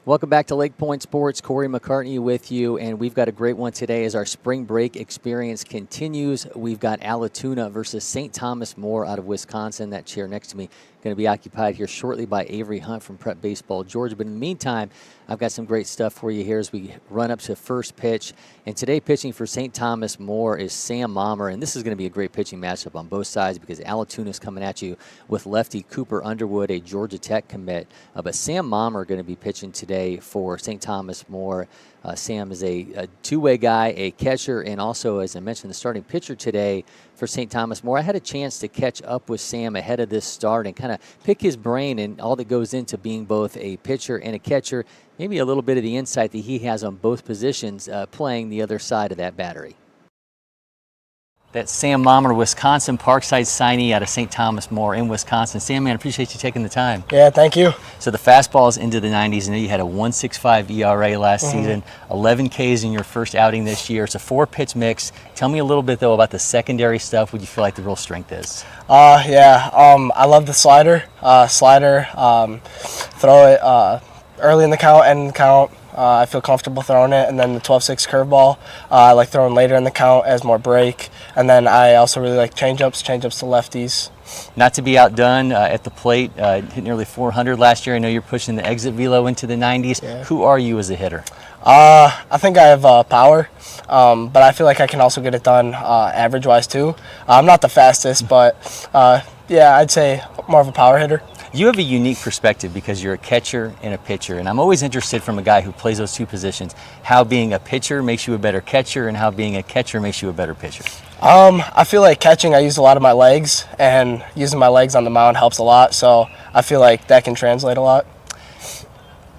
Welcome back to LakePoint Sports. Cory McCartney with you, and we've got a great one today as our spring break experience continues. We've got Allatoona versus St. Thomas More out of Wisconsin. That chair next to me going to be occupied here shortly by Avery Hunt from Prep Baseball Georgia. But in the meantime, I've got some great stuff for you here as we run up to first pitch. And today pitching for St. Thomas More is Sam Mmer, and this is going to be a great pitching matchup on both sides because Allatoona is coming at you with lefty Cooper Underwood, a Georgia Tech commit. But Sam Mmer going to be pitching today for St. Thomas More. Sam is a two-way guy, a catcher, and also, as I mentioned, the starting pitcher today for St. Thomas More. I had a chance to catch up with Sam ahead of this start and kind of pick his brain and all that goes into being both a pitcher and a catcher, maybe a little bit of the insight that he has on both positions playing the other side of that battery. That's Sam Mmer, Wisconsin Parkside signee out of St. Thomas More in Wisconsin. Sam, man, I appreciate you taking the time. Yeah, thank you. So the fastball is into the 90s. I know you had a 1.65 ERA last season, 11 Ks in your first outing this year. It's a 4-pitch mix. Tell me a little bit, though, about the secondary stuff. What do you feel like the real strength is? I love the slider. Throw it early in the count, end in the count. I feel comfortable throwing it, and then the 12-6 curveball, I like throwing later in the count as more break, and then I also really like changeups to lefties. Not to be outdone at the plate, hit nearly 400 last year. I know you're pushing the exit velo into the 90s. Yeah. Who are you as a hitter? I think I have power, but I feel like I can also get it done average-wise too. I'm not the fastest, but yeah, I'd say more of a power hitter. You have a unique perspective because you're a catcher and a pitcher, and I'm always interested from a guy who plays those two positions, how being a pitcher makes you a better catcher and how being a catcher makes you a better pitcher. I feel like catching, I use a lot of my legs, and using my legs on the mound helps a lot, so I feel like that can translate a lot.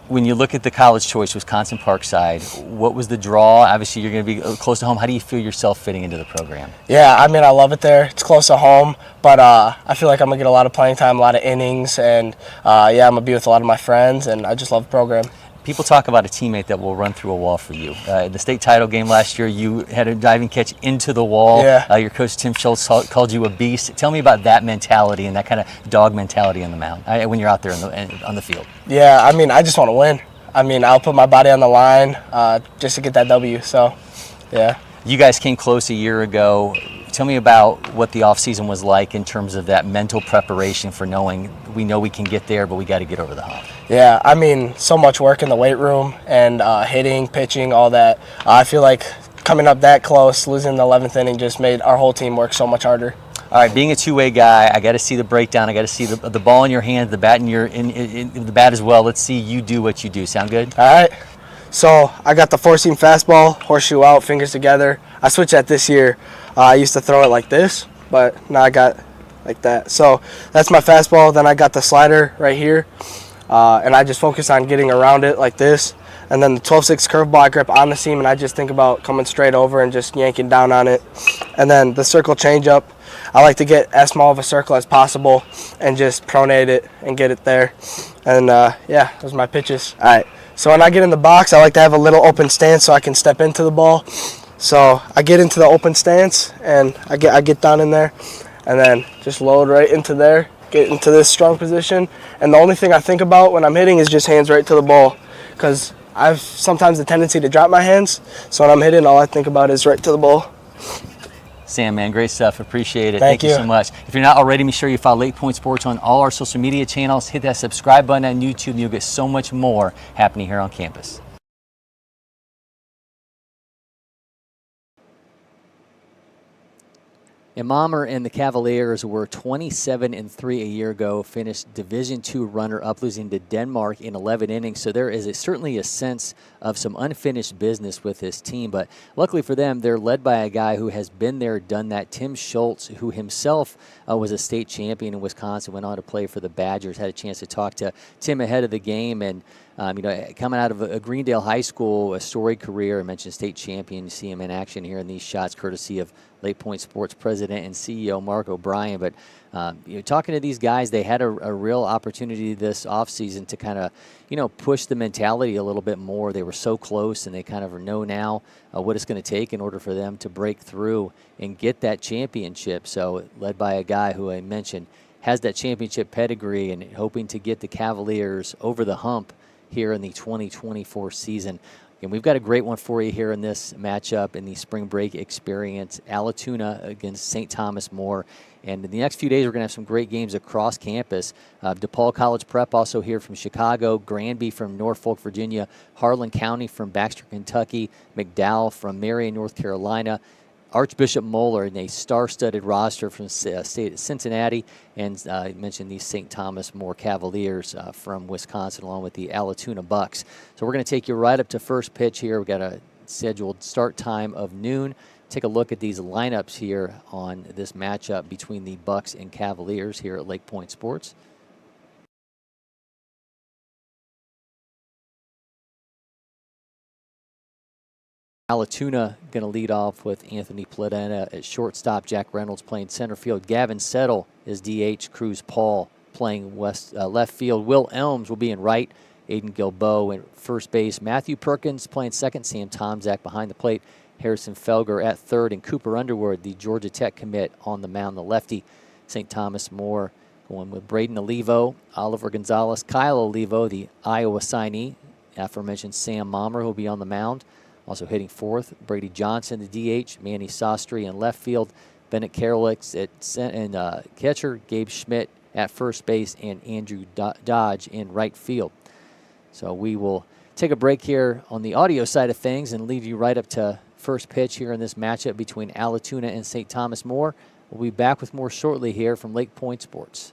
When you look at the college choice, Wisconsin Parkside, what was the draw? Obviously, you're going to be close to home. How do you feel yourself fitting into the program? Yeah, I mean, I love it there. It's close to home, but I feel like I'm going to get a lot of playing time, a lot of innings, and yeah, I'm going to be with a lot of my friends, and I just love the program. People talk about a teammate that will run through a wall for you. In the state title game last year, you had a diving catch into the wall. Yeah. Your coach, Tim Schultz, called you a beast. Tell me about that mentality and that kind of dog mentality on the mound when you're out there on the field. Yeah, I mean, I just want to win. I mean, I'll put my body on the line just to get that W, so yeah. You guys came close a year ago. Tell me about what the offseason was like in terms of that mental preparation for knowing we know we can get there, but we got to get over the hump. Yeah, I mean, so much work in the weight room and hitting, pitching, all that. I feel like coming up that close, losing the 11th inning just made our whole team work so much harder. All right, being a two-way guy, I got to see the breakdown. I got to see the ball in your hand, the bat in the bat as well. Let's see you do what you do. Sound good? All right. So I got the four-seam fastball, horseshoe out, fingers together. I switched that this year. I used to throw it like this, but now I got like that. So that's my fastball. Then I got the slider right here, and I just focus on getting around it like this. And then the 12-6 curveball, I grip on the seam, and I just think about coming straight over and just yanking down on it. And then the circle changeup, I like to get as small of a circle as possible and just pronate it and get it there. And yeah, those are my pitches. All right. So when I get in the box, I like to have a little open stance so I can step into the ball. So I get into the open stance and I get down in there and then just load right into there, get into this strong position. And the only thing I think about when I'm hitting is just hands right to the ball because I've sometimes the tendency to drop my hands. So when I'm hitting, all I think about is right to the ball. Sam, man, great stuff. Appreciate it. Thank you so much. If you're not already, make sure you follow LakePoint Sports on all our social media channels. Hit that subscribe button on YouTube, and you'll get so much more happening here on campus. Mmer and the Cavaliers were 27-3 a year ago, finished Division II runner-up, losing to Denmark in 11 innings. So there is certainly a sense of some unfinished business with this team. But luckily for them, they're led by a guy who has been there, done that, Tim Schultz, who himself was a state champion in Wisconsin, went on to play for the Badgers. Had a chance to talk to Tim ahead of the game, and coming out of a Greendale High School, a storied career. I mentioned state champion. You see him in action here in these shots, courtesy of LakePoint Sports President and CEO Mark O'Brien. But talking to these guys, they had a real opportunity this offseason to kind of, push the mentality a little bit more. They were so close, and they kind of know now what it's going to take in order for them to break through and get that championship. So led by a guy who I mentioned has that championship pedigree and hoping to get the Cavaliers over the hump here in the 2024 season. And we've got a great one for you here in this matchup in the spring break experience. Allatoona against St. Thomas More. And in the next few days, we're going to have some great games across campus. DePaul College Prep also here from Chicago, Granby from Norfolk, Virginia, Harlan County from Baxter, Kentucky, McDowell from Marion, North Carolina, Archbishop Moeller in a star-studded roster from state of Cincinnati, and I mentioned the St. Thomas More Cavaliers from Wisconsin, along with the Allatoona Bucks. So we're going to take you right up to first pitch here. We've got a scheduled start time of noon. Take a look at these lineups here on this matchup between the Bucks and Cavaliers here at LakePoint Sports. Allatoona going to lead off with Anthony Pladena at shortstop, Jack Reynolds playing center field, Gavin Settle is DH, Cruz Paul playing left field, Will Elms will be in right, Aiden Gilboa at first base, Matthew Perkins playing second, Sam Tomzak behind the plate, Harrison Felger at third, and Cooper Underwood, the Georgia Tech commit, on the mound, the lefty. St. Thomas More going with Braden Olivo, Oliver Gonzalez, Kyle Olivo, the Iowa signee, aforementioned Sam Mmer, who will be on the mound. Also hitting fourth, Brady Johnson, the DH, Manny Sastry in left field, Bennett Karolix at catcher, Gabe Schmidt at first base, and Andrew Dodge in right field. So we will take a break here on the audio side of things and lead you right up to first pitch here in this matchup between Allatoona and St. Thomas More. We'll be back with more shortly here from LakePoint Sports.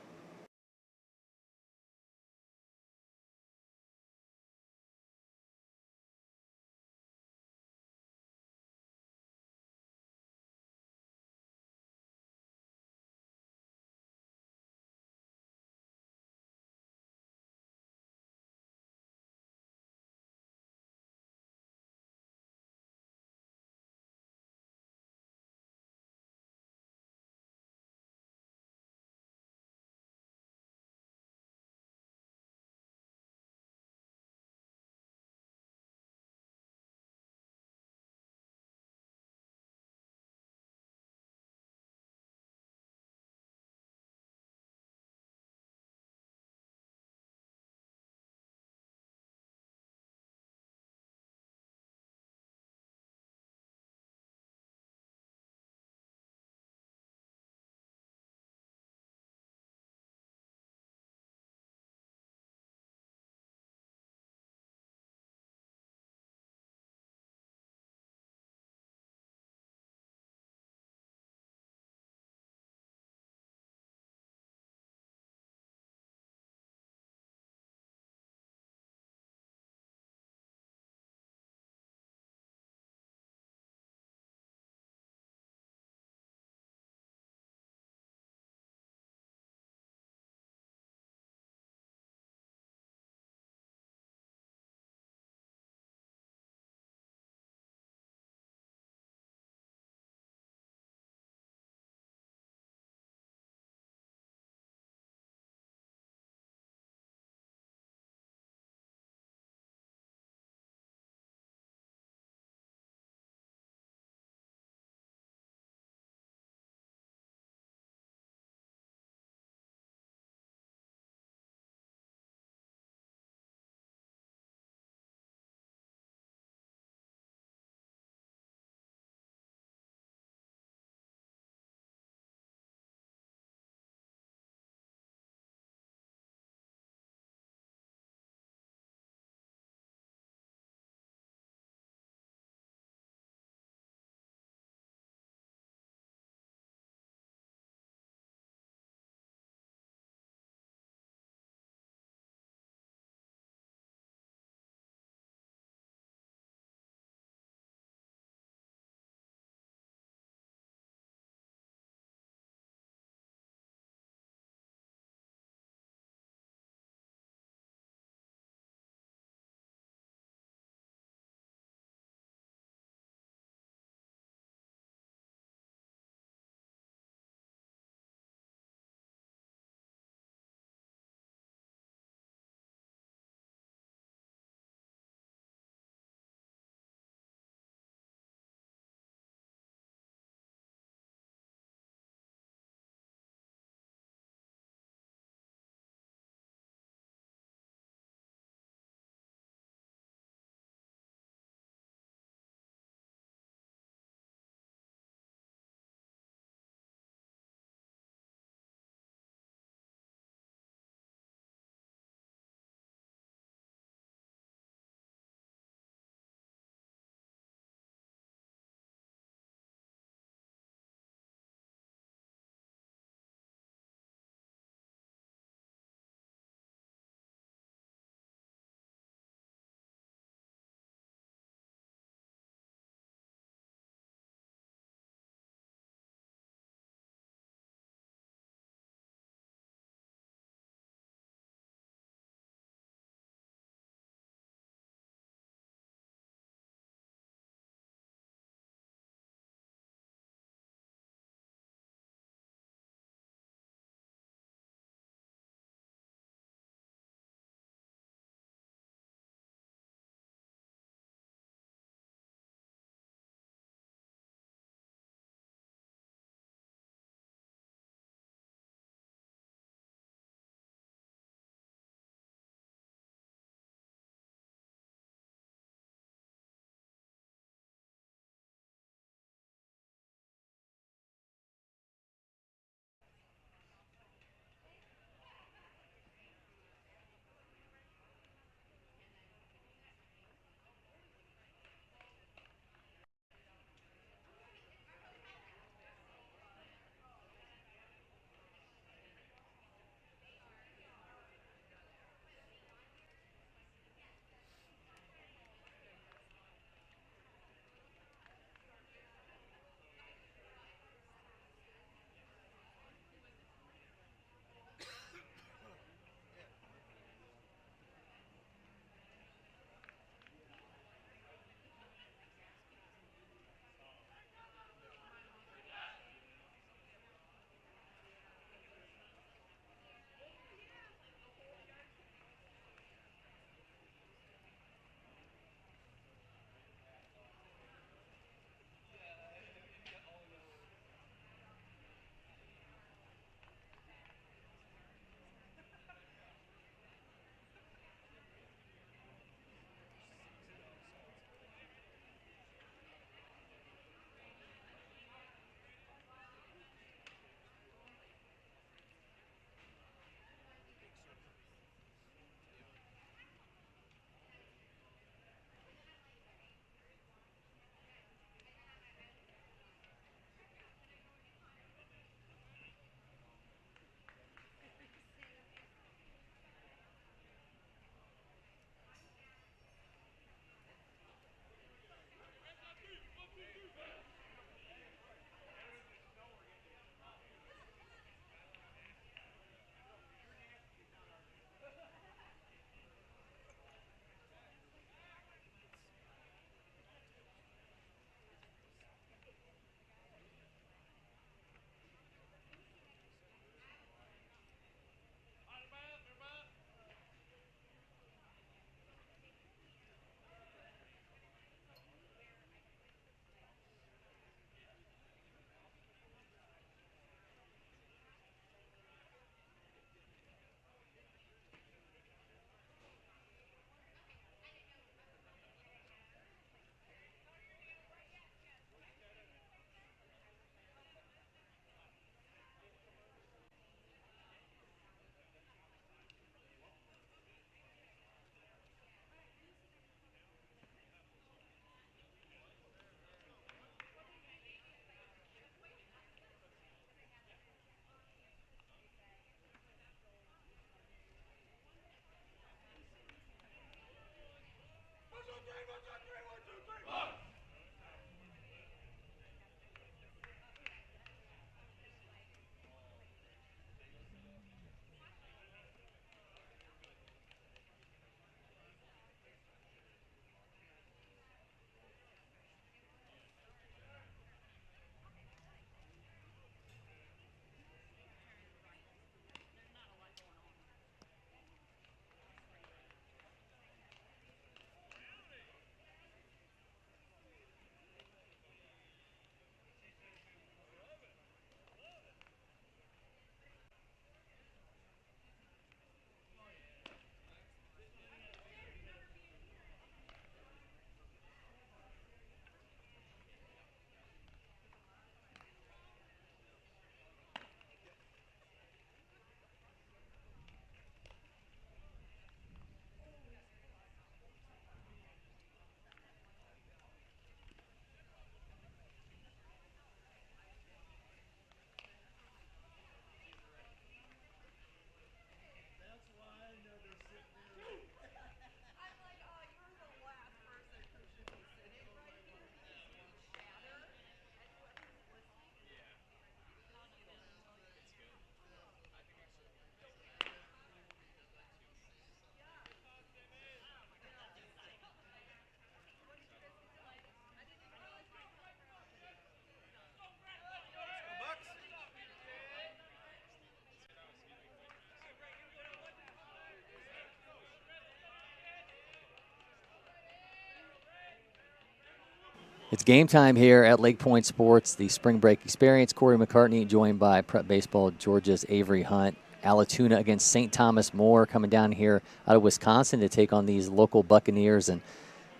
It's game time here at LakePoint Sports, the spring break experience. Cory McCartney joined by Prep Baseball Georgia's Avery Hunt. Allatoona against St. Thomas More coming down here out of Wisconsin to take on these local Buccaneers. And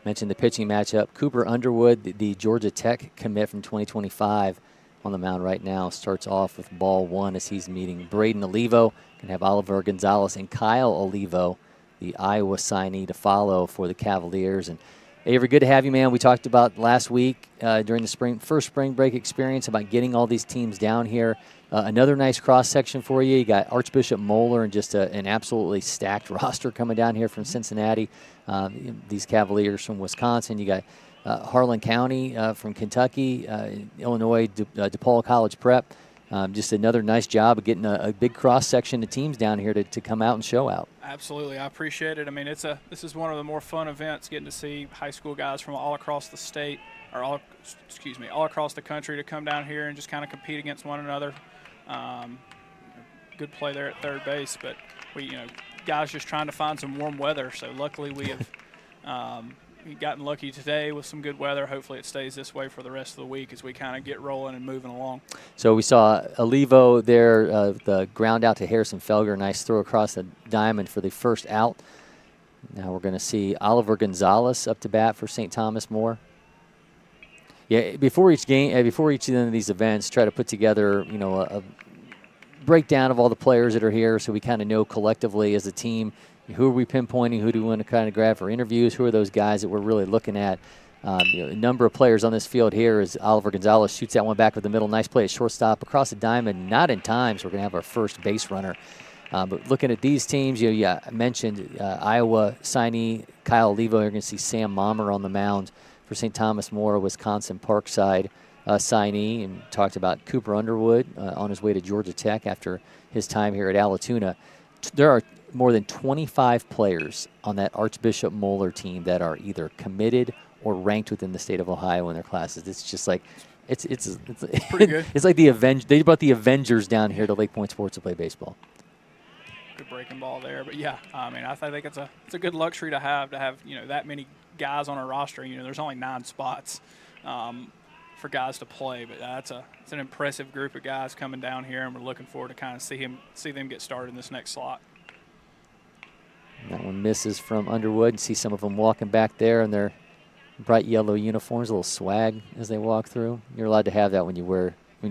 mentioned the pitching matchup. Cooper Underwood, the Georgia Tech commit from 2025 on the mound right now, starts off with ball one as he's meeting Braden Olivo. Going to have Oliver Gonzalez and Kyle Olivo, the Iowa signee, to follow for the Cavaliers. And Avery, good to have you, man. We talked about last week during the first spring break experience about getting all these teams down here. Another nice cross-section for you. You got Archbishop Moeller and just an absolutely stacked roster coming down here from Cincinnati. These Cavaliers from Wisconsin. You got Harlan County from Kentucky, Illinois, DePaul College Prep. Just another nice job of getting a big cross-section of teams down here to come out and show out. Absolutely, I appreciate it. I mean, this is one of the more fun events, getting to see high school guys from all across the state, or all across the country, to come down here and just kind of compete against one another. Good play there at third base, but guys just trying to find some warm weather. So luckily we have gotten lucky today with some good weather. Hopefully it stays this way for the rest of the week as we kind of get rolling and moving along. So we saw Olivo there, the ground out to Harrison Felger, nice throw across the diamond for the first out. Now we're going to see Oliver Gonzalez up to bat for St. Thomas More. Yeah, before each game, before each of these events, try to put together, a breakdown of all the players that are here, so we kind of know collectively as a team who are we pinpointing, who do we want to kind of grab for interviews, who are those guys that we're really looking at. A number of players on this field here as Oliver Gonzalez shoots that one back with the middle. Nice play at shortstop across the diamond, not in time, so we're going to have our first base runner. But looking at these teams, I mentioned Iowa signee Kyle Olivo. You're going to see Sam Mmer on the mound for St. Thomas More, Wisconsin Parkside signee, and talked about Cooper Underwood on his way to Georgia Tech after his time here at Allatoona. There are more than 25 players on that Archbishop Moeller team that are either committed or ranked within the state of Ohio in their classes. It's just like it's pretty good. It's like they brought the Avengers down here to LakePoint Sports to play baseball. Good breaking ball there, but yeah, I mean, I think it's a good luxury to have that many guys on a roster. There's only 9 spots for guys to play, but it's an impressive group of guys coming down here, and we're looking forward to kind of see them get started in this next slot. That one misses from Underwood. See some of them walking back there in their bright yellow uniforms, a little swag as they walk through. You're allowed to have that when you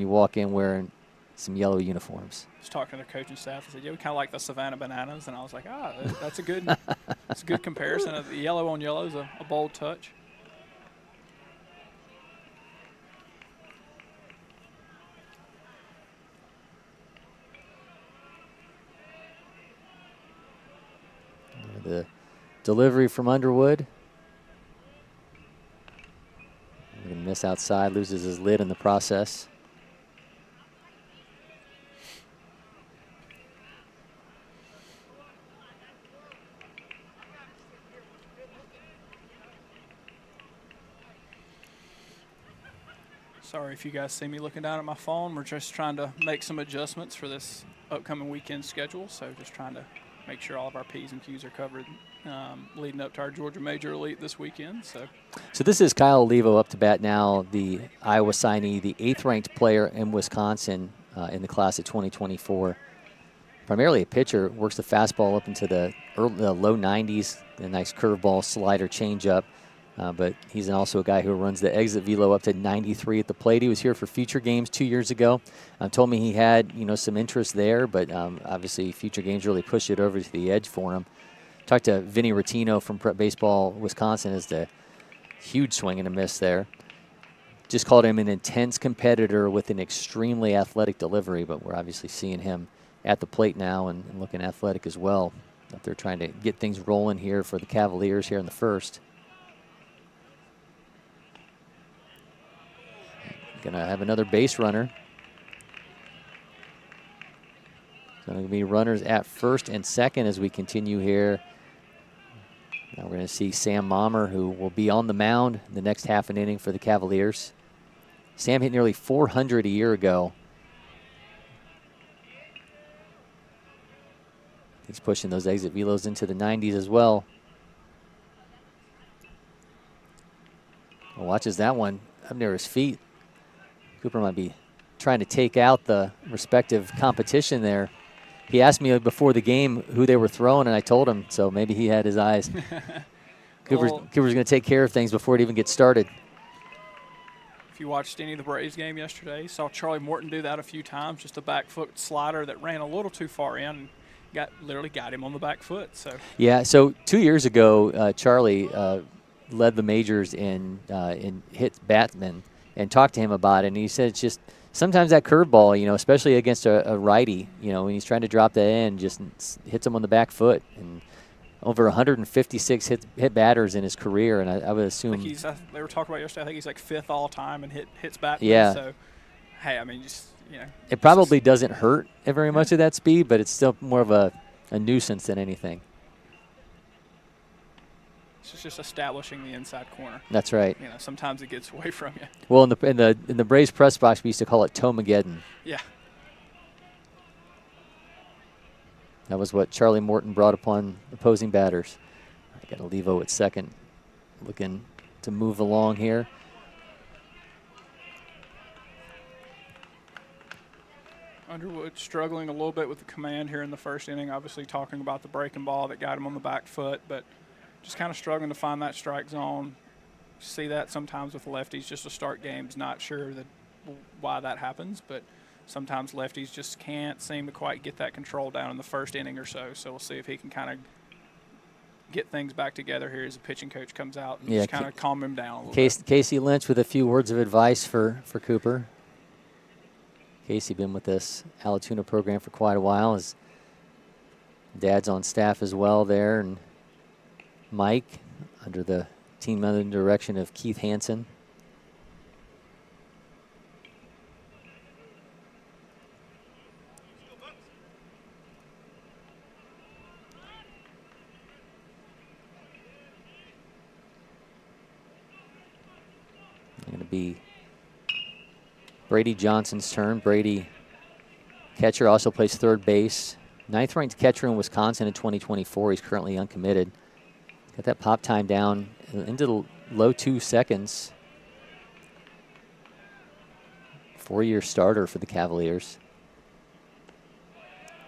walk in wearing some yellow uniforms. I was talking to their coaching staff. I said, "Yeah, we kind of like the Savannah Bananas," and I was like, that's a good, that's a good comparison. The yellow on yellow is a bold touch. The delivery from Underwood. Going to miss outside, loses his lid in the process. Sorry if you guys see me looking down at my phone. We're just trying to make some adjustments for this upcoming weekend schedule, so just trying to make sure all of our P's and Q's are covered leading up to our Georgia Major Elite this weekend. So this is Kyle Olivo up to bat now, the Iowa signee, the 8th-ranked player in Wisconsin in the class of 2024. Primarily a pitcher, works the fastball up into the low 90s, a nice curveball, slider, changeup. But he's also a guy who runs the exit velo up to 93 at the plate. He was here for Future Games 2 years ago. Told me he had some interest there, but obviously Future Games really pushed it over to the edge for him. Talked to Vinny Rattino from Prep Baseball Wisconsin as the huge swing and a miss there. Just called him an intense competitor with an extremely athletic delivery, but we're obviously seeing him at the plate now and looking athletic as well. But they're trying to get things rolling here for the Cavaliers here in the first. Going to have another base runner. Going to be runners at first and second as we continue here. Now we're going to see Sam Mmer, who will be on the mound in the next half an inning for the Cavaliers. Sam hit nearly 400 a year ago. He's pushing those exit velos into the 90s as well. Watches that one up near his feet. Cooper might be trying to take out the respective competition there. He asked me before the game who they were throwing, and I told him, so maybe he had his eyes. Cooper's going to take care of things before it even gets started. If you watched any of the Braves game yesterday, you saw Charlie Morton do that a few times, just a back foot slider that ran a little too far in and literally got him on the back foot. So yeah, so 2 years ago, Charlie led the majors in hit batsmen and talked to him about it, and he said it's just sometimes that curveball, especially against a righty, when he's trying to drop that in, just hits him on the back foot. And over 156 hit batters in his career, and I would assume they were talking about yesterday. I think he's like 5th all time in hits batsmen. Yeah. So, hey, I mean, it probably doesn't hurt very much at that speed, but it's still more of a nuisance than anything. It's just establishing the inside corner. That's right. Sometimes it gets away from you. Well, in the Braves press box, we used to call it Tomageddon. Yeah. That was what Charlie Morton brought upon opposing batters. I got Olivo at second, looking to move along here. Underwood struggling a little bit with the command here in the first inning, obviously talking about the breaking ball that got him on the back foot, but just kind of struggling to find that strike zone. See that sometimes with lefties just to start games, not sure why that happens, but sometimes lefties just can't seem to quite get that control down in the first inning or so. So we'll see if he can kind of get things back together here as the pitching coach comes out and just kind of calm him down a little bit. Casey Lynch with a few words of advice for Cooper. Casey been with this Allatoona program for quite a while. His dad's on staff as well there, and Mike under the team under the direction of Keith Hansen. Going to be Brady Johnson's turn. Brady, catcher, also plays third base. 9th-ranked catcher in Wisconsin in 2024. He's currently uncommitted. Got that pop time down into the low 2 seconds. 4-year starter for the Cavaliers.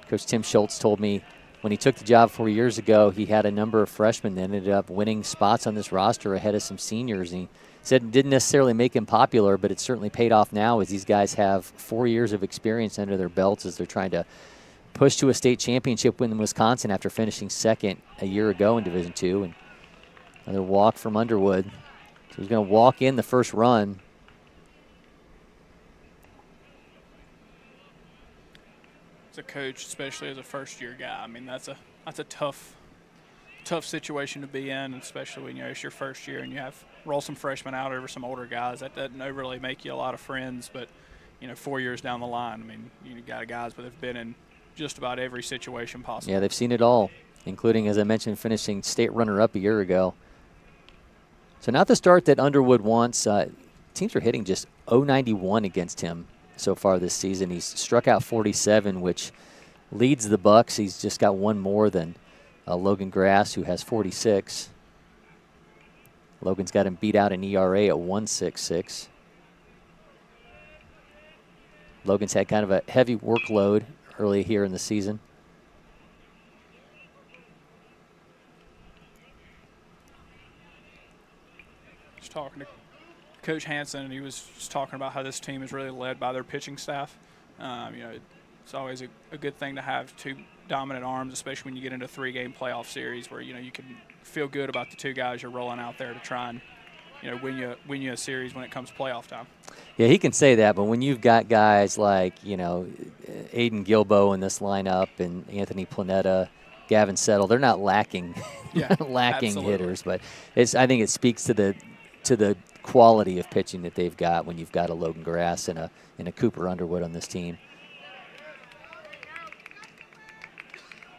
Coach Tim Schultz told me when he took the job 4 years ago, he had a number of freshmen that ended up winning spots on this roster ahead of some seniors. And he said it didn't necessarily make him popular, but it certainly paid off now as these guys have 4 years of experience under their belts as they're trying to push to a state championship win in Wisconsin after finishing second a year ago in Division II. And another walk from Underwood. So he's going to walk in the first run. As a coach, especially as a first-year guy, I mean, that's a tough situation to be in, especially when it's your first year and you have roll some freshmen out over some older guys. That doesn't really make you a lot of friends, but 4 years down the line, I mean, you got guys that have been in just about every situation possible. Yeah, they've seen it all, including, as I mentioned, finishing state runner-up a year ago. So not the start that Underwood wants. Teams are hitting just .091 against him so far this season. He's struck out 47, which leads the Bucks. He's just got one more than Logan Grass, who has 46. Logan's got him beat out in ERA at 1.66. Logan's had kind of a heavy workload early here in the season. Just talking to Coach Hansen, and he was just talking about how this team is really led by their pitching staff. It's always a good thing to have two dominant arms, especially when you get into a 3-game playoff series where you can feel good about the two guys you're rolling out there to try and win you a series when it comes playoff time. Yeah, he can say that, but when you've got guys like Aiden Gilbo in this lineup and Anthony Planetta, Gavin Settle, they're not lacking hitters, but I think it speaks to the quality of pitching that they've got when you've got a Logan Grass and a Cooper Underwood on this team.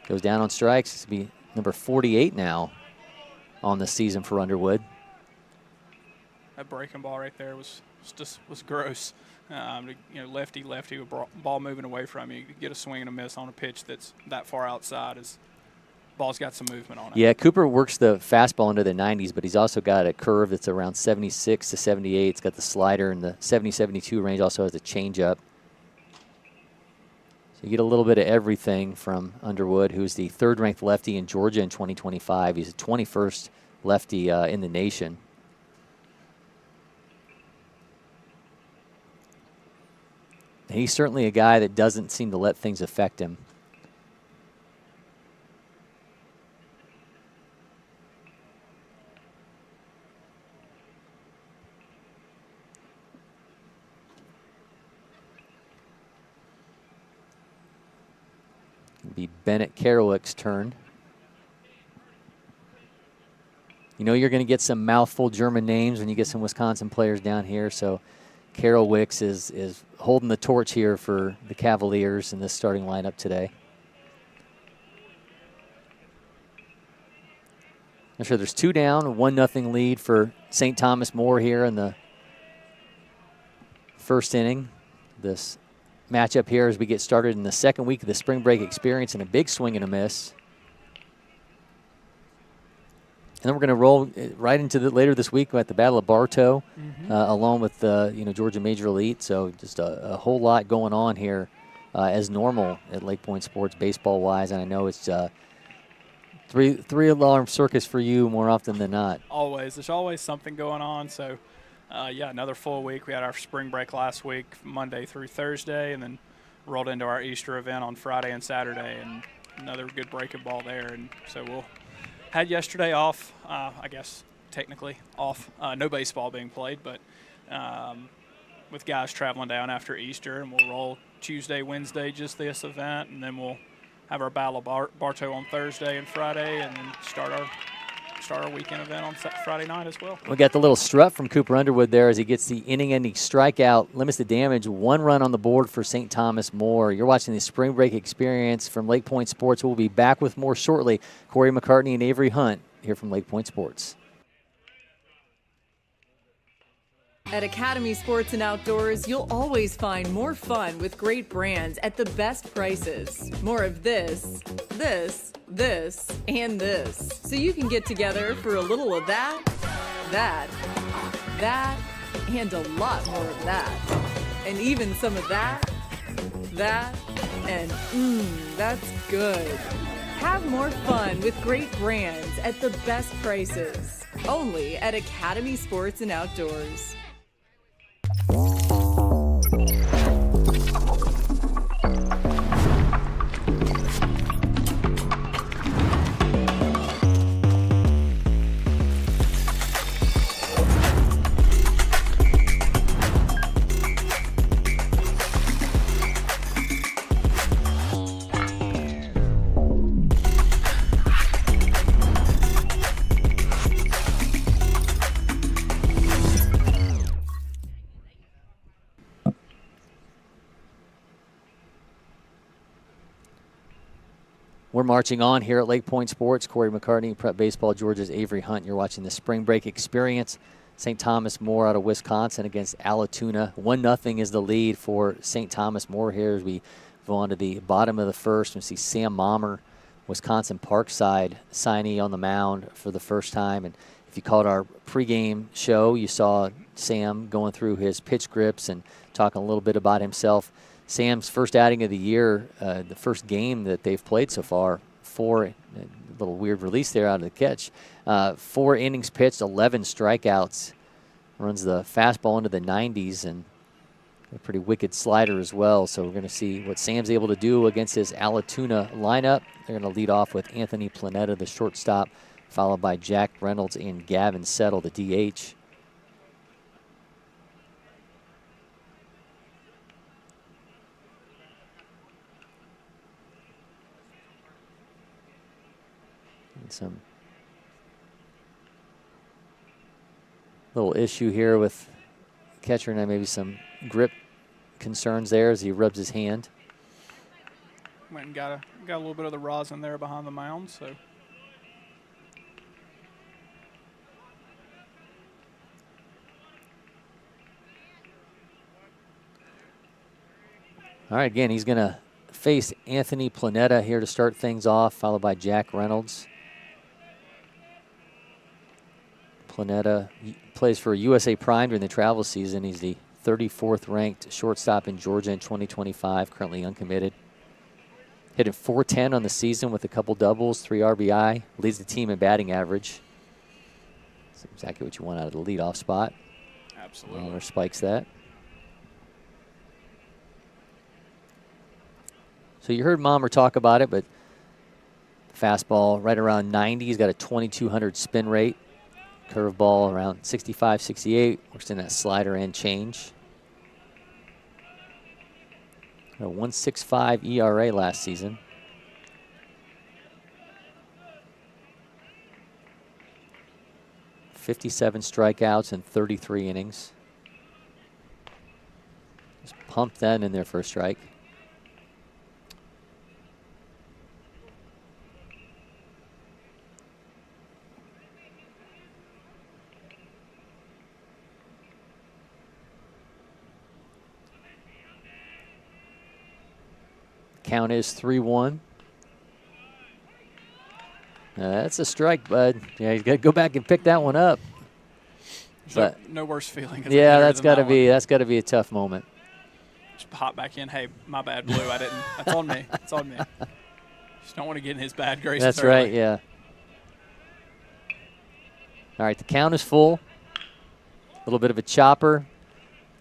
Goes down on strikes. It's be number 48 now on the season for Underwood. That breaking ball right there was gross. Lefty with ball moving away from you. You get a swing and a miss on a pitch that's that far outside is ball's got some movement on it. Yeah, Cooper works the fastball into the 90s, but he's also got a curve that's around 76 to 78. It's got the slider in the 70-72 range, also has a changeup. So you get a little bit of everything from Underwood, who's the third-ranked lefty in Georgia in 2025. He's the 21st lefty in the nation. And he's certainly a guy that doesn't seem to let things affect him. It'll be Bennett Kerouac's turn. You know you're going to get some mouthful German names when you get some Wisconsin players down here, so Kerouac is holding the torch here for the Cavaliers in this starting lineup today. I'm sure there's 2 down, a 1-0 lead for St. Thomas More here in the first inning. This matchup here as we get started in the second week of the spring break experience, and a big swing and a miss. And then we're going to roll right into later this week at the Battle of Bartow, along with Georgia Major Elite. So just a whole lot going on here as normal at LakePoint Sports baseball-wise. And I know it's three-alarm circus for you more often than not. Always. There's always something going on. So, yeah, another full week. We had our spring break last week, Monday through Thursday, and then rolled into our Easter event on Friday and Saturday, and another good breaking ball there. And so we'll had yesterday off, I guess technically off, no baseball being played, but with guys traveling down after Easter, and we'll roll Tuesday, Wednesday, just this event, and then we'll have our Battle of Bartow on Thursday and Friday, and then start our weekend event on Friday night as well. We got the little strut from Cooper Underwood there as he gets the inning-ending strikeout, limits the damage, 1 run on the board for St. Thomas More. You're watching the spring break experience from LakePoint Sports. We'll be back with more shortly. Cory McCartney and Avery Hunt here from LakePoint Sports. At Academy Sports and Outdoors, you'll always find more fun with great brands at the best prices. More of this, and this. So you can get together for a little of that, and a lot more of that. And even some of that, and that's good. Have more fun with great brands at the best prices. Only at Academy Sports and Outdoors. We're marching on here at LakePoint Sports. Cory McCartney, Prep Baseball, Georgia's Avery Hunt. You're watching the spring break experience. St. Thomas More out of Wisconsin against Allatoona. 1-0 is the lead for St. Thomas More here as we go on to the bottom of the first. We see Sam Mmer, Wisconsin Parkside signee on the mound for the first time. And if you caught our pregame show, you saw Sam going through his pitch grips and talking a little bit about himself. Sam's first outing of the year, the first game that they've played so far, a little weird release there out of the catch. 4 innings pitched, 11 strikeouts. Runs the fastball into the 90s and a pretty wicked slider as well. So we're going to see what Sam's able to do against his Allatoona lineup. They're going to lead off with Anthony Planetta, the shortstop, followed by Jack Reynolds and Gavin Settle, the DH. Some little issue here with catcher and maybe some grip concerns there as he rubs his hand. Went and got a little bit of the rosin there behind the mound, so. All right, again, he's going to face Anthony Planetta here to start things off, followed by Jack Reynolds. Planetta plays for USA Prime during the travel season. He's the 34th ranked shortstop in Georgia in 2025, currently uncommitted. Hitting .410 on the season with a couple doubles, 3 RBI, leads the team in batting average. That's exactly what you want out of the leadoff spot. Absolutely. Miller spikes that. So you heard Mmer talk about it, but fastball right around 90. He's got a 2,200 spin rate. Curveball around 65, 68. Works in that slider and change. A 1.65 ERA last season. .57 strikeouts and 33 innings. Just pumped that in there for a strike. Count is 3-1. That's a strike, bud. Yeah, he's got to go back and pick that one up. But no worse feeling. Yeah, that's got to be a tough moment. Just hop back in. Hey, my bad, Blue. I didn't. That's on me. It's on me. Just don't want to get in his bad graces. That's early. right. Yeah. All right, the count is full. A little bit of a chopper.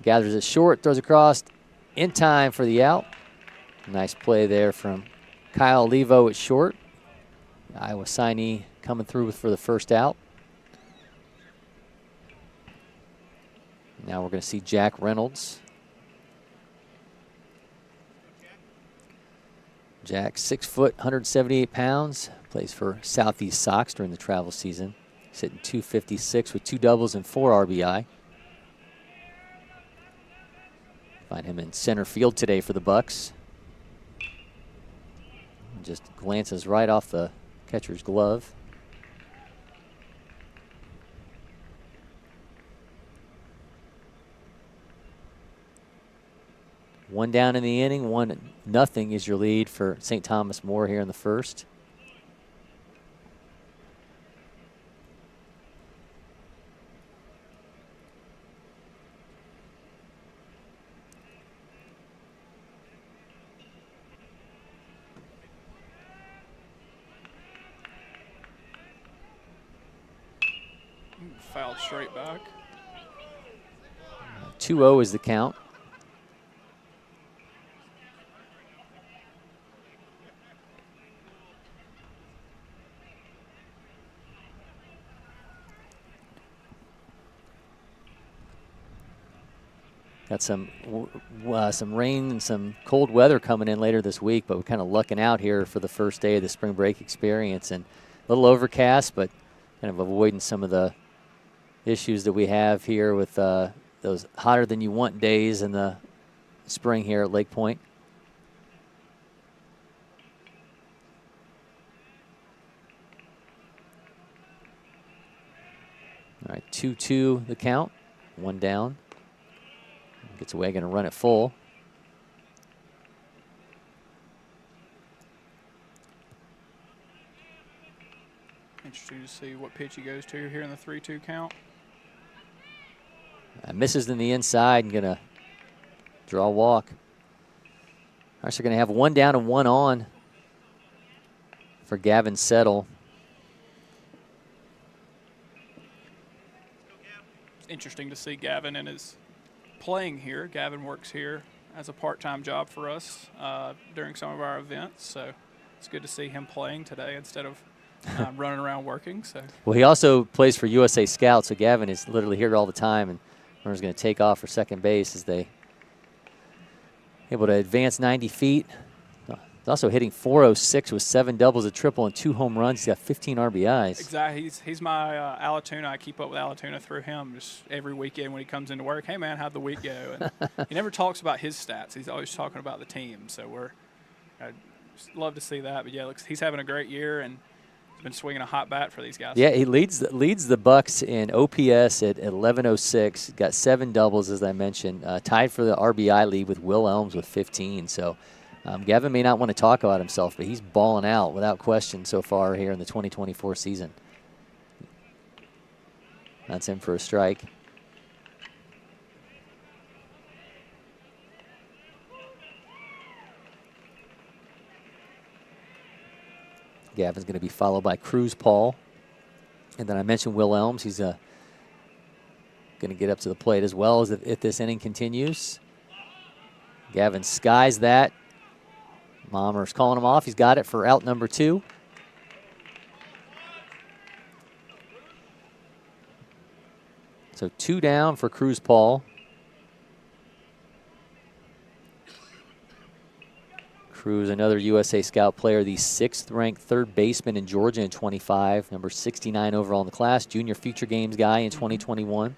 Gathers it short, throws across in time for the out. Nice play there from Kyle Levo at short. Iowa signee coming through for the first out. Now we're going to see Jack Reynolds. Jack, 6 foot, 178 pounds. Plays for Southeast Sox during the travel season. He's hitting .256 with 2 doubles and 4 RBI. Find him in center field today for the Bucks. Just glances right off the catcher's glove. One down in the inning, 1-0 is your lead for St. Thomas More here in the first. Fouled straight back. 2-0 is the count. Got some rain and some cold weather coming in later this week, but we're kind of lucking out here for the first day of the spring break experience. And a little overcast, but kind of avoiding some of the issues that we have here with those hotter than you want days in the spring here at LakePoint. All right, 2-2 the count, 1 down. Gets away, going to run it full. Interesting to see what pitch he goes to here in the 3-2 count. Misses in the inside and going to draw a walk. All right, so going to have 1 down and 1 on for Gavin Settle. Interesting to see Gavin in his playing here. Gavin works here as a part-time job for us during some of our events, so it's good to see him playing today instead of running around working. So well, he also plays for USA Scouts, so Gavin is literally here all the time, and runner's going to take off for second base as they able to advance 90 feet. He's also hitting .406 with 7 doubles, a triple, and 2 home runs. He's got 15 RBIs. Exactly. He's my Allatoona. I keep up with Allatoona through him just every weekend when he comes into work. Hey, man, how'd the week go? And he never talks about his stats. He's always talking about the team. So I'd love to see that. But, yeah, looks he's having a great year and he's been swinging a hot bat for these guys. Yeah, he leads the Bucks in OPS at 1106. Got 7 doubles, as I mentioned. Tied for the RBI lead with Will Elms with 15. So Gavin may not want to talk about himself, but he's balling out without question so far here in the 2024 season. That's in for a strike. Gavin's going to be followed by Cruz Paul. And then I mentioned Will Elms. He's going to get up to the plate as well as if this inning continues. Gavin skies that. Mmer's calling him off. He's got it for out number 2. So 2 down for Cruz Paul. Cruz, another USA Scout player, the 6th-ranked third baseman in Georgia in 25, number 69 overall in the class, junior future games guy in 2021.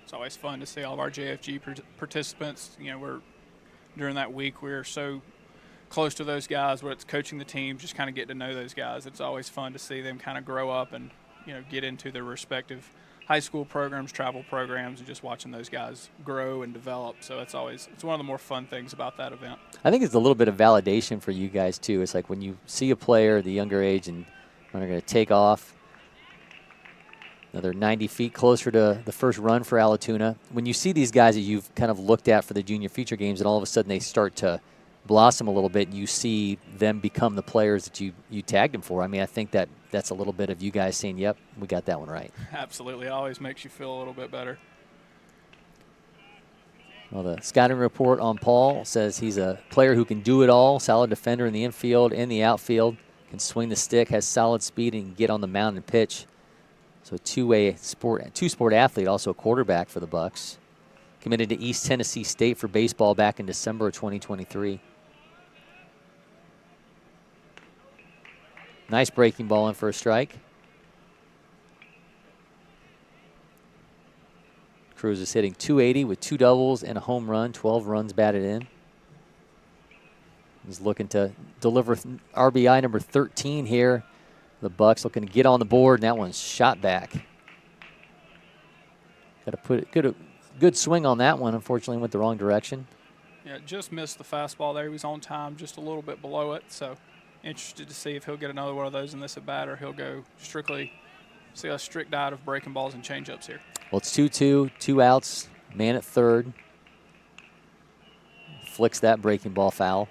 It's always fun to see all of our JFG participants. You know, during that week, we're so close to those guys, whether it's coaching the team, just kind of get to know those guys. It's always fun to see them kind of grow up and, you know, get into their respective high school programs, travel programs, and just watching those guys grow and develop. So it's one of the more fun things about that event. I think it's a little bit of validation for you guys too. It's like when you see a player at the younger age and when they're going to take off another 90 feet closer to the first run for Allatoona. When you see these guys that you've kind of looked at for the junior future games and all of a sudden they start to blossom a little bit and you see them become the players that you tagged them for. I mean, I think that's a little bit of you guys saying, yep, we got that one right. Absolutely. It always makes you feel a little bit better. Well, the scouting report on Paul says he's a player who can do it all, solid defender in the infield and the outfield, can swing the stick, has solid speed, and can get on the mound and pitch. So two-sport athlete, also a quarterback for the Bucks. Committed to East Tennessee State for baseball back in December of 2023. Nice breaking ball in for a strike. Cruz is hitting .280 with 2 doubles and a home run, 12 runs batted in. He's looking to deliver RBI number 13 here. The Bucks looking to get on the board, and that one's shot back. Got to put it good swing on that one. Unfortunately, went the wrong direction. Yeah, just missed the fastball there. He was on time, just a little bit below it. So interested to see if he'll get another one of those in this at bat, or he'll go see a strict diet of breaking balls and changeups here. Well, it's 2-2, 2 outs, man at third. Flicks that breaking ball foul.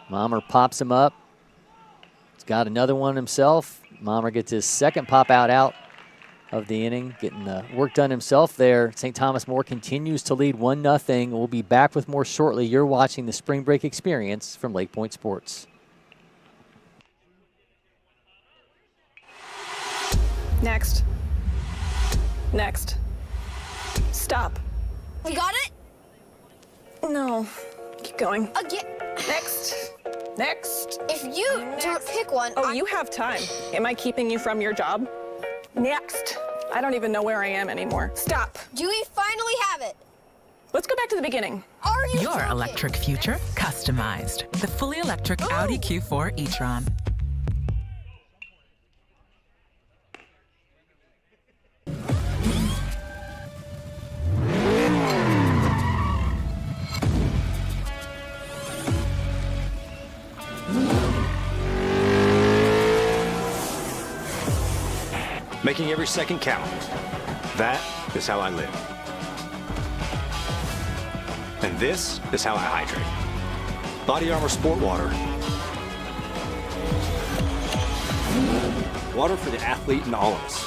Mmer pops him up. He's got another one himself. Mmer gets his second pop out of the inning, getting the work done himself there. St. Thomas More continues to lead 1-0. We'll be back with more shortly. You're watching the Spring Break Experience from LakePoint Sports. Next. Next. Stop. We got it? No. Keep going. Again. Next. Next. If you don't pick one. Oh, you have time. Am I keeping you from your job? Next. I don't even know where I am anymore. Stop. Do we finally have it? Let's go back to the beginning. Are you Your joking? electric future customized. The fully electric Audi Q4 e-tron. Making every second count. That is how I live. And this is how I hydrate. Body Armor Sport Water. Water for the athlete and all of us.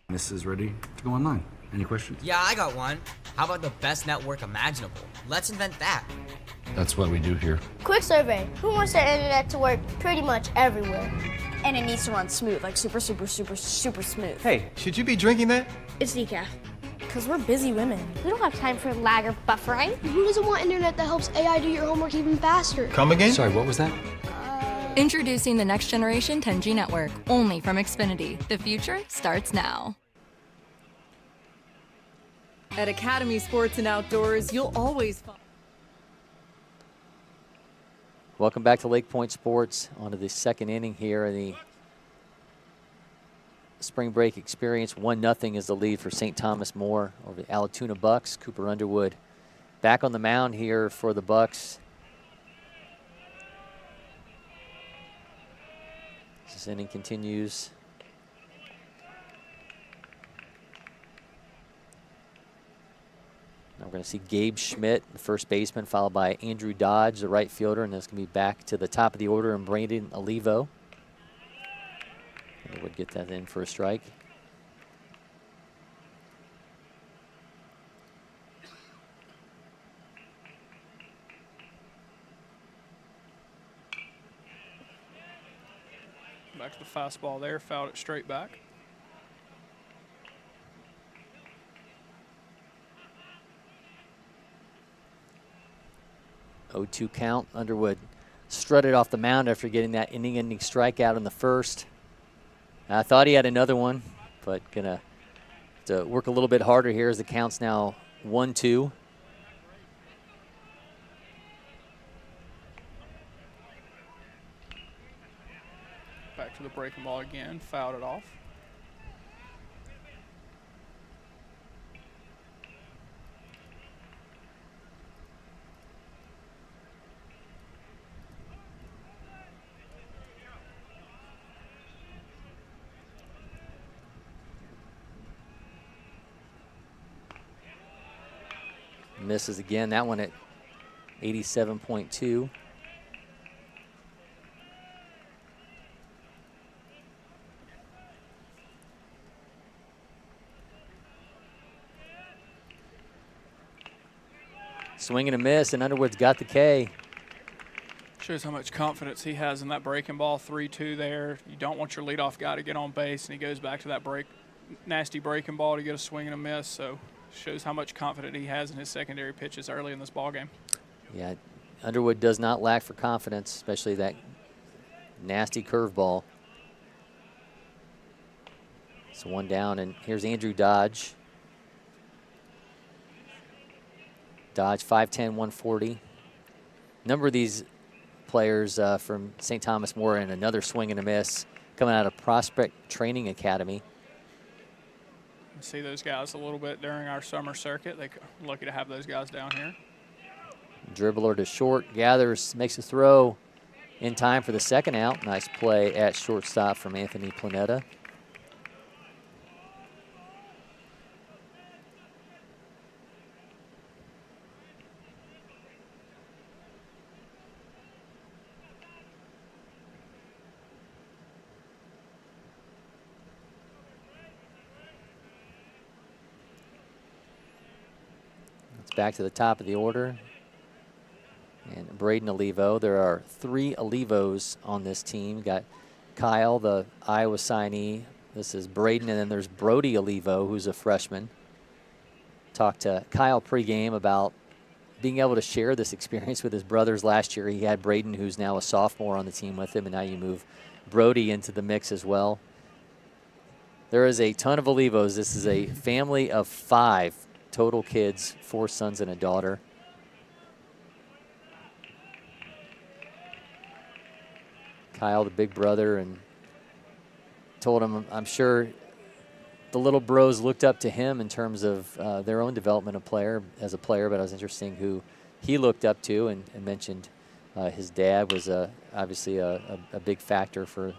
This is ready to go online. Any questions? Yeah, I got one. How about the best network imaginable? Let's invent that. That's what we do here. Quick survey. Who wants their internet to work pretty much everywhere? And it needs to run smooth, like super smooth. Hey, should you be drinking that? It's decaf. Because we're busy women. We don't have time for lag or buffering. Who doesn't want internet that helps AI do your homework even faster? Come again? Sorry, what was that? Introducing the next generation 10G network, only from Xfinity. The future starts now. At Academy Sports and Outdoors, you'll always find. Welcome back to LakePoint Sports. On to the second inning here in the spring break experience. 1-0 is the lead for St. Thomas More over the Allatoona Bucks. Cooper Underwood back on the mound here for the Bucks. This inning continues. Now we're going to see Gabe Schmidt, the first baseman, followed by Andrew Dodge, the right fielder, and that's going to be back to the top of the order, and Brandon Olivo. And would get that in for a strike. Back to the fastball there, fouled it straight back. Oh, 2 count. Underwood strutted off the mound after getting that inning-ending strikeout in the first. I thought he had another one, but gonna have to work a little bit harder here as the count's now 1-2. Back to the breaking ball again, fouled it off. Misses again, that one at 87.2. Swing and a miss, and Underwood's got the K. Shows how much confidence he has in that breaking ball. 3-2 there. You don't want your leadoff guy to get on base, and he goes back to that nasty breaking ball to get a swing and a miss. So shows how much confidence he has in his secondary pitches early in this ball game. Yeah, Underwood does not lack for confidence, especially that nasty curveball. So one down, and here's Andrew Dodge. Dodge 5'10", 140. Number of these players from St. Thomas More, and another swing and a miss coming out of Prospect Training Academy. We see those guys a little bit during our summer circuit. They're lucky to have those guys down here. Dribbler to short, gathers, makes a throw in time for the second out. Nice play at shortstop from Anthony Planetta. Back to the top of the order. And Braden Olivo. There are 3 Olivos on this team. Got Kyle, the Iowa signee. This is Braden, and then there's Brody Olivo, who's a freshman. Talked to Kyle pregame about being able to share this experience with his brothers. Last year he had Braden, who's now a sophomore, on the team with him, and now you move Brody into the mix as well. There is a ton of Olivos. This is a family of 5 total kids, 4 sons and a daughter. Kyle, the big brother, and told him, I'm sure the little bros looked up to him in terms of their own development as a player, but I was interested who he looked up to, and mentioned his dad was obviously a big factor for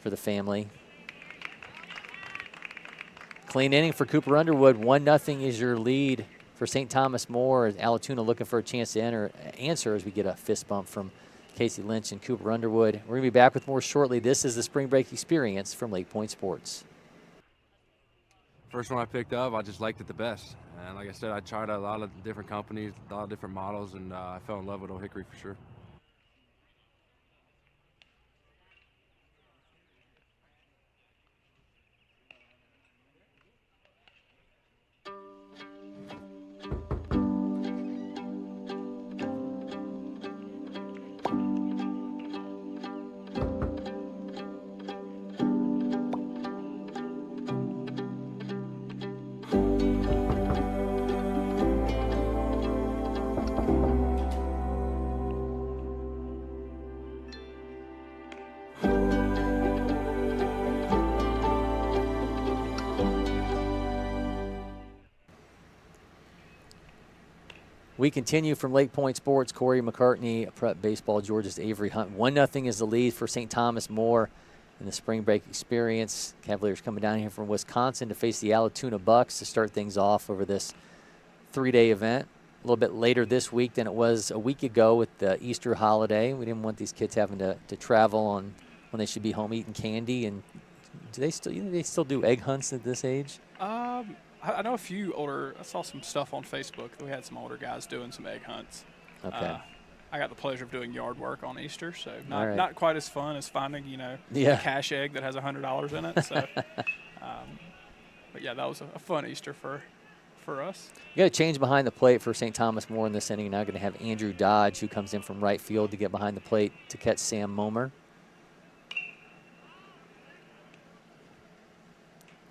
the family. Clean inning for Cooper Underwood. 1-0 is your lead for St. Thomas More. Allatoona looking for a chance to answer as we get a fist bump from Casey Lynch and Cooper Underwood. We're going to be back with more shortly. This is the Spring Break Experience from LakePoint Sports. First one I picked up, I just liked it the best. And like I said, I tried a lot of different companies, a lot of different models, and I fell in love with Old Hickory for sure. We continue from LakePoint Sports. Cory McCartney, Prep Baseball, Georgia's Avery Hunt. 1-0 is the lead for St. Thomas More in the spring break experience. Cavaliers coming down here from Wisconsin to face the Allatoona Bucks to start things off over this 3-day event. A little bit later this week than it was a week ago with the Easter holiday. We didn't want these kids having to travel on when they should be home eating candy. And do they still do egg hunts at this age? I know a few older. I saw some stuff on Facebook that we had some older guys doing some egg hunts. Okay. I got the pleasure of doing yard work on Easter, so right. not quite as fun as finding a cash egg that has $100 in it. So, but yeah, that was a fun Easter for us. You got a change behind the plate for St. Thomas More in this inning. Now going to have Andrew Dodge, who comes in from right field to get behind the plate to catch Sam Mmer.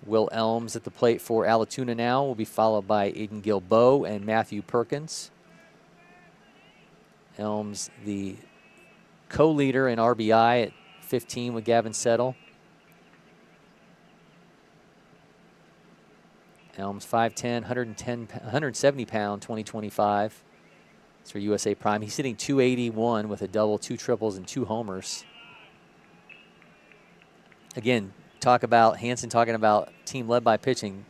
Will Elms at the plate for Allatoona now will be followed by Aiden Gilboa and Matthew Perkins. Elms, the co-leader in RBI at 15 with Gavin Settle. Elms 5'10", 170 pound, 2025. It's for USA Prime. He's hitting .281 with a double, 2 triples, and 2 homers. Again, Hansen talking about team led by pitching.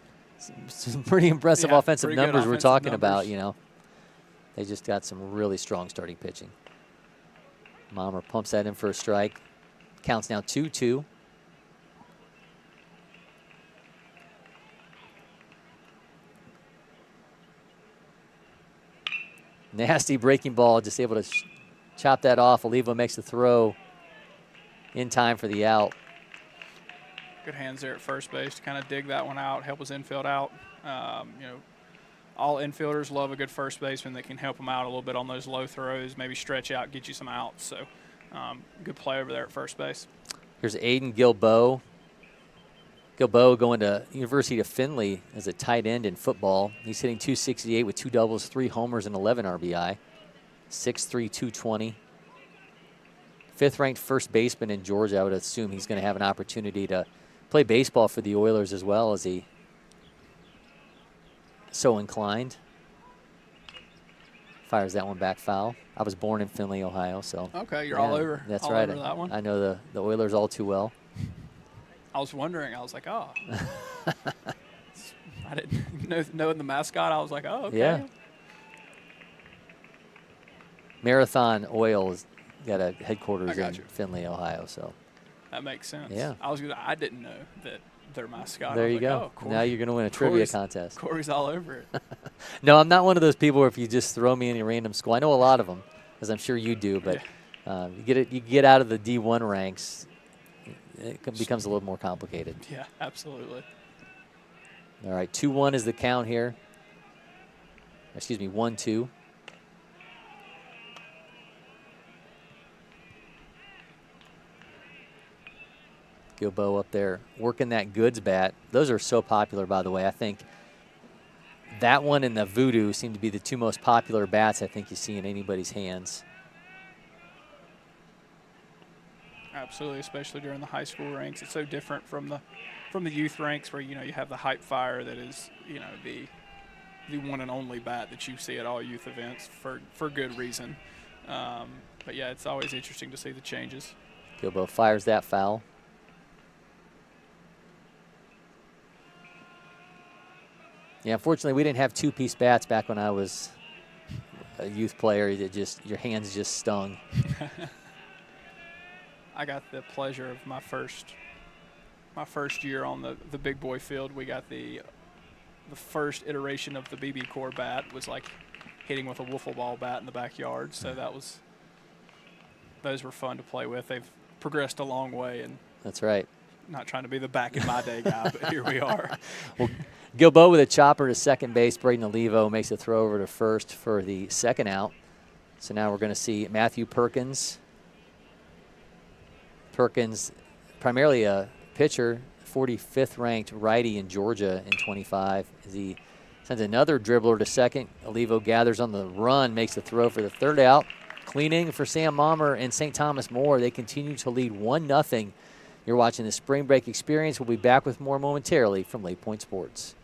Some pretty impressive offensive numbers we're talking about, They just got some really strong starting pitching. Mmer pumps that in for a strike. Counts now 2-2. Nasty breaking ball, just able to chop that off. Olivo makes the throw in time for the out. Good hands there at first base to kind of dig that one out, help his infield out. All infielders love a good first baseman that can help them out a little bit on those low throws, maybe stretch out, get you some outs. So good play over there at first base. Here's Aiden Gilboa. Gilboa going to University of Findlay as a tight end in football. He's hitting .268 with 2 doubles, 3 homers, and 11 RBI. 6'3", 220. 5th-ranked first baseman in Georgia. I would assume he's going to have an opportunity to play baseball for the Oilers as well, as he so inclined. Fires that one back foul. I was born in Findlay, Ohio, so. Okay, you're all over. That's all right. Over that one. I know the Oilers all too well. I was wondering. I was like, oh. I didn't know the mascot. I was like, oh, okay. Yeah. Marathon Oil's got a headquarters in Findlay, Ohio, so. That makes sense. Yeah. I didn't know that their mascot. There you go. Oh, now you're going to win a trivia contest. Cory's all over it. No, I'm not one of those people where if you just throw me in a random school. I know a lot of them, as I'm sure you do, but you get out of the D1 ranks, it becomes a little more complicated. Yeah, absolutely. All right, 2-1 is the count here. Excuse me, 1-2. Gilboa up there working that goods bat. Those are so popular, by the way. I think that one and the Voodoo seem to be the 2 most popular bats I think you see in anybody's hands. Absolutely, especially during the high school ranks. It's so different from the youth ranks where you have the hype fire that is the one and only bat that you see at all youth events for good reason. But yeah, it's always interesting to see the changes. Gilboa fires that foul. Yeah, unfortunately, we didn't have 2-piece bats back when I was a youth player. Your hands just stung. I got the pleasure of my first year on the big boy field. We got the first iteration of the BB Core bat was like hitting with a wiffle ball bat in the backyard. So those were fun to play with. They've progressed a long way, and that's right. Not trying to be the back in my day guy, but here we are. Well, Gilboa with a chopper to second base. Braden Olivo makes a throw over to first for the second out. So now we're going to see Matthew Perkins. Perkins, primarily a pitcher, 45th ranked righty in Georgia in 25. As he sends another dribbler to second. Olivo gathers on the run, makes the throw for the third out. Cleaning for Sam Mmer and St. Thomas More. They continue to lead 1-0. You're watching the Spring Break Experience. We'll be back with more momentarily from LakePoint Sports.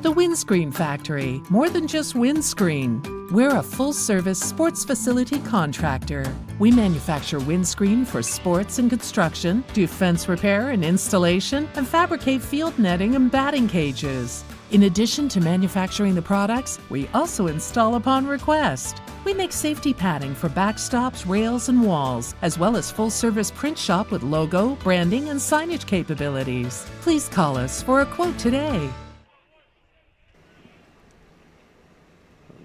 The Windscreen Factory, more than just windscreen. We're a full-service sports facility contractor. We manufacture windscreen for sports and construction, do fence repair and installation, and fabricate field netting and batting cages. In addition to manufacturing the products, we also install upon request. We make safety padding for backstops, rails, and walls, as well as full-service print shop with logo, branding, and signage capabilities. Please call us for a quote today.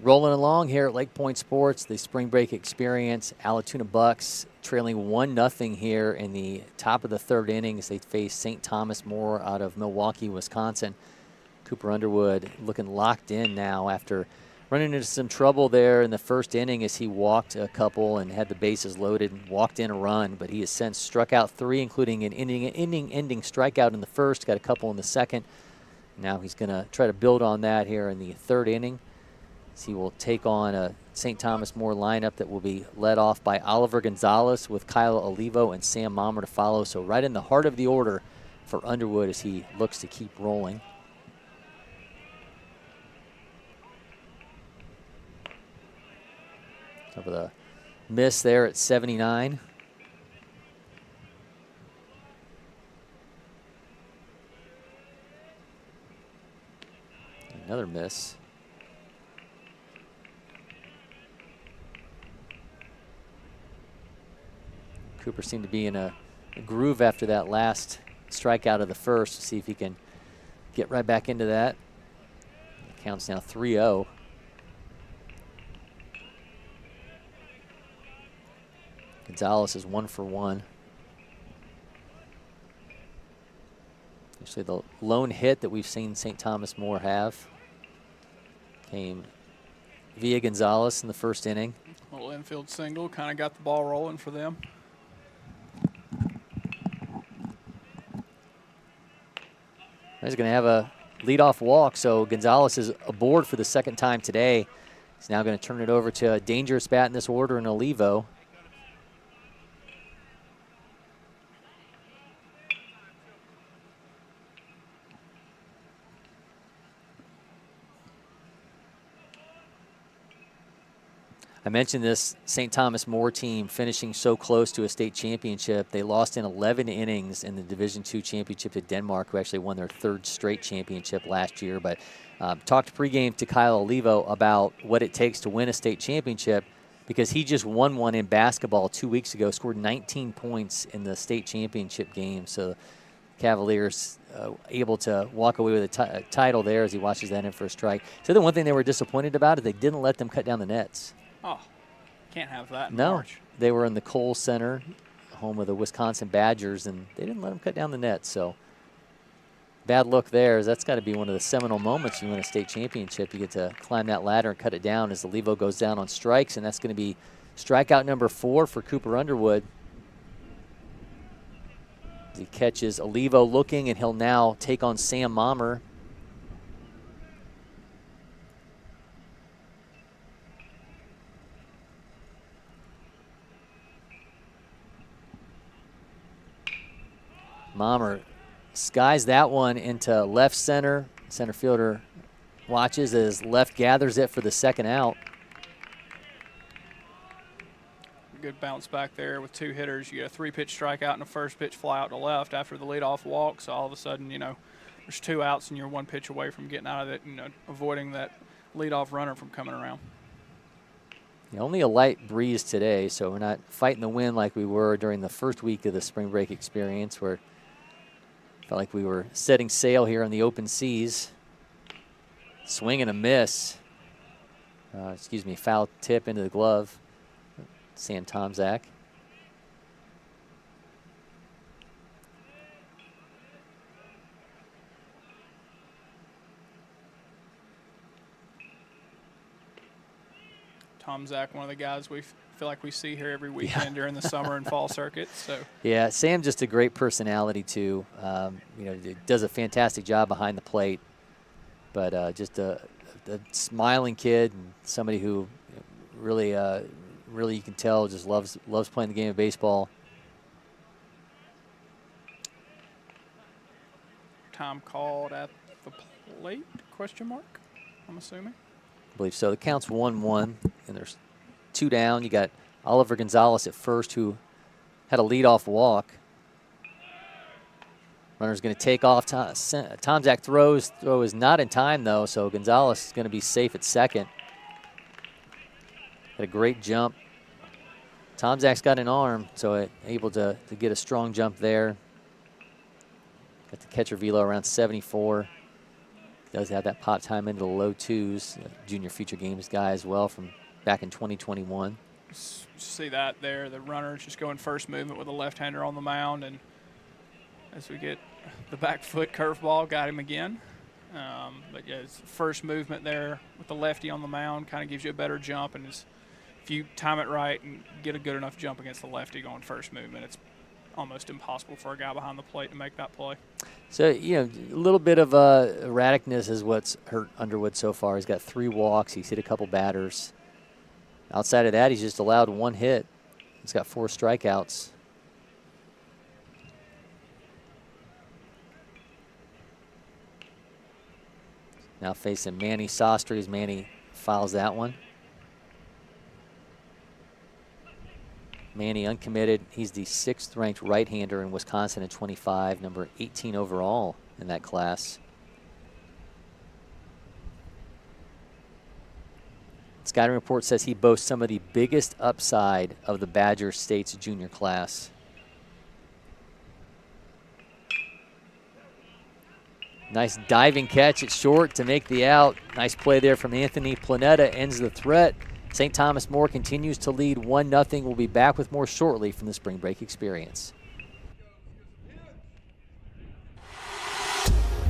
Rolling along here at LakePoint Sports, the spring break experience. Allatoona Bucks trailing 1-0 here in the top of the third inning as they face St. Thomas More out of Milwaukee, Wisconsin. Cooper Underwood looking locked in now after running into some trouble there in the first inning as he walked a couple and had the bases loaded and walked in a run, but he has since struck out 3, including an inning-ending strikeout in the first, got a couple in the second. Now he's going to try to build on that here in the third inning. He will take on a St. Thomas More lineup that will be led off by Oliver Gonzalez with Kyle Olivo and Sam Mmer to follow. So right in the heart of the order for Underwood as he looks to keep rolling. Top of the miss there at 79. Another miss. Cooper seemed to be in a groove after that last strikeout of the first. See if he can get right back into that. The count's now 3-0. Gonzalez is 1 for 1. Actually, the lone hit that we've seen St. Thomas More have came via Gonzalez in the first inning. A little infield single, kind of got the ball rolling for them. He's going to have a leadoff walk, so Gonzalez is aboard for the second time today. He's now going to turn it over to a dangerous bat in this order in Olivo. I mentioned this St. Thomas More team finishing so close to a state championship. They lost in 11 innings in the Division II championship to Denmark, who actually won their 3rd straight championship last year. But talked pregame to Kyle Olivo about what it takes to win a state championship because he just won one in basketball 2 weeks ago, scored 19 points in the state championship game. So Cavaliers able to walk away with a title there as he watches that in for a strike. So the one thing they were disappointed about is they didn't let them cut down the nets. Oh, can't have that in No, March. they were in the Kohl Center, home of the Wisconsin Badgers, and they didn't let them cut down the net. So bad look there. That's got to be one of the seminal moments you win a state championship. You get to climb that ladder and cut it down as Olivo goes down on strikes, and that's going to be strikeout number 4 for Cooper Underwood. He catches Olivo looking, and he'll now take on Sam Mmer. Mmer skies that one into left center. Center fielder watches as left gathers it for the second out. Good bounce back there with 2 hitters. You get a 3-pitch strikeout and a first pitch fly out to left after the leadoff walk. So all of a sudden, you know, there's 2 outs and you're 1 pitch away from getting out of it, you know, avoiding that leadoff runner from coming around. Only a light breeze today, so we're not fighting the wind like we were during the first week of the spring break experience, where felt like we were setting sail here on the open seas. Swing and a miss. Foul tip into the glove. Sam Tomczak. Tomczak, one of the guys we feel like we see here every weekend during the summer and fall circuits. So yeah, Sam just a great personality too. Does a fantastic job behind the plate, but just a smiling kid and somebody who really you can tell just loves playing the game of baseball. Time called at the late, question mark, I'm assuming. I believe so. The count's 1-1, and there's 2 down. You got Oliver Gonzalez at first, who had a leadoff walk. Runner's going to take off. Tomczak throw is not in time, though, so Gonzalez is going to be safe at second. Had a great jump. Tomczak's got an arm, so able to get a strong jump there. Got the catcher velo around 74. Does have that pop time into the low 2s. Junior Future Games guy as well from back in 2021. See that there, the runner just going first movement with a left-hander on the mound, and as we get the back foot curveball, got him again. But yeah, his first movement there with the lefty on the mound kind of gives you a better jump, and if you time it right and get a good enough jump against the lefty going first movement, it's almost impossible for a guy behind the plate to make that play. So, you know, a little bit of erraticness is what's hurt Underwood so far. He's got 3 walks. He's hit a couple batters. Outside of that, he's just allowed 1 hit. He's got 4 strikeouts. Now facing Manny Sastries. Manny fouls that one. Manny uncommitted. He's the 6th ranked right-hander in Wisconsin at 25, number 18 overall in that class. Scouting report says he boasts some of the biggest upside of the Badger State's junior class. Nice diving catch at short to make the out. Nice play there from Anthony Planeta, ends the threat. St. Thomas More continues to lead 1-0. We'll be back with more shortly from the Spring Break Experience.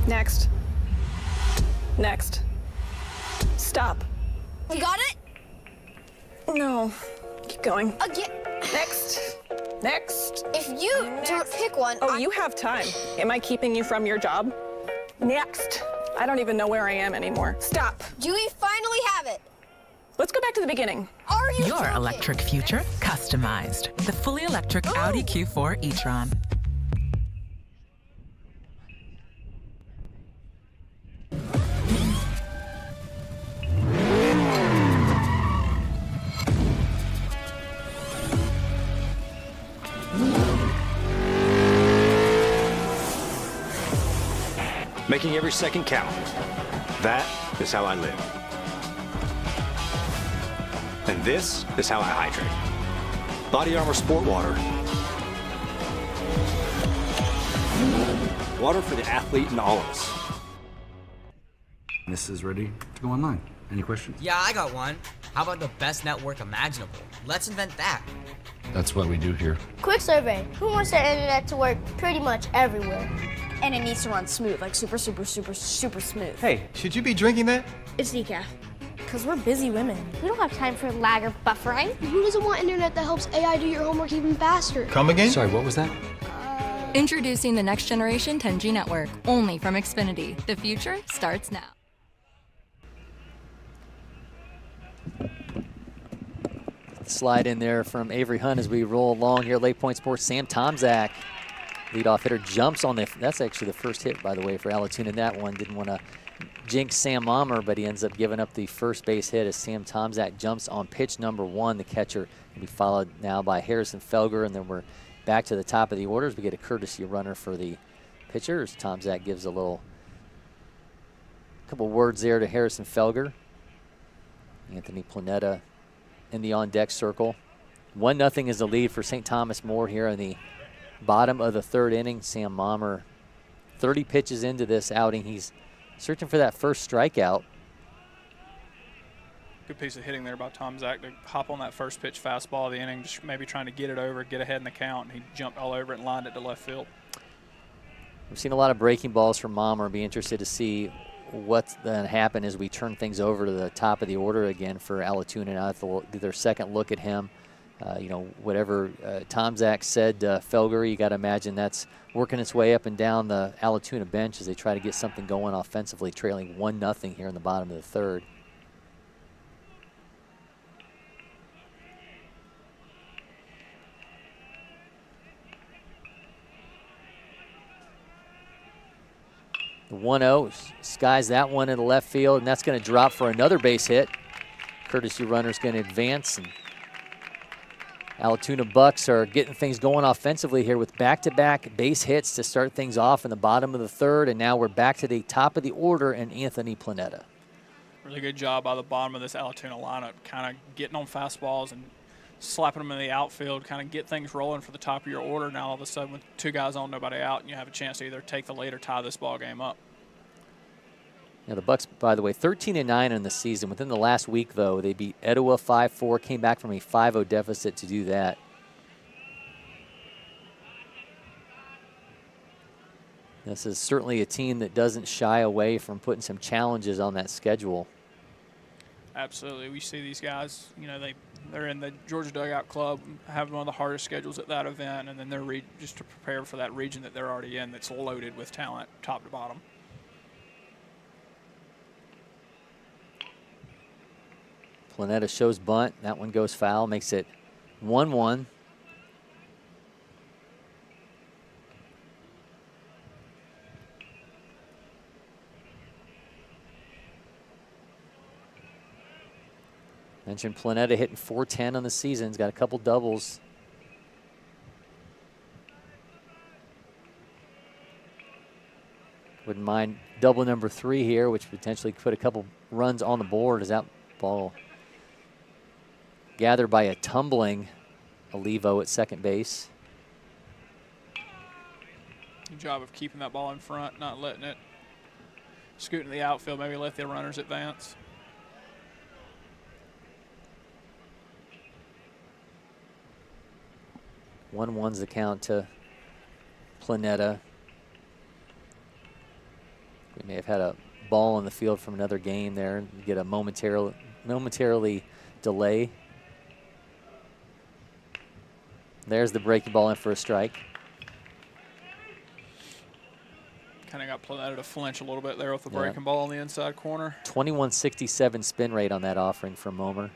Next. Next. Stop. We got it? No. Keep going. Again. Next. Next. If you don't pick one. Oh, you have time. Am I keeping you from your job? Next. I don't even know where I am anymore. Stop. Do we finally have it? Let's go back to the beginning. Are you Your joking? electric future customized. The fully electric Audi Q4 e-tron. Making every second count. That is how I live. And this is how I hydrate. Body Armor Sport Water. Water for the athlete and all of us. This is ready to go online. Any questions? Yeah, I got one. How about the best network imaginable? Let's invent that. That's what we do here. Quick survey. Who wants their internet to work pretty much everywhere? And it needs to run smooth, like super smooth. Hey, should you be drinking that? It's decaf. Because we're busy women. We don't have time for lag or buffering. Who doesn't want internet that helps AI do your homework even faster? Come again? Sorry, what was that? Introducing the next generation 10G network, only from Xfinity. The future starts now. Slide in there from Avery Hunt as we roll along here at LakePoint Sports. Sam Tomczak, leadoff hitter, jumps on the, that's actually the first hit, by the way, for Allatoona in that one. Didn't want to jinx Sam Mmer, but he ends up giving up the first base hit as Sam Tomczak jumps on pitch number 1. The catcher will be followed now by Harrison Felger, and then we're back to the top of the orders. We get a courtesy runner for the pitcher as Tomczak gives a couple words there to Harrison Felger. Anthony Planeta in the on-deck circle. 1-0 is the lead for St. Thomas More here in the bottom of the 3rd inning. Sam Mmer, 30 pitches into this outing. He's searching for that first strikeout. Good piece of hitting there by Tomczak to hop on that first pitch fastball of the inning, just maybe trying to get it over, get ahead in the count, and he jumped all over it and lined it to left field. We've seen a lot of breaking balls from Mmer. Be interested to see what's going to happen as we turn things over to the top of the order again for Allatoona. Now they'll do their second look at him. You know, whatever Tomczak said, Felger, you got to imagine that's working its way up and down the Allatoona bench as they try to get something going offensively, trailing 1-0 here in the bottom of the 3rd. The 1-0 skies that one in the left field, and that's going to drop for another base hit. Courtesy runner's going to advance, and Allatoona Bucks are getting things going offensively here with back-to-back base hits to start things off in the bottom of the third, and now we're back to the top of the order and Anthony Planetta. Really good job by the bottom of this Allatoona lineup, kind of getting on fastballs and slapping them in the outfield, kind of get things rolling for the top of your order. Now all of a sudden with 2 guys on, nobody out, and you have a chance to either take the lead or tie this ball game up. Now the Bucks, by the way, 13-9 in the season. Within the last week, though, they beat Etowah 5-4, came back from a 5-0 deficit to do that. This is certainly a team that doesn't shy away from putting some challenges on that schedule. Absolutely. We see these guys, you know, they're in the Georgia Dugout Club, having one of the hardest schedules at that event, and then they're just to prepare for that region that they're already in that's loaded with talent top to bottom. Planetta shows bunt. That one goes foul, makes it 1-1. Mentioned Planetta hitting .410 on the season. He's got a couple doubles. Wouldn't mind double number 3 here, which potentially put a couple runs on the board as that ball gathered by a tumbling Olivo at second base. Good job of keeping that ball in front, not letting it scoot into the outfield, maybe let the runners advance. One's the count to Planetta. We may have had a ball in the field from another game there. Get a momentarily delay. There's the breaking ball in for a strike. Kind of got Planetta to flinch a little bit there with the breaking ball on the inside corner. 2167 spin rate on that offering from Mmer.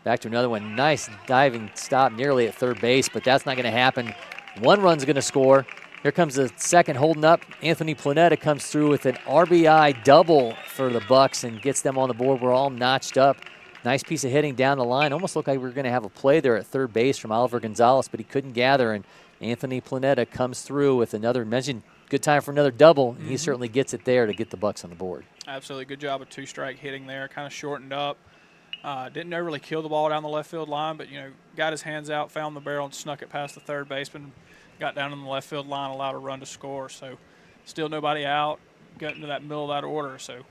Back to another one. Nice diving stop nearly at third base, but that's not going to happen. 1 run's going to score. Here comes the second holding up. Anthony Planetta comes through with an RBI double for the Bucks and gets them on the board. We're all notched up. Nice piece of hitting down the line. Almost looked like we were going to have a play there at third base from Oliver Gonzalez, but he couldn't gather, and Anthony Planetta comes through with another, mentioned good time for another double, and he certainly gets it there to get the Bucks on the board. Absolutely. Good job of 2-strike hitting there. Kind of shortened up. Didn't really kill the ball down the left field line, but, you know, got his hands out, found the barrel, and snuck it past the third baseman. Got down in the left field line, allowed a run to score. So still nobody out, got into that middle of that order. So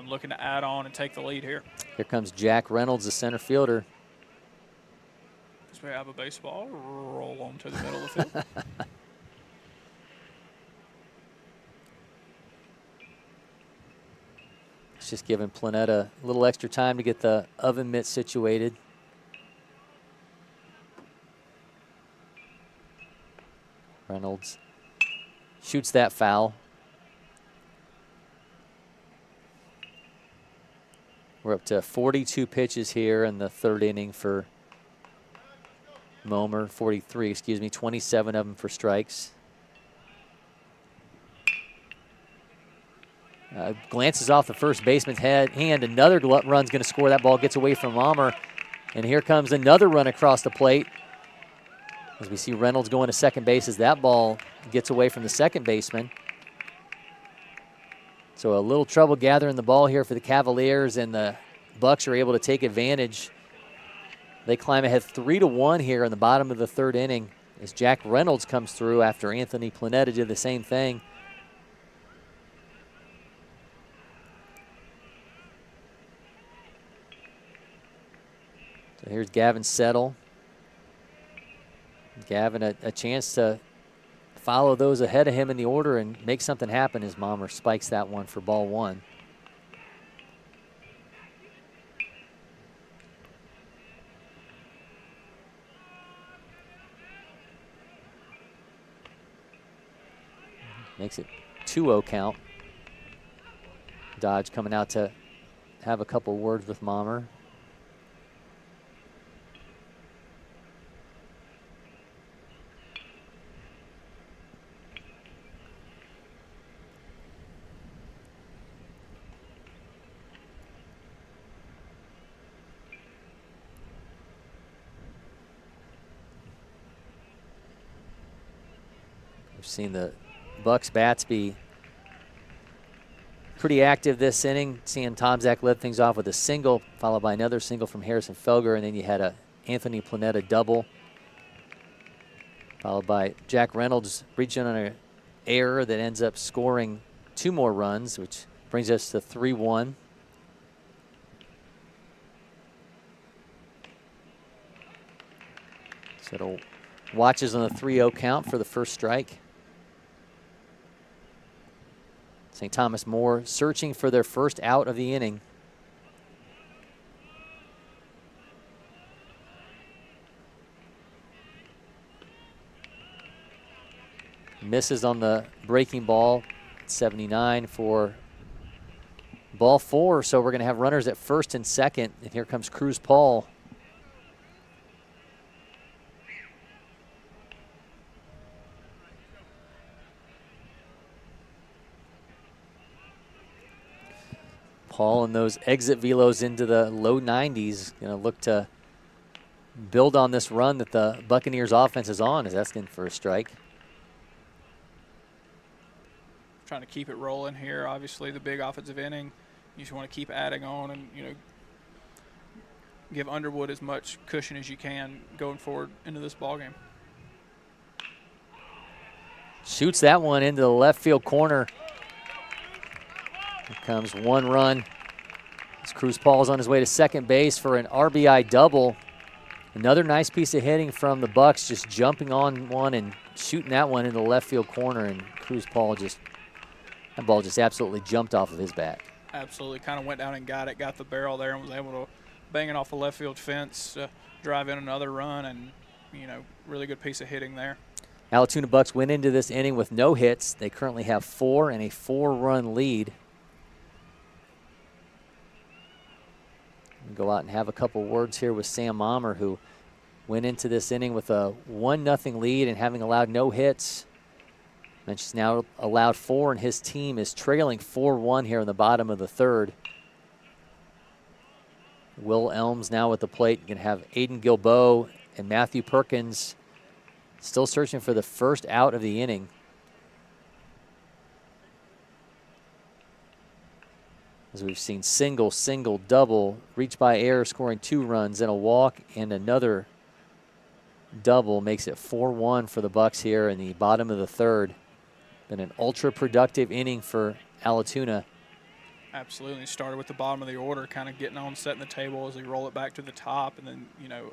looking to add on and take the lead here. Here comes Jack Reynolds, the center fielder. As we have a baseball roll onto the middle of the field. It's just giving Planetta a little extra time to get the oven mitt situated. Reynolds shoots that foul. We're up to 42 pitches here in the third inning for Mmer, 43, excuse me, 27 of them for strikes. Glances off the first baseman's hand. Another run's going to score. That ball gets away from Mmer. And here comes another run across the plate. As we see Reynolds going to second base as that ball gets away from the second baseman. So a little trouble gathering the ball here for the Cavaliers, and the Bucks are able to take advantage. They climb ahead 3-1 here in the bottom of the third inning as Jack Reynolds comes through after Anthony Planetta did the same thing. So here's Gavin Settle. Gavin a chance to follow those ahead of him in the order and make something happen as Mmer spikes that one for ball 1. Makes it 2-0 count. Dodge coming out to have a couple words with Mmer. We've seen the Bucks bats be pretty active this inning. Seeing Tom Zach led things off with a single, followed by another single from Harrison Felger, and then you had a Anthony Planetta double, followed by Jack Reynolds reaching on an error that ends up scoring 2 more runs, which brings us to 3-1. So watches on the 3-0 count for the first strike. St. Thomas More searching for their first out of the inning. Misses on the breaking ball. 79 for ball 4. So we're going to have runners at first and second. And here comes Cruz Paul. Paul and those exit velos into the low 90s. Going to look to build on this run that the Buccaneers offense is on, as that's in for a strike. Trying to keep it rolling here. Obviously, the big offensive inning. You just want to keep adding on and, you know, give Underwood as much cushion as you can going forward into this ballgame. Shoots that one into the left field corner. Here comes 1 run. As Cruz Paul's on his way to second base for an RBI double. Another nice piece of hitting from the Bucks, just jumping on one and shooting that one into the left field corner, and Cruz Paul that ball just absolutely jumped off of his bat. Absolutely, kind of went down and got it, got the barrel there, and was able to bang it off the left field fence, drive in another run, and, you know, really good piece of hitting there. Allatoona Bucks went into this inning with no hits. They currently have 4 and a 4-run lead. Go out and have a couple words here with Sam Mmer, who went into this inning with a 1-0 lead and having allowed no hits. Mention's now allowed 4, and his team is trailing 4-1 here in the bottom of the 3rd. Will Elms now at the plate. You can have Aiden Gilboa and Matthew Perkins still searching for the first out of the inning. As we've seen single, single, double, reach by error, scoring 2 runs, and a walk and another double makes it 4-1 for the Bucks here in the bottom of the 3rd. Been an ultra productive inning for Allatoona. Absolutely. Started with the bottom of the order, kind of getting on, setting the table as they roll it back to the top, and then, you know.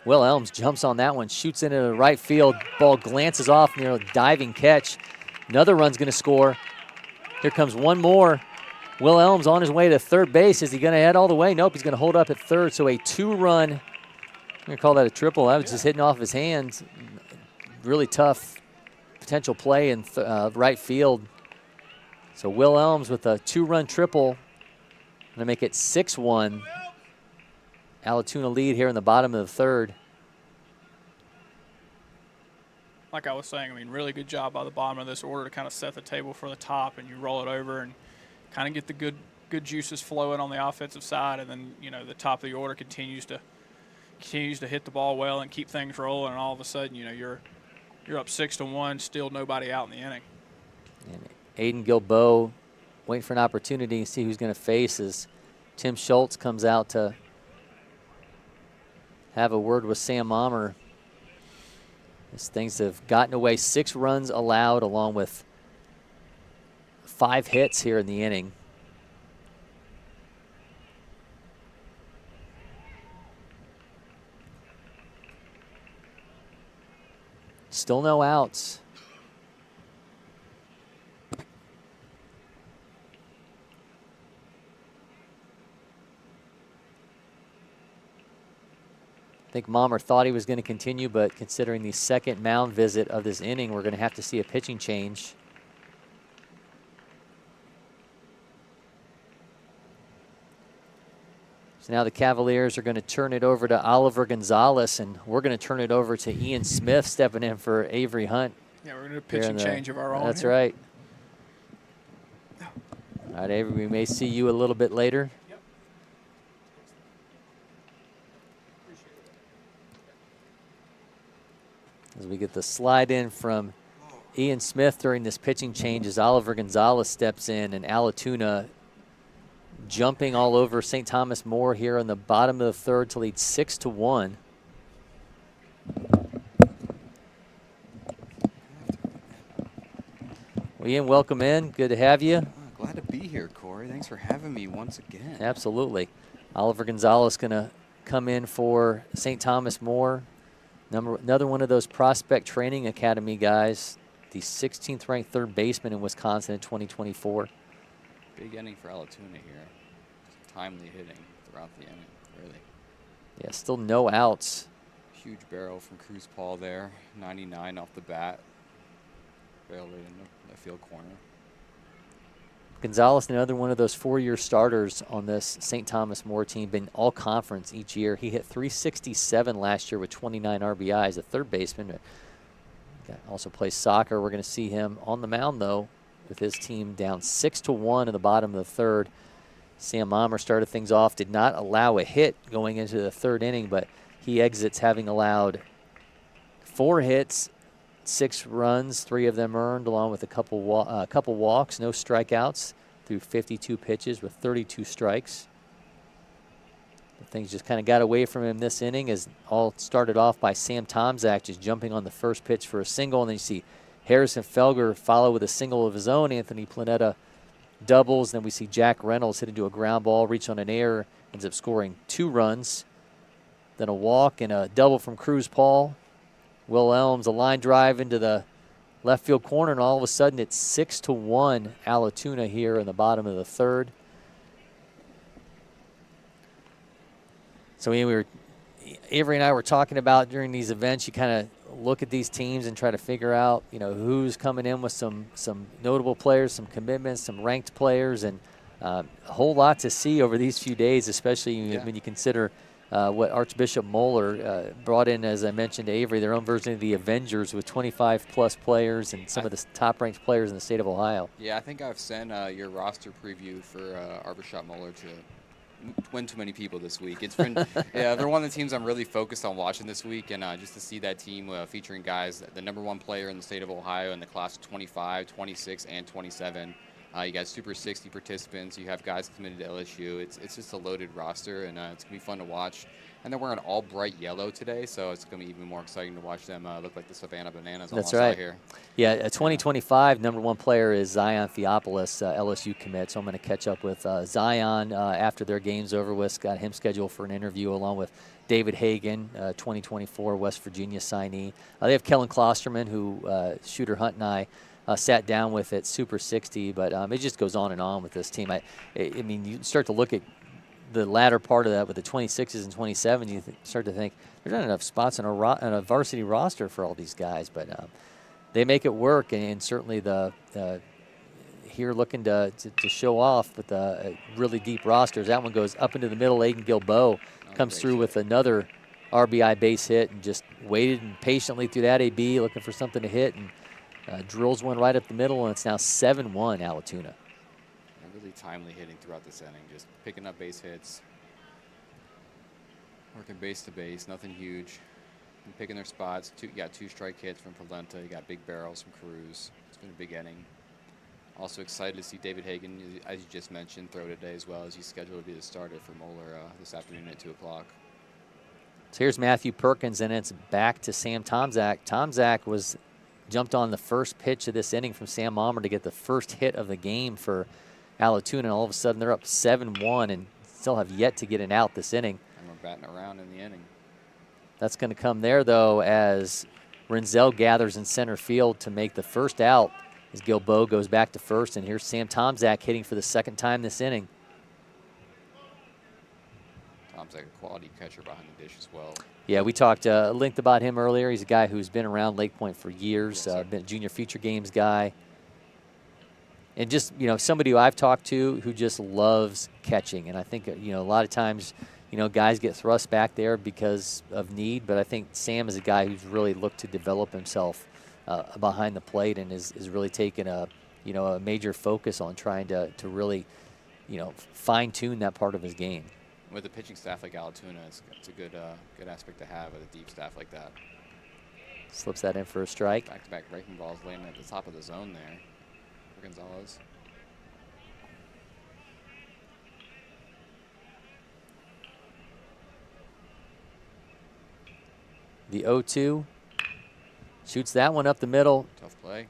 Will Elms jumps on that one, shoots into the right field. Ball glances off near a diving catch. Another run's going to score. Here comes one more. Will Elms on his way to third base. Is he going to head all the way? Nope, he's going to hold up at third. So a 2-run, I'm going to call that a triple. That was just hitting off his hands. Really tough potential play in right field. So Will Elms with a 2-run triple. Going to make it 6-1. Allatoona lead here in the bottom of the 3rd. Like I was saying, I mean, really good job by the bottom of this order to kind of set the table for the top, and you roll it over and kind of get the good juices flowing on the offensive side, and then, you know, the top of the order continues to hit the ball well and keep things rolling, and all of a sudden, you know, you're up 6-1, still nobody out in the inning. And Aiden Gilboa waiting for an opportunity to see who's going to face as Tim Schultz comes out to have a word with Sam Mmer. As things have gotten away, 6 runs allowed along with 5 hits here in the inning. Still no outs. I think Mmer thought he was going to continue, but considering the second mound visit of this inning, we're going to have to see a pitching change. So now the Cavaliers are going to turn it over to Oliver Gonzalez, and we're going to turn it over to Ian Smith stepping in for Avery Hunt. Yeah, we're going to do a pitching change of our own. That's here. right. All right, Avery, we may see you a little bit later. Yep. As we get the slide in from Ian Smith during this pitching change as Oliver Gonzalez steps in, and Allatoona jumping all over St. Thomas More here in the bottom of the third to lead 6-1. Well, Ian, welcome in. Good to have you. Glad to be here, Corey. Thanks for having me once again. Absolutely. Oliver Gonzalez going to come in for St. Thomas More. Another one of those prospect training academy guys. The 16th ranked third baseman in Wisconsin in 2024. Big inning for Allatoona here. Timely hitting throughout the inning, really. Yeah, still no outs. Huge barrel from Cruz Paul there. 99 off the bat. Barrel right in the field corner. Gonzalez, another one of those four-year starters on this St. Thomas More team, been all conference each year. He hit 367 last year with 29 RBIs, a third baseman. Also plays soccer. We're going to see him on the mound, though, with his team down 6-1 in the bottom of the third. Sam Mmer started things off, did not allow a hit going into the third inning, but he exits having allowed 4 hits, 6 runs, 3 of them earned, along with a couple walks, no strikeouts through 52 pitches with 32 strikes. Things just kind of got away from him this inning, as all started off by Sam Tomczak just jumping on the first pitch for a single, and then you see Harrison Felger follow with a single of his own. Anthony Planetta doubles. Then we see Jack Reynolds hit into a ground ball, reach on an error, ends up scoring 2 runs. Then a walk and a double from Cruz Paul. Will Elms, a line drive into the left field corner, and all of a sudden it's 6-1 Allatoona here in the bottom of the third. So Avery and I were talking about during these events, you kind of look at these teams and try to figure out, who's coming in with some notable players, some commitments, some ranked players, and a whole lot to see over these few days, especially when you consider what Archbishop Moeller brought in, as I mentioned to Avery, their own version of the Avengers with 25-plus players and some of the top-ranked players in the state of Ohio. Yeah, I think I've sent your roster preview for Archbishop Moeller to win too many people this week. It's been, they're one of the teams I'm really focused on watching this week, and just to see that team featuring guys, the #1 player in the state of Ohio in the class of 25, 26, and 27. You got Super 60 participants. You have guys committed to LSU. It's just a loaded roster, and it's going to be fun to watch. And they're wearing all bright yellow today, so it's going to be even more exciting to watch them look like the Savannah Bananas. That's right. Here. Yeah, a 2025 #1 player is Zion Theopolis, LSU commit. So I'm going to catch up with Zion after their game's over with. Got him scheduled for an interview along with David Hagan, 2024 West Virginia signee. They have Kellen Klosterman, who Shooter Hunt and I sat down with at Super 60, but it just goes on and on with this team. I mean, you start to look at the latter part of that with the 26s and 27s, you start to think there's not enough spots on a varsity roster for all these guys, but they make it work, and certainly the here looking to show off with the really deep rosters. That one goes up into the middle. Aiden Gilboa comes through with another RBI base hit and just waited and patiently through that AB looking for something to hit, and drills one right up the middle, and it's now 7-1 Allatoona. Really timely hitting throughout this inning, just picking up base hits, working base to base, nothing huge, and picking their spots. You got 2 strike hits from Polenta, you got big barrels from Cruz. It's been a big inning. Also excited to see David Hagan, as you just mentioned, throw today as well, as he's scheduled to be the starter for Moeller this afternoon at 2 o'clock. So here's Matthew Perkins, and it's back to Sam Tomczak. Tomczak jumped on the first pitch of this inning from Sam Mmer to get the first hit of the game for Allatoona, and all of a sudden they're up 7-1 and still have yet to get an out this inning. And we're batting around in the inning. That's going to come there, though, as Renzel gathers in center field to make the first out as Gilboa goes back to first, and here's Sam Tomczak hitting for the second time this inning. Tomczak, a quality catcher behind the dish as well. Yeah, we talked linked about him earlier. He's a guy who's been around LakePoint for years, been a junior future games guy. And just, somebody who I've talked to who just loves catching. And I think, a lot of times, guys get thrust back there because of need. But I think Sam is a guy who's really looked to develop himself behind the plate and is really taken a major focus on trying to really, fine-tune that part of his game. With a pitching staff like Allatoona, it's a good aspect to have with a deep staff like that. Slips that in for a strike. Back-to-back breaking balls landing at the top of the zone there for Gonzalez. The 0-2. Shoots that one up the middle. Tough play.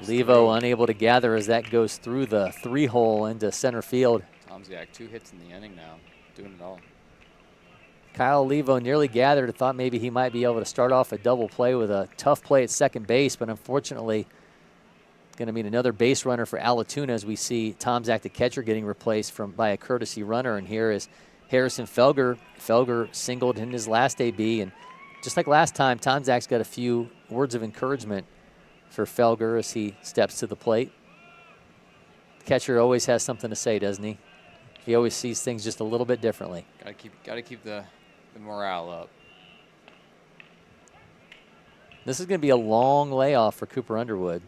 Levo unable to gather as that goes through the 3-hole into center field. Tomziak, 2 hits in the inning now, doing it all. Kyle Levo nearly gathered. Thought maybe he might be able to start off a double play with a tough play at second base, but unfortunately going to mean another base runner for Allatoona as we see Tomziak, the catcher, getting replaced by a courtesy runner. And here is Harrison Felger. Felger singled in his last AB, and just like last time, Tomziak's got a few words of encouragement for Felger as he steps to the plate. The catcher always has something to say, doesn't he? He always sees things just a little bit differently. Gotta keep the morale up. This is going to be a long layoff for Cooper Underwood.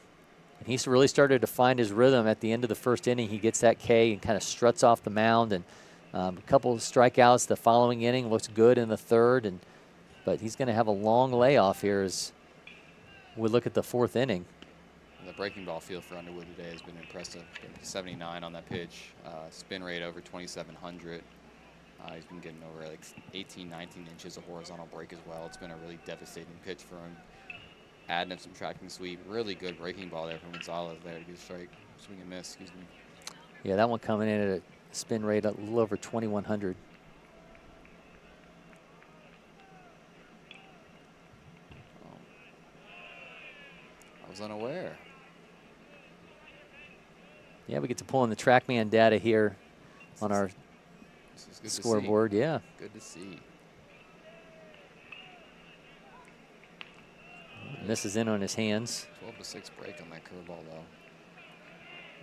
And he's really started to find his rhythm at the end of the first inning. He gets that K and kind of struts off the mound. And a couple of strikeouts the following inning. Looks good in the third. But he's going to have a long layoff here as we look at the fourth inning. The breaking ball feel for Underwood today has been impressive. Getting to 79 on that pitch. Spin rate over 2,700. He's been getting over like 18, 19 inches of horizontal break as well. It's been a really devastating pitch for him. Adding in some tracking sweep. Really good breaking ball there from Gonzalez there to get a strike. Swing and miss, excuse me. Yeah, that one coming in at a spin rate a little over 2,100. I was unaware. Yeah, we get to pull in the TrackMan data here on our scoreboard. Yeah. Good to see. Misses in on his hands. 12-6 break on that curveball though.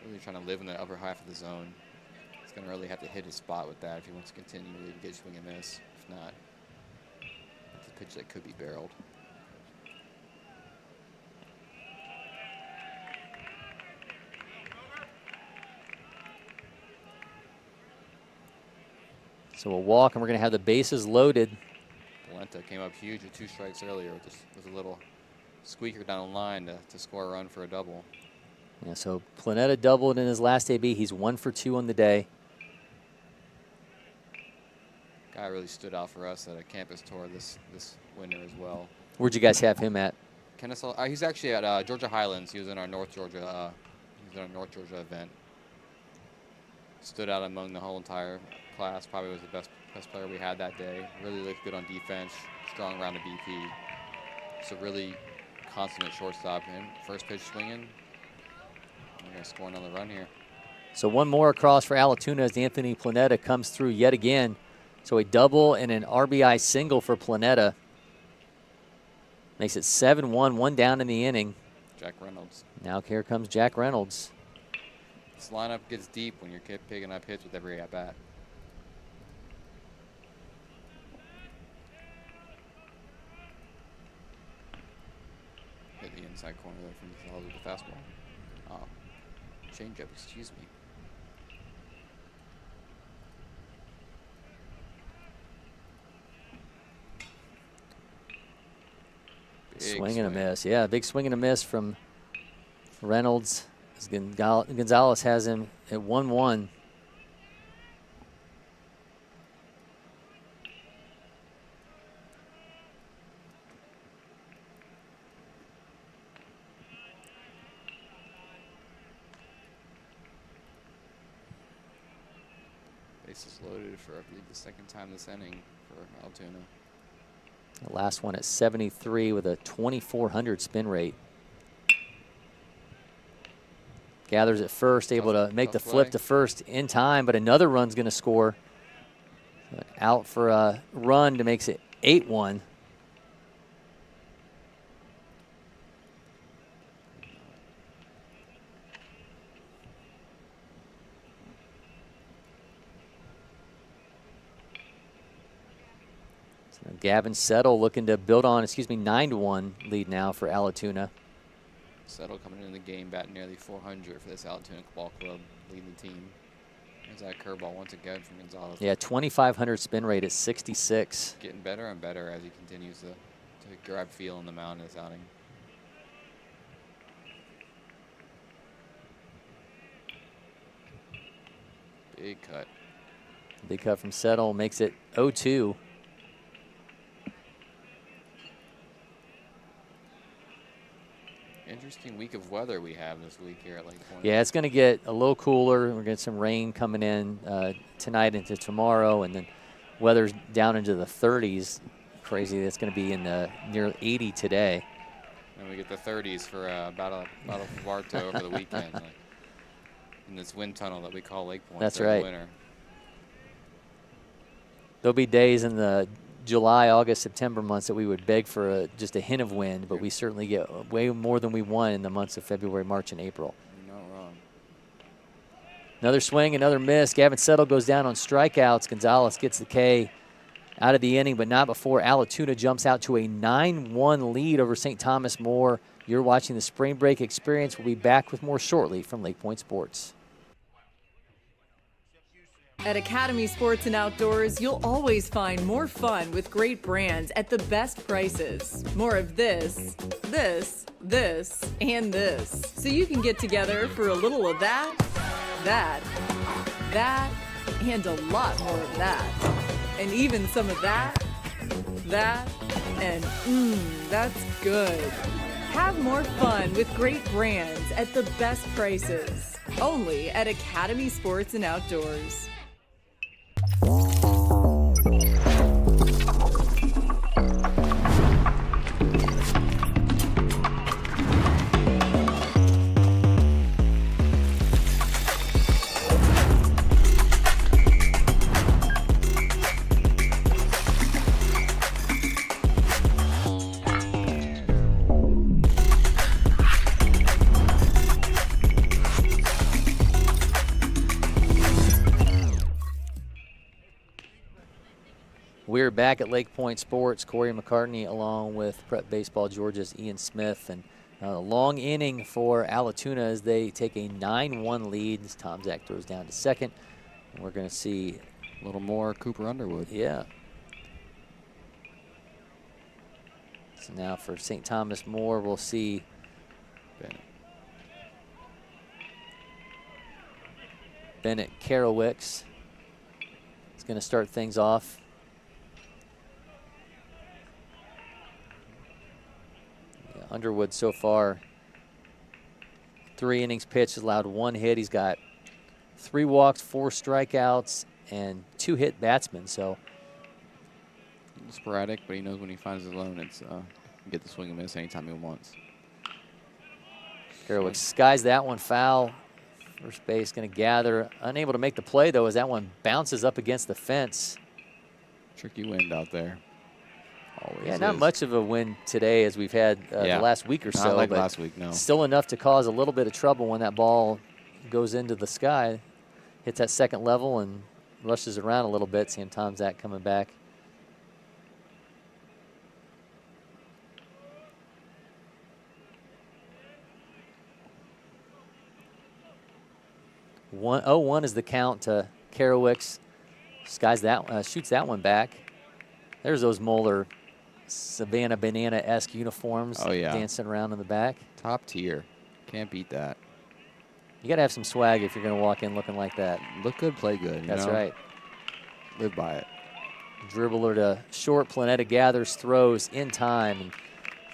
Really trying to live in the upper half of the zone. He's going to really have to hit his spot with that if he wants to continue to get swing and miss. If not, it's a pitch that could be barreled. So a walk, and we're going to have the bases loaded. Polenta came up huge with 2 strikes earlier. Just was a little squeaker down the line to score a run for a double. Yeah, so Planeta doubled in his last AB. He's 1 for 2 on the day. Guy really stood out for us at a campus tour this winter as well. Where'd you guys have him at? Kennesaw. He's actually at Georgia Highlands. He was in our North Georgia. Event. Stood out among the whole entire class. Probably was the best player we had that day. Really looked good on defense. Strong around the BP. So really consummate shortstop. Him first pitch swinging. We're gonna score another run here. So one more across for Allatoona as Anthony Planeta comes through yet again. So a double and an RBI single for Planeta. Makes it 7-1, 1 down in the inning. Jack Reynolds. Now here comes Jack Reynolds. This lineup gets deep when you're picking up hits with every at-bat. Hit the inside corner there from Gonzalez with the fastball. Oh, changeup, excuse me. Swing and a miss. Yeah, big swing and a miss from Reynolds. Gonzalez has him at 1-1. Bases loaded for, I believe, the second time this inning for Allatoona. The last one at 73 with a 2,400 spin rate. Gathers at first, able to make the flip to first in time, but another run's going to score. Out for a run to makes it 8-1. So Gavin Settle looking to build on, 9-1 lead now for Allatoona. Settle coming into the game, batting nearly 400 for this Allatoona ball club, leading the team. There's that curveball once again from Gonzalez. Yeah, 2,500 spin rate at 66. Getting better and better as he continues to grab feel on the mound this outing. Big cut. Big cut from Settle makes it 0-2. Interesting week of weather we have this week here at LakePoint. Yeah, it's going to get a little cooler. We're going to get some rain coming in tonight into tomorrow, and then weather's down into the 30s. Crazy. That's going to be in the near 80 today. And we get the 30s for Battle of Varto over the weekend. Like, in this wind tunnel that we call LakePoint. That's during right. the winter. There'll be days in the July, August, September months that we would beg for just a hint of wind, but we certainly get way more than we want in the months of February, March, and April. You're not wrong. Another swing, another miss. Gavin Settle goes down on strikeouts. Gonzalez gets the K out of the inning, but not before Allatoona jumps out to a 9-1 lead over St. Thomas More. You're watching the Spring Break Experience. We'll be back with more shortly from LakePoint Sports. At Academy Sports and Outdoors, you'll always find more fun with great brands at the best prices. More of this, and this. So you can get together for a little of that, and a lot more of that. And even some of that, and that's good. Have more fun with great brands at the best prices. Only at Academy Sports and Outdoors. We're back at LakePoint Sports. Cory McCartney along with Prep Baseball Georgia's Ian Smith. And a long inning for Allatoona as they take a 9-1 lead as Tom Zach throws down to second. And we're going to see a little more Cooper Underwood. Yeah. So now for St. Thomas More, we'll see Bennett Karowicz. He's going to start things off. Underwood so far, 3 innings pitched, allowed 1 hit. He's got 3 walks, 4 strikeouts, and 2 hit batsmen. So sporadic, but he knows when he finds his zone, it's get the swing and miss anytime he wants. Karowicz skies that one foul. First base going to gather, unable to make the play though, as that one bounces up against the fence. Tricky wind out there. Always yeah, not much of a wind today as we've had the last week or so. Not like but last week, no. Still enough to cause a little bit of trouble when that ball goes into the sky, hits that second level and rushes around a little bit. Seeing Tom Zach coming back. One 0-1 is the count to Karowicz. Skies that, shoots that one back. There's those Moeller Savannah Banana-esque uniforms dancing around in the back. Top tier. Can't beat that. You got to have some swag if you're going to walk in looking like that. Look good, play good. That's right. Live by it. Dribbler to short. Planeta gathers, throws in time. And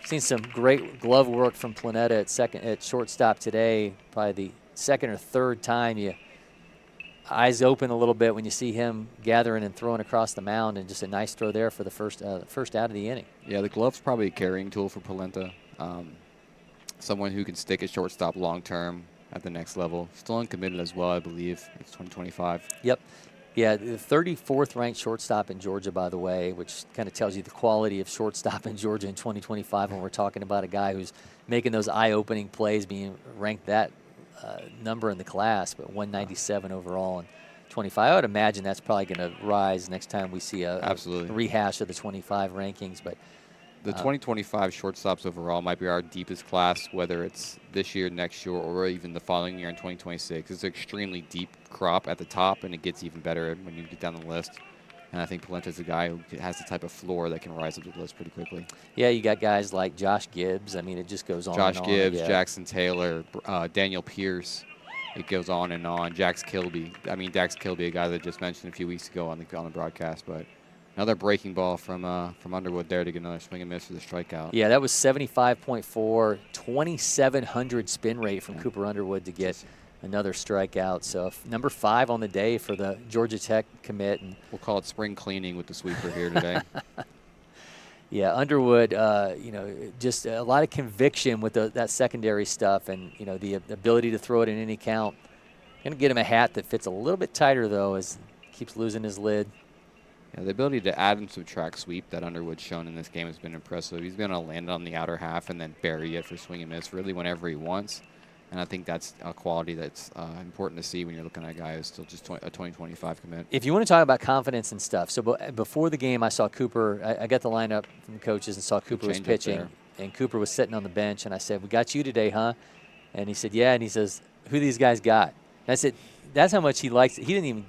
seen some great glove work from Planeta at shortstop today. Probably the second or third time you eyes open a little bit when you see him gathering and throwing across the mound, and just a nice throw there for the first out of the inning. Yeah, the glove's probably a carrying tool for Polenta. Someone who can stick at shortstop long term at the next level. Still uncommitted as well, I believe. It's 2025. Yep. Yeah, the 34th ranked shortstop in Georgia, by the way, which kind of tells you the quality of shortstop in Georgia in 2025 when we're talking about a guy who's making those eye-opening plays, being ranked that number in the class, but 197 overall and 25. I would imagine that's probably going to rise next time we see a rehash of the 25 rankings. But the 2025 shortstops overall might be our deepest class, whether it's this year, next year, or even the following year in 2026. It's an extremely deep crop at the top, and it gets even better when you get down the list. And I think Palente's a guy who has the type of floor that can rise up the list pretty quickly. Yeah, you got guys like Josh Gibbs. I mean, it just goes on Josh and on. Gibbs, Yeah. Jackson Taylor, Daniel Pierce. It goes on and on. Dax Kilby, a guy that I just mentioned a few weeks ago on the broadcast, but another breaking ball from Underwood there to get another swing and miss for the strikeout. Yeah, that was 75.4, 2,700 spin rate from Cooper Underwood to get another strikeout. So number 5 on the day for the Georgia Tech commit. And we'll call it spring cleaning with the sweeper here today. Yeah, Underwood, just a lot of conviction with that secondary stuff, and the ability to throw it in any count. Going to get him a hat that fits a little bit tighter though, as he keeps losing his lid. Yeah, the ability to add and subtract sweep that Underwood's shown in this game has been impressive. He's been able to land on the outer half and then bury it for swing and miss really whenever he wants. And I think that's a quality that's important to see when you're looking at a guy who's still just a 2025 commit. If you want to talk about confidence and stuff, so before the game I saw Cooper, I got the lineup from the coaches and saw Cooper was pitching, and Cooper was sitting on the bench, and I said, "We got you today, huh?" And he said, "Yeah," and he says, "Who these guys got?" And I said, "That's how much he likes it." He didn't even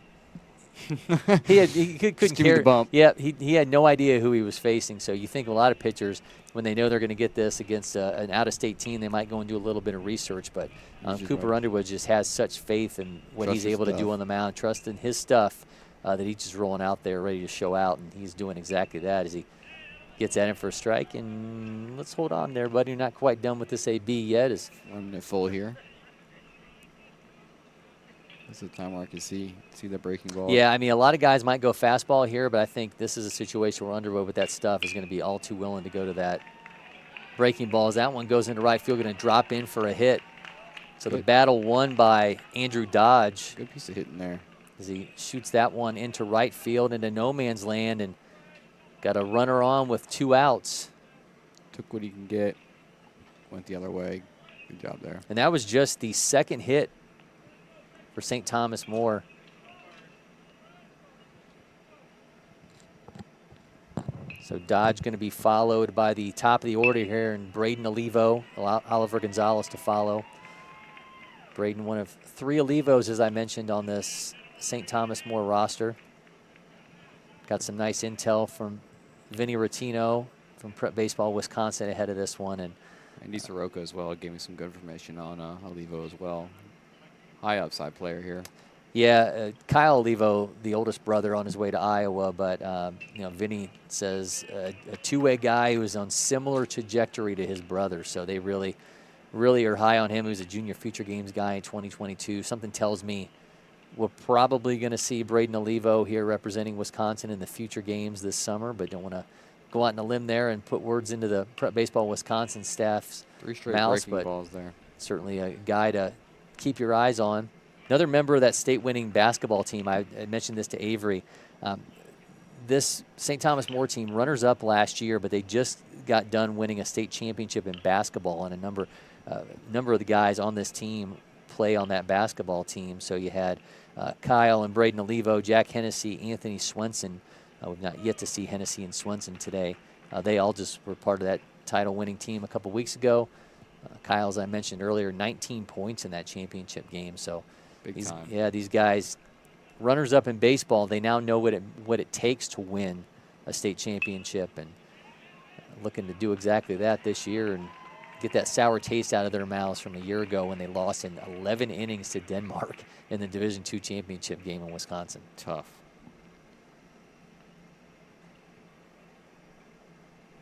he couldn't care. Bump. Yeah, he had no idea who he was facing. So you think a lot of pitchers, when they know they're going to get this against an out-of-state team, they might go and do a little bit of research. But Cooper Underwood just has such faith in what he's able to do on the mound, trust in his stuff that he's just rolling out there ready to show out, and he's doing exactly that as he gets at him for a strike. And let's hold on there, buddy. You're not quite done with this AB yet. Is 1 minute full here. This is the time where I can see the breaking ball. Yeah, I mean, a lot of guys might go fastball here, but I think this is a situation where Underwood with that stuff is going to be all too willing to go to that breaking ball. As that one goes into right field, going to drop in for a hit. So the battle won by Andrew Dodge. Good piece of hitting there. As he shoots that one into right field into no man's land, and got a runner on with 2 outs. Took what he can get, went the other way. Good job there. And that was just the second hit for St. Thomas More. So Dodge going to be followed by the top of the order here, and Braden Olivo, Oliver Gonzalez to follow. Braden, one of 3 Olivos, as I mentioned, on this St. Thomas More roster. Got some nice intel from Vinny Rotino from Prep Baseball Wisconsin ahead of this one. And Andy Soroka as well gave me some good information on Olivo as well. High upside player here. Yeah, Kyle Olivo, the oldest brother, on his way to Iowa, but Vinny says a 2-way guy who is on similar trajectory to his brother, so they really are high on him. He was a junior feature games guy in 2022. Something tells me we're probably going to see Braden Olivo here representing Wisconsin in the future games this summer, but don't want to go out on a limb there and put words into the Prep Baseball Wisconsin staff's 3 straight mouths, breaking but balls there. Certainly a guy to keep your eyes on. Another member of that state-winning basketball team, I mentioned this to Avery. This St. Thomas More team, runners-up last year, but they just got done winning a state championship in basketball, and a number of the guys on this team play on that basketball team. So you had Kyle and Braden Olivo, Jack Hennessy, Anthony Swenson. We've not yet to see Hennessy and Swenson today. They all just were part of that title-winning team a couple weeks ago. Kyle, as I mentioned earlier, 19 points in that championship game. So these guys, runners up in baseball, they now know what it takes to win a state championship, and looking to do exactly that this year and get that sour taste out of their mouths from a year ago when they lost in 11 innings to Denmark in the Division II championship game in Wisconsin. Tough.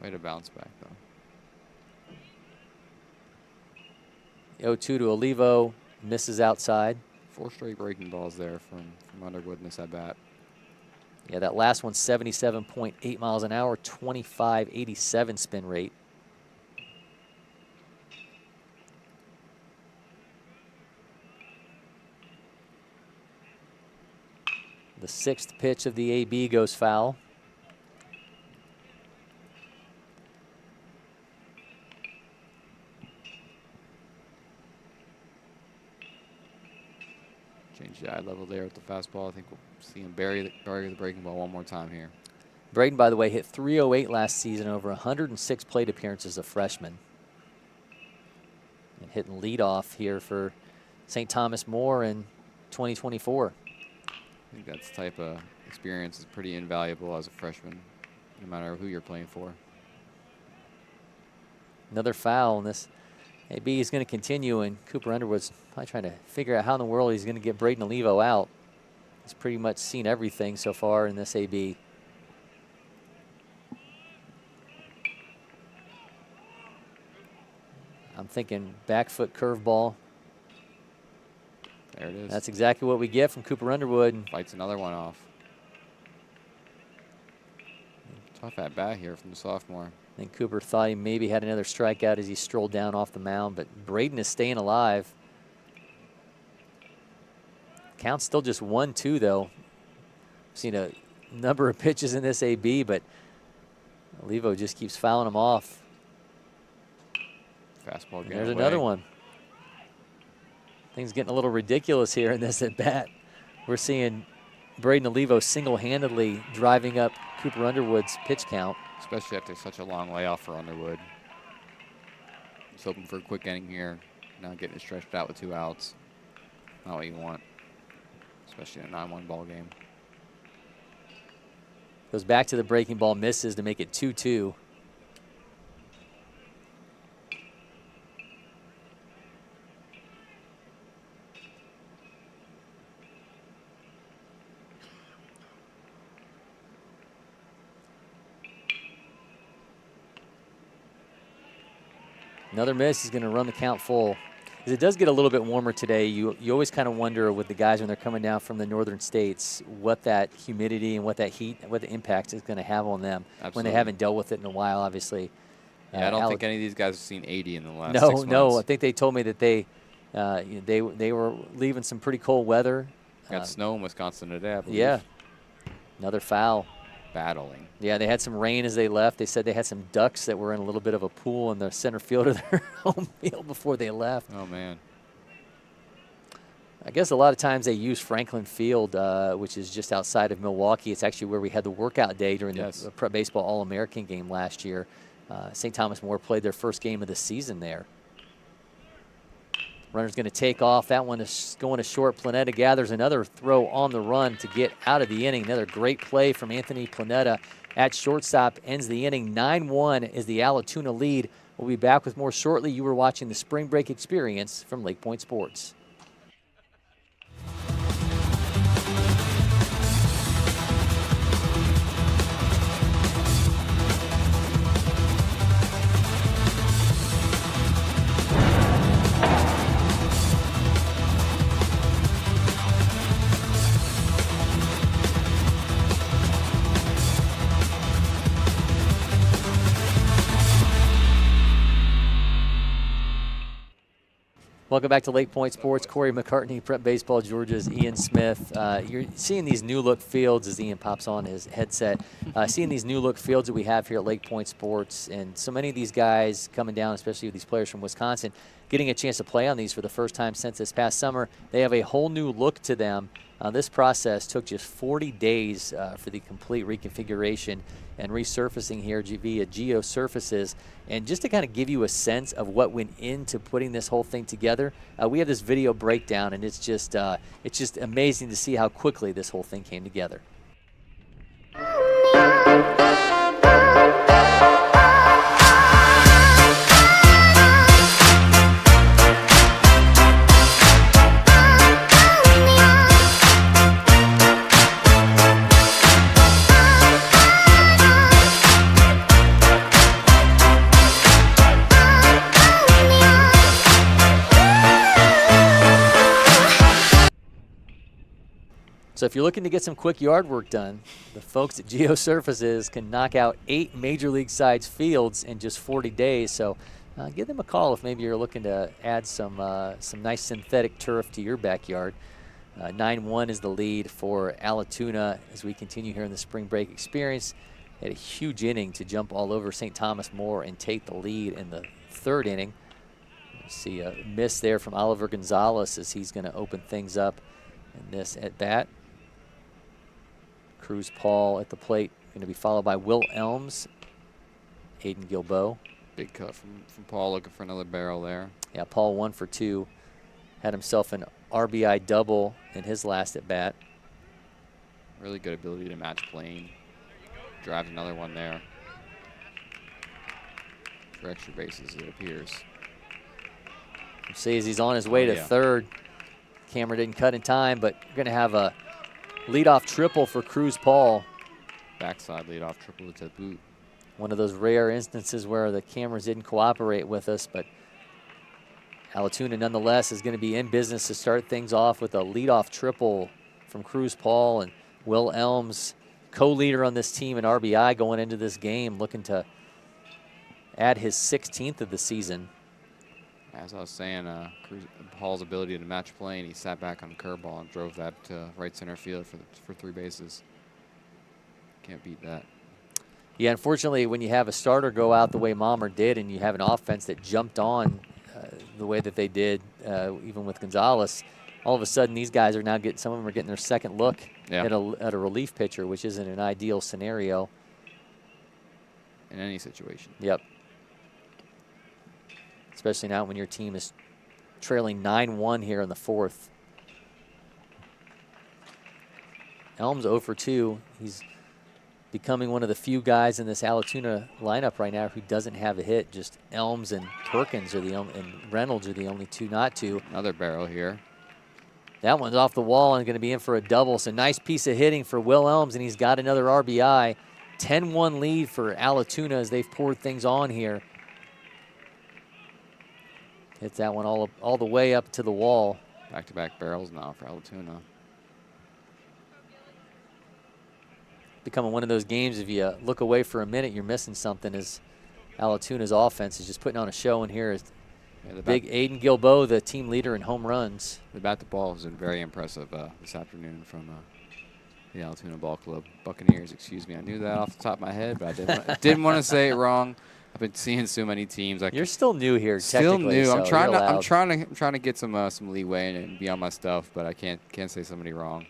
Way to bounce back, though. 0-2 to Olivo, misses outside. 4 straight breaking balls there from Underwood in this at-bat. Yeah, that last one, 77.8 miles an hour, 25.87 spin rate. The 6th pitch of the AB goes foul. Change the eye level there with the fastball. I think we'll see him bury the breaking ball one more time here. Braden, by the way, hit .308 last season over 106 plate appearances as a freshman. And hitting leadoff here for St. Thomas More in 2024. I think that's the type of experience is pretty invaluable as a freshman, no matter who you're playing for. Another foul, and this AB is going to continue, and Cooper Underwood's probably trying to figure out how in the world he's going to get Braden Olivo out. He's pretty much seen everything so far in this AB. I'm thinking back foot curveball. There it is. That's exactly what we get from Cooper Underwood. Fights another one off. Tough at bat here from the sophomore. I think Cooper thought he maybe had another strikeout as he strolled down off the mound, but Braden is staying alive. Count's still just 1-2 though. Seen a number of pitches in this AB, but Olivo just keeps fouling him off. Fastball getting There's away. another one. Things getting a little ridiculous here in this at bat. We're seeing Braden Olivo single-handedly driving up Cooper Underwood's pitch count. Especially after such a long layoff for Underwood. He's hoping for a quick inning here. Now getting it stretched out with 2 outs. Not what you want, especially in a 9-1 ball game. Goes back to the breaking ball, misses to make it 2-2. Another miss. He's going to run the count full. As it does get a little bit warmer today, you always kind of wonder with the guys when they're coming down from the northern states what that humidity and what that heat, what the impact is going to have on them. Absolutely. When they haven't dealt with it in a while, obviously. Yeah, I don't think any of these guys have seen 80 in the last 6 months. No. I think they told me that they were leaving some pretty cold weather. Got snow in Wisconsin today, I believe. Yeah. Another foul. Battling. Yeah, they had some rain as they left. They said they had some ducks that were in a little bit of a pool in the center field of their home field before they left. Oh, man. I guess a lot of times they use Franklin Field, which is just outside of Milwaukee. It's actually where we had the workout day during the Prep Baseball All-American game last year. St. Thomas More played their first game of the season there. Runner's going to take off. That one is going to short. Planeta gathers another throw on the run to get out of the inning. Another great play from Anthony Planeta at shortstop ends the inning. 9-1 is the Allatoona lead. We'll be back with more shortly. You were watching the Spring Break Experience from LakePoint Sports. Welcome back to LakePoint Sports. Cory McCartney, Prep Baseball, Georgia's Ian Smith. You're seeing these new look fields as Ian pops on his headset. Seeing these new look fields that we have here at LakePoint Sports, and so many of these guys coming down, especially with these players from Wisconsin, getting a chance to play on these for the first time since this past summer. They have a whole new look to them. This process took just 40 days for the complete reconfiguration and resurfacing here via geosurfaces. And just to kind of give you a sense of what went into putting this whole thing together, we have this video breakdown, and it's just amazing to see how quickly this whole thing came together. So if you're looking to get some quick yard work done, the folks at Geosurfaces can knock out 8 Major League size fields in just 40 days. So give them a call if maybe you're looking to add some nice synthetic turf to your backyard. 9-1 is the lead for Allatoona as we continue here in the Spring Break Experience. Had a huge inning to jump all over St. Thomas More and take the lead in the 3rd inning. You see a miss there from Oliver Gonzalez as he's going to open things up in this at bat. Cruz Paul at the plate, going to be followed by Will Elms, Aiden Gilbo. Big cut from Paul, looking for another barrel there. Yeah, Paul 1 for 2. Had himself an RBI double in his last at bat. Really good ability to match plane. Drives another one there. For extra bases, it appears. See, as he's on his way to third. Camera didn't cut in time, but going to have a leadoff triple for Cruz Paul. Backside leadoff triple to boot. One of those rare instances where the cameras didn't cooperate with us, but Allatoona nonetheless is going to be in business to start things off with a leadoff triple from Cruz Paul, and Will Elms, co-leader on this team in RBI going into this game, looking to add his 16th of the season. As I was saying, Paul's ability to match plane, he sat back on the curveball and drove that to right center field for 3 bases. Can't beat that. Yeah, unfortunately, when you have a starter go out the way Mmer did, and you have an offense that jumped on the way that they did, even with Gonzalez, all of a sudden these guys are now getting, some of them are getting their second look at a relief pitcher, which isn't an ideal scenario. In any situation. Yep. Especially now when your team is trailing 9-1 here in the 4th. Elms 0 for 2. He's becoming one of the few guys in this Allatoona lineup right now who doesn't have a hit. Just Elms and Perkins are the only, and Reynolds are the only two not to. Another barrel here. That one's off the wall and going to be in for a double. So nice piece of hitting for Will Elms, and he's got another RBI. 10-1 lead for Allatoona as they've poured things on here. Hits that one all the way up to the wall. Back-to-back barrels now for Allatoona. Becoming one of those games, if you look away for a minute, you're missing something, as Allatoona's offense is just putting on a show. And here is big Aiden Gilbo, the team leader in home runs. The bat-to-ball has been very impressive this afternoon from the Allatoona Ball Club. Buccaneers, excuse me. I knew that off the top of my head, but I didn't want to say it wrong. I've been seeing so many teams. You're still new here, still technically. New. So I'm trying to get some leeway and be on my stuff, but I can't say somebody wrong.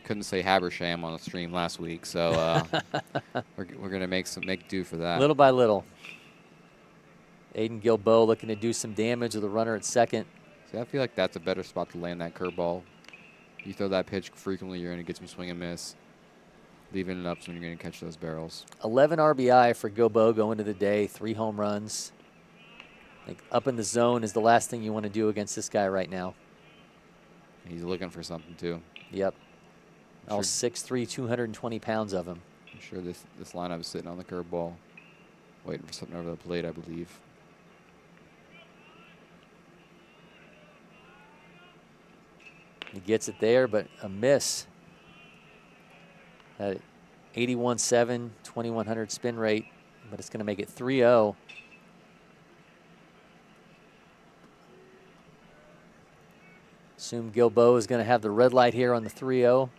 Couldn't say Habersham on the stream last week, so we're gonna make do for that. Little by little. Aiden Gilbo looking to do some damage with a runner at second. See, I feel like that's a better spot to land that curveball. You throw that pitch frequently, you're gonna get some swing and miss. Leaving it up so you're going to catch those barrels. 11 RBI for Gilbo going to the day, 3 home runs. I think up in the zone is the last thing you want to do against this guy right now. He's looking for something too. Yep. All 6'3", 220 pounds of him. I'm sure this lineup is sitting on the curveball, waiting for something over the plate, I believe. He gets it there, but a miss. At 81.7, 2,100 spin rate, but it's going to make it 3-0. Assume Gilbo is going to have the red light here on the 3-0.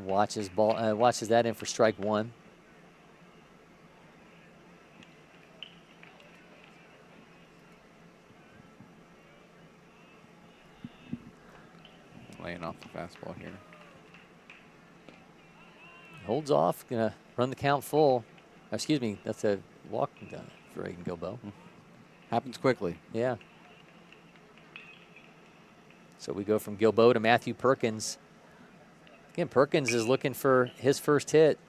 Watches that in for strike 1. Laying off the fastball here. Holds off, gonna run the count full. Excuse me, that's a walk for Aiden Gilbo. Happens quickly. Yeah. So we go from Gilbo to Matthew Perkins. Again, Perkins is looking for his first hit.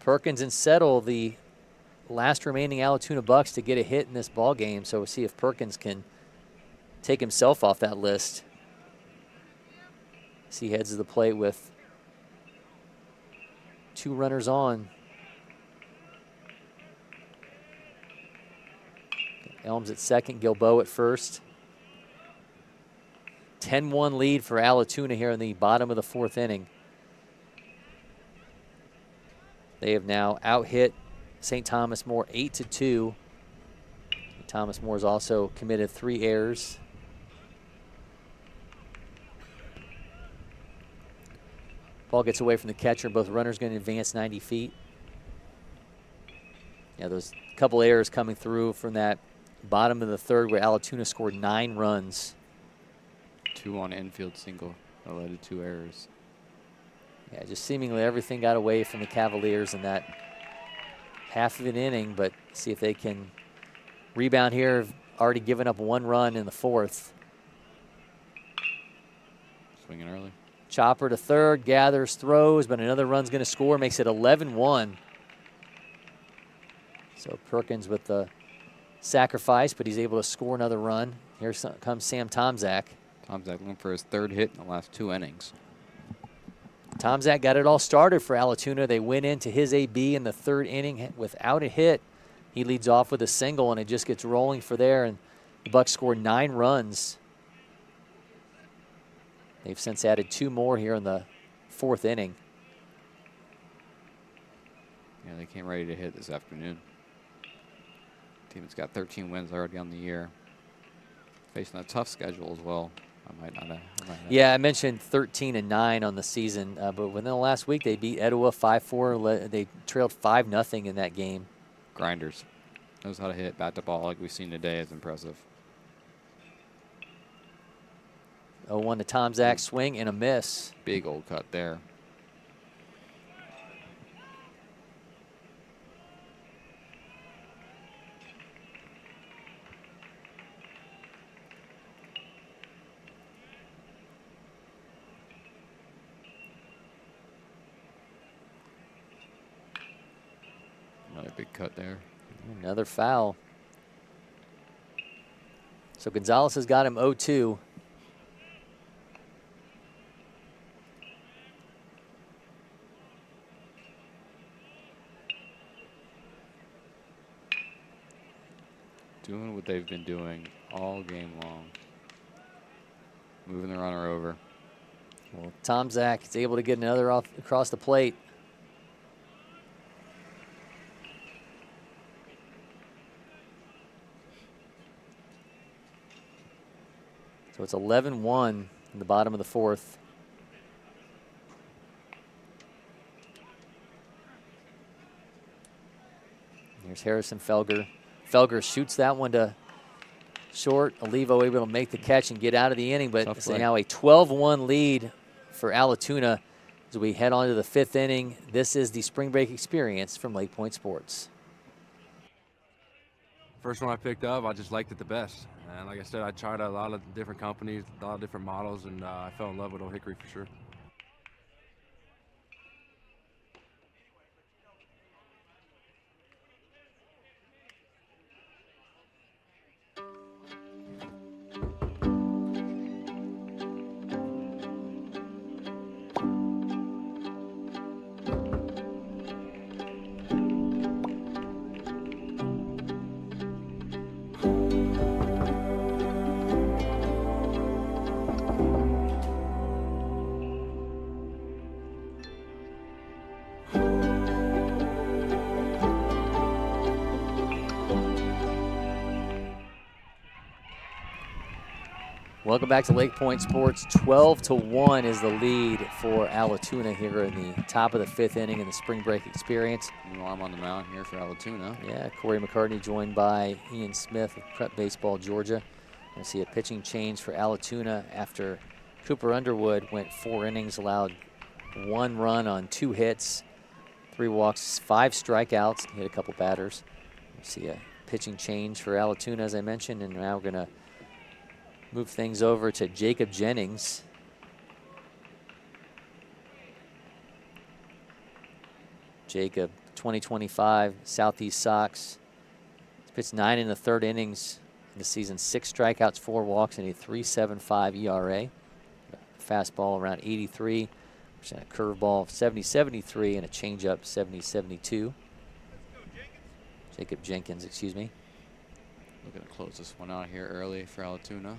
Perkins and Settle, the last remaining Allatoona Bucks to get a hit in this ball game. So we'll see if Perkins can take himself off that list. He heads to the plate with 2 runners on. Elms at second, Gilbo at first. 10-1 lead for Allatoona here in the bottom of the 4th inning. They have now out-hit St. Thomas More 8-2. Thomas Moore's also committed 3 errors. Ball gets away from the catcher. Both runners going to advance 90 feet. Yeah, there's a couple errors coming through from that bottom of the 3rd where Allatoona scored 9 runs. 2 on infield single that led to 2 errors. Yeah, just seemingly everything got away from the Cavaliers in that half of an inning, but see if they can rebound here. Already given up 1 run in the 4th. Swinging early. Chopper to third, gathers, throws, but another run's going to score, makes it 11-1. So Perkins with the sacrifice, but he's able to score another run. Here comes Sam Tomczak. Tomczak looking for his 3rd hit in the last 2 innings. Tomczak got it all started for Allatoona. They went into his AB in the 3rd inning without a hit. He leads off with a single, and it just gets rolling for there, and the Bucks scored 9 runs. They've since added 2 more here in the 4th inning. Yeah, they came ready to hit this afternoon. Team that's got 13 wins already on the year. Facing a tough schedule as well. Yeah, I mentioned 13-9 on the season, but within the last week they beat Etowah 5-4. They trailed 5-0 in that game. Grinders. Knows how to hit bat to ball like we've seen today is impressive. 0-1 to Tomczak, swing and a miss. Big old cut there. Another big cut there. Another foul. So Gonzalez has got him 0-2. Doing what they've been doing all game long. Moving the runner over. Well, Tomczak is able to get another off across the plate. So it's 11-1 in the bottom of the 4th. Here's Harrison Felger. Felger shoots that one to short. Olivo able to make the catch and get out of the inning, but it's now a 12-1 lead for Allatoona as we head on to the 5th inning. This is the spring break experience from LakePoint Sports. First one I picked up, I just liked it the best. And like I said, I tried a lot of different companies, a lot of different models, and I fell in love with Old Hickory for sure. Welcome back to LakePoint Sports. 12-1 is the lead for Allatoona here in the top of the 5th inning in the spring break experience. New arm on the mound here for Allatoona. Yeah, Cory McCartney joined by Ian Smith of Prep Baseball, Georgia. I see a pitching change for Allatoona after Cooper Underwood went 4 innings, allowed 1 run on 2 hits, 3 walks, 5 strikeouts, hit a couple batters. I see a pitching change for Allatoona, as I mentioned, and now we're going to move things over to Jacob Jennings. Jacob, 2025 Southeast Sox. He's pitched 9 in the 3rd innings in the season, 6 strikeouts, 4 walks, and a 3.75 ERA. Fastball around 83, a curveball 70-73, and a changeup 70-72. Jacob Jenkins, excuse me. Looking to close this one out here early for Allatoona.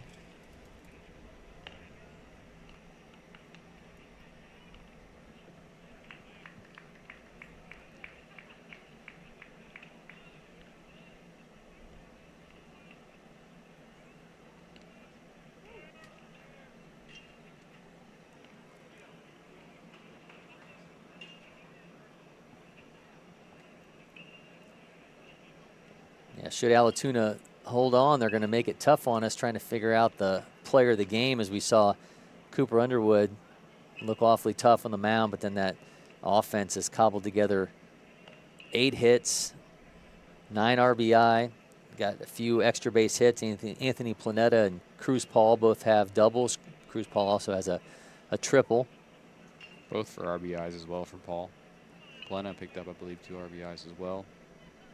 Yeah, should Allatoona hold on, they're going to make it tough on us trying to figure out the player of the game, as we saw Cooper Underwood look awfully tough on the mound, but then that offense has cobbled together 8 hits, 9 RBI. Got a few extra base hits. Anthony Planeta and Cruz Paul both have doubles. Cruz Paul also has a triple. Both for RBIs as well from Paul. Planeta picked up, I believe, 2 RBIs as well.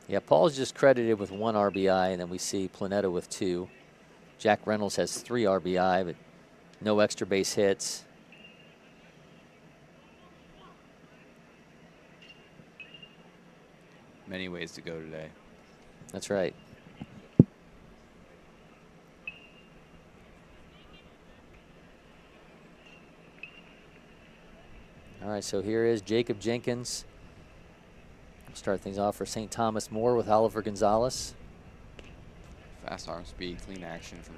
Yeah, Paul's just credited with 1 RBI, and then we see Planeta with 2. Jack Reynolds has 3 RBI, but no extra base hits. Many ways to go today. That's right. All right, so here is Jacob Jenkins. Start things off for St. Thomas More with Oliver Gonzalez. Fast arm speed, clean action from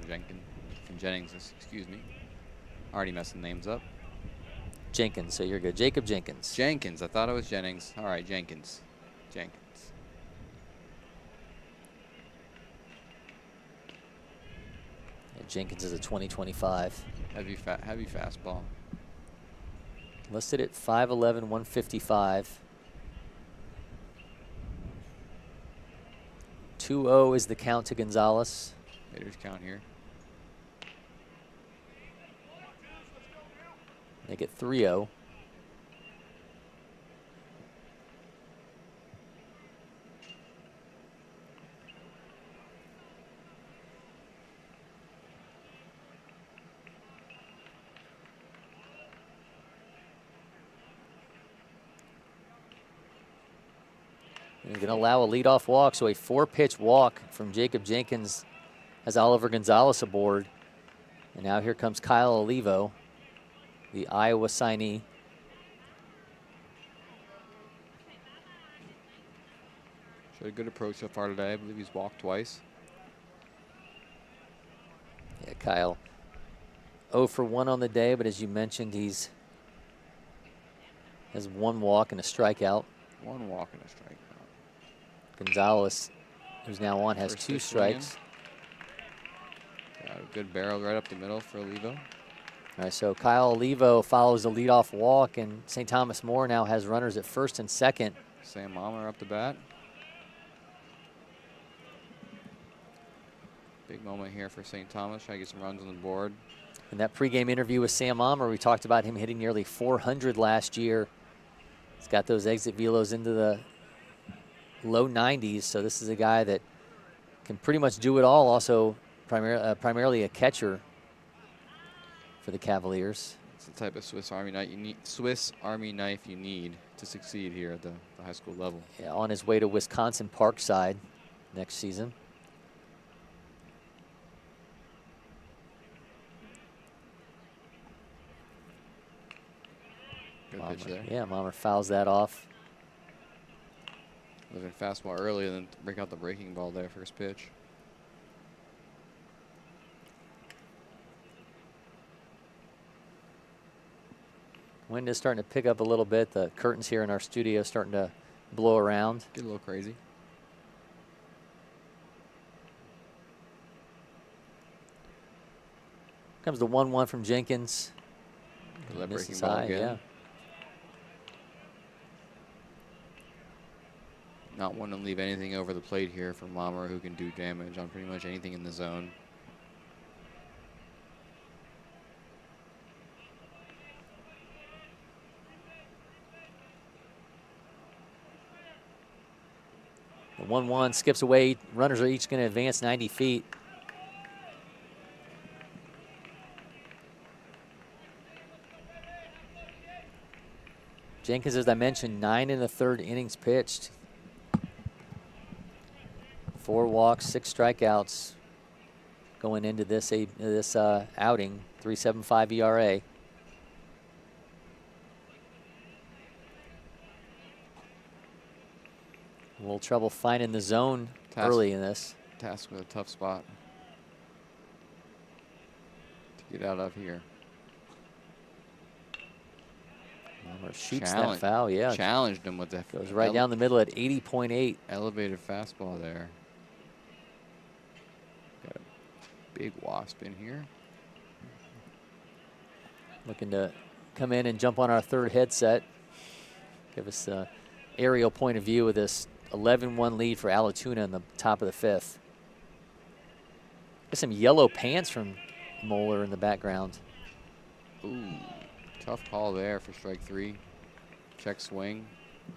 Jennings, excuse me. Already messing names up. Jenkins, so you're good. Jacob Jenkins. Jenkins, I thought it was Jennings. All right, Jenkins. Yeah, Jenkins is a 2025. Heavy fastball. Listed at 5'11", 155. 2-0 is the count to Gonzalez. Hitters count here. Make it 3-0. He's going to allow a leadoff walk, so a 4-pitch walk from Jacob Jenkins has Oliver Gonzalez aboard. And now here comes Kyle Olivo, the Iowa signee. Showed a good approach so far today. I believe he's walked twice. Yeah, Kyle 0 for 1 on the day, but as you mentioned, has 1 walk and a strikeout. 1 walk and a strikeout. Gonzalez, who's now on, has First 2 strikes. Got a good barrel right up the middle for Olivo. All right, so Kyle Olivo follows the leadoff walk, and St. Thomas More now has runners at first and second. Sam Mmer up the bat. Big moment here for St. Thomas, trying to get some runs on the board. In that pregame interview with Sam Mmer, we talked about him hitting nearly 400 last year. He's got those exit velos into the low 90s, so this is a guy that can pretty much do it all. Also, primarily a catcher for the Cavaliers. It's the type of Swiss Army knife you need to succeed here at the high school level. Yeah, on his way to Wisconsin Parkside next season. Good pitch there. Yeah, Mmer fouls that off. Living fastball early and then break out the breaking ball there, first pitch. Wind is starting to pick up a little bit. The curtains here in our studio starting to blow around. Get a little crazy. Comes the 1-1 from Jenkins. That breaking Misses ball high, again. yeah. Not wanting to leave anything over the plate here for Mmer, who can do damage on pretty much anything in the zone. The 1-1 skips away. Runners are each going to advance 90 feet. Jenkins, as I mentioned, 9 1/3 innings pitched. 4 walks, 6 strikeouts going into this outing. 3.75 ERA. A little trouble finding the zone early in this. Task with a tough spot to get out of here. Mmer shoots that foul, yeah. Challenged him with that. Goes right down the middle at 80.8. Elevated fastball there. Got a big wasp in here. Looking to come in and jump on our third headset. Give us an aerial point of view of this 11-1 lead for Allatoona in the top of the 5th. There's some yellow pants from Mmer in the background. Ooh, tough call there for strike 3. Check swing.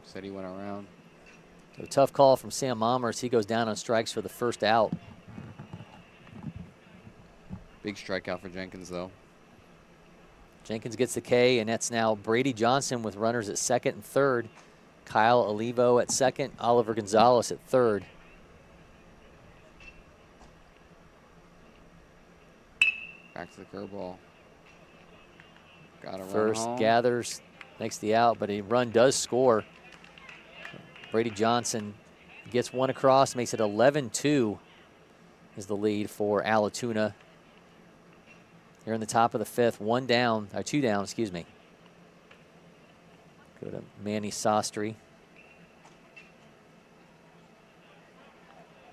Said he went around. So tough call from Sam Mmer as he goes down on strikes for the first out. Big strikeout for Jenkins, though. Jenkins gets the K, and that's now Brady Johnson with runners at second and third. Kyle Olivo at second, Oliver Gonzalez at third. Back to the curveball. Got a run First home. gathers, makes the out, but a run does score. Brady Johnson gets one across, makes it 11-2 is the lead for Allatoona. Here in the top of the 5th, 2 down, excuse me. Go to Manny Sastry.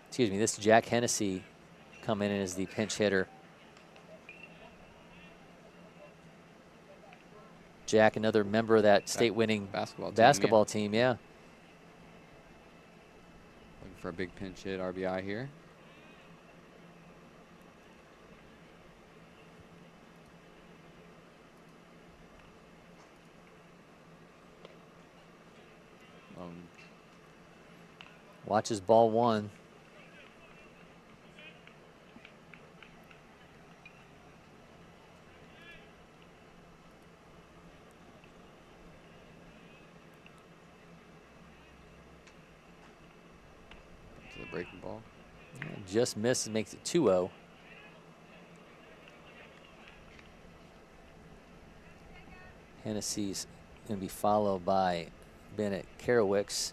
Excuse me, this is Jack Hennessy coming in as the pinch hitter. Jack, another member of that state-winning basketball team, yeah. Looking for a big pinch hit RBI here. Watches ball 1. To the breaking ball. Just misses, makes it 2-0. Hennessy's going to be followed by Bennett Karowicz.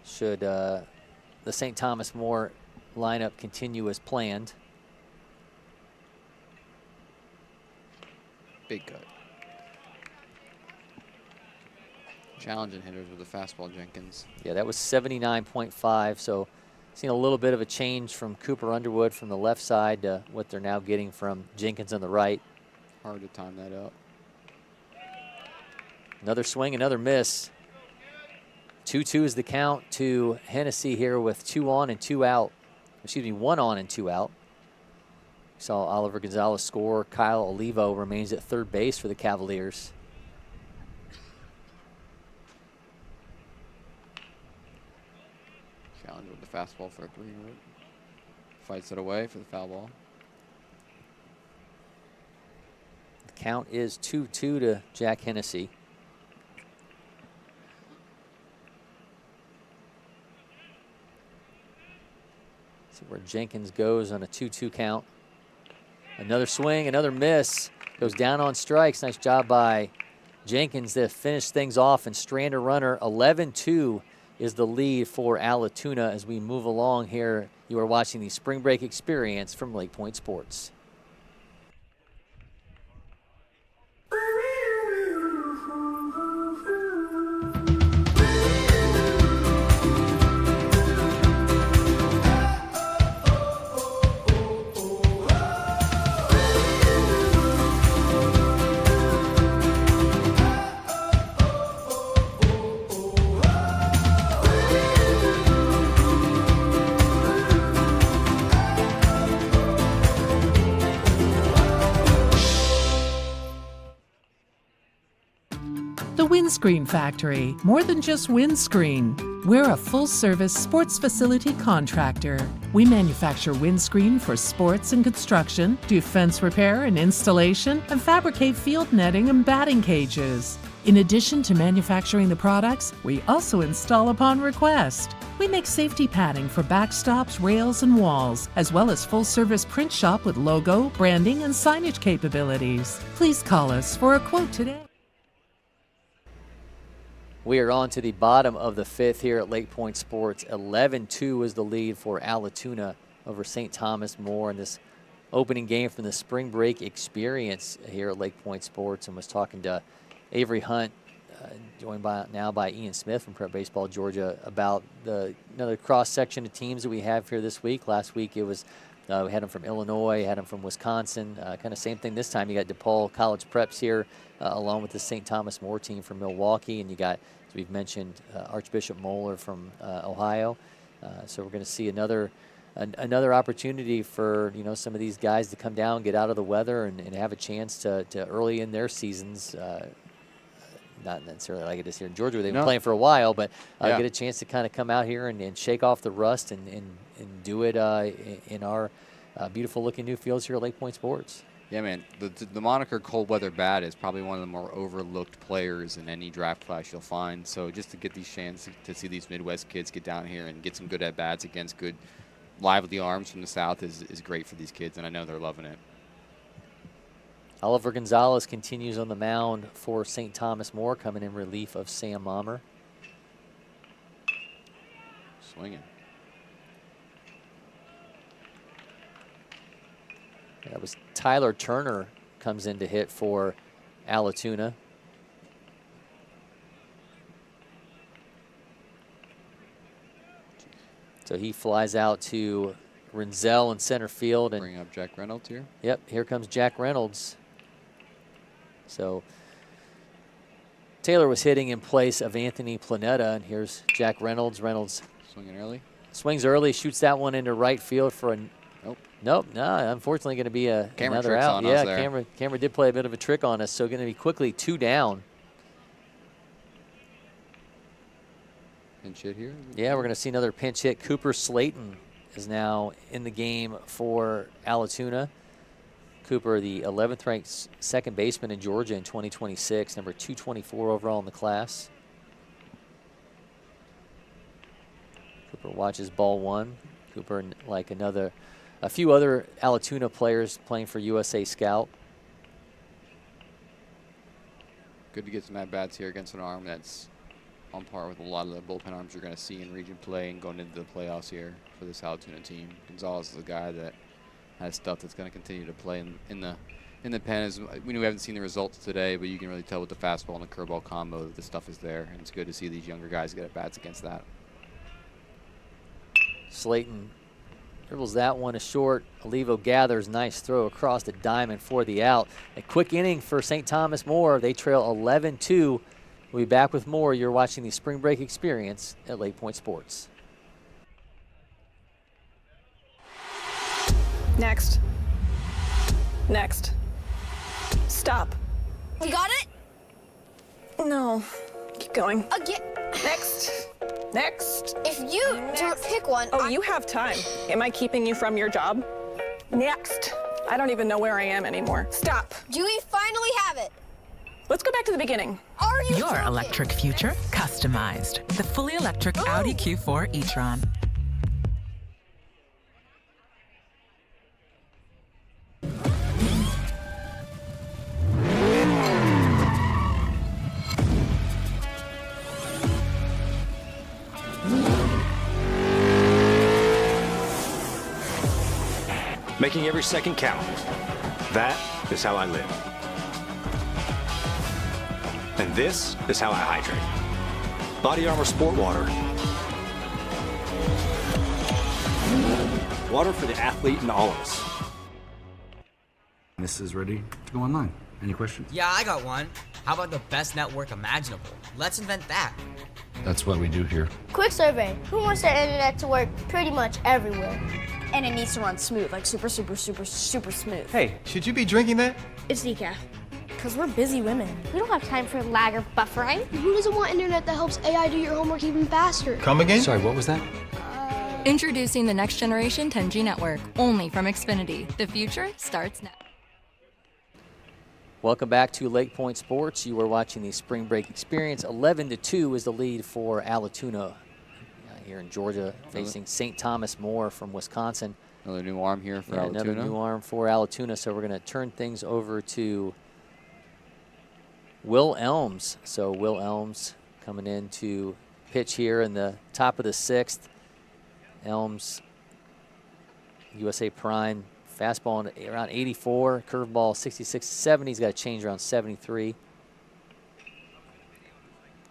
Should the St. Thomas More lineup continue as planned. Big cut. Challenging hitters with the fastball, Jenkins. Yeah, that was 79.5, so seen a little bit of a change from Cooper Underwood from the left side to what they're now getting from Jenkins on the right. Hard to time that up. Another swing, another miss. 2-2 is the count to Hennessy here with 2 on and 2 out. Excuse me, 1 on and 2 out. Saw Oliver Gonzalez score. Kyle Olivo remains at third base for the Cavaliers. Challenge with the fastball for a 3 wood. Fights it away for the foul ball. The count is 2-2 to Jack Hennessy. See where Jenkins goes on a 2-2 count. Another swing, another miss. Goes down on strikes. Nice job by Jenkins to finish things off and strand a runner. 11-2 is the lead for Allatoona as we move along here. You are watching the Spring Break Experience from LakePoint Sports. The Windscreen Factory, more than just windscreen. We're a full-service sports facility contractor. We manufacture windscreen for sports and construction, do fence repair and installation, and fabricate field netting and batting cages. In addition to manufacturing the products, we also install upon request. We make safety padding for backstops, rails, and walls, as well as full-service print shop with logo, branding, and signage capabilities. Please call us for a quote today. We are on to the bottom of the 5th here at LakePoint Sports. 11-2 is the lead for Allatoona over St. Thomas More in this opening game from the Spring Break Experience here at LakePoint Sports, and was talking to Avery Hunt, joined now by Ian Smith from Prep Baseball Georgia, about another cross-section of teams that we have here this week. Last week it was we had them from Illinois, had them from Wisconsin. Kind of same thing this time. You got DePaul College Preps here, along with the St. Thomas More team from Milwaukee, and you got as we've mentioned, Archbishop Moeller from Ohio. So we're going to see another opportunity for some of these guys to come down, get out of the weather, and have a chance to early in their seasons. Not necessarily like it is here in Georgia, where they've been playing for a while, but get a chance to kind of come out here and shake off the rust and do it in our beautiful looking new fields here at LakePoint Sports. Yeah, man. The moniker Cold Weather Bat is probably one of the more overlooked players in any draft class you'll find. So just to get these chances to see these Midwest kids get down here and get some good at-bats against good lively arms from the South is great for these kids, and I know they're loving it. Oliver Gonzalez continues on the mound for St. Thomas More, coming in relief of Sam Mmer. Swinging. That was Tyler Turner comes in to hit for Allatoona. So he flies out to Renzel in center field. And bring up Jack Reynolds here. Yep, here comes Jack Reynolds. So Taylor was hitting in place of Anthony Planeta, and here's Jack Reynolds. Reynolds swinging early. Swings early, shoots that one into right field for a Nope, unfortunately going to be another out. Yeah, camera did play a bit of a trick on us, so going to be quickly 2 down. Pinch hit here? Yeah, we're going to see another pinch hit. Cooper Slayton is now in the game for Allatoona. Cooper, the 11th ranked second baseman in Georgia in 2026, number 224 overall in the class. Cooper watches ball 1. Cooper, like a few other Allatoona players, playing for USA Scout. Good to get some at-bats here against an arm that's on par with a lot of the bullpen arms you're going to see in region play and going into the playoffs here for this Allatoona team. Gonzalez is a guy that has stuff that's going to continue to play in the pen. We haven't seen the results today, but you can really tell with the fastball and the curveball combo that the stuff is there, and it's good to see these younger guys get at-bats against that. Slayton dribbles that one a short. Olivo gathers, nice throw across the diamond for the out. A quick inning for St. Thomas More. They trail 11-2. We'll be back with more. You're watching the Spring Break Experience at LakePoint Sports. Next. Next. Stop. You got it? No. Keep going. Again. Next. Next. If you don't pick one. Oh, you have time. Am I keeping you from your job? Next. I don't even know where I am anymore. Stop. Do we finally have it? Let's go back to the beginning. Are you Your electric future customized. The fully electric Audi Q4 e-tron. Making every second count. That is how I live. And this is how I hydrate. Body Armor Sport Water. Water for the athlete in all of us. This is ready to go online. Any questions? Yeah, I got one. How about the best network imaginable? Let's invent that. That's what we do here. Quick survey. Who wants their internet to work pretty much everywhere? And it needs to run smooth, like super smooth. Hey, should you be drinking that? It's decaf. Because we're busy women. We don't have time for lag or buffering. Who doesn't want internet that helps AI do your homework even faster? Come again? Sorry, what was that? Introducing the next generation 10G network, only from Xfinity. The future starts now. Welcome back to LakePoint Sports. You are watching the Spring Break Experience. 11-2 is the lead for Allatoona here in Georgia, facing St. Thomas More from Wisconsin. Another new arm here for Allatoona. Another new arm for Allatoona. So we're going to turn things over to Will Elms. So Will Elms coming in to pitch here in the top of the 6th. Elms, USA Prime, fastball around 84, curveball 66, 70. He's got a change around 73.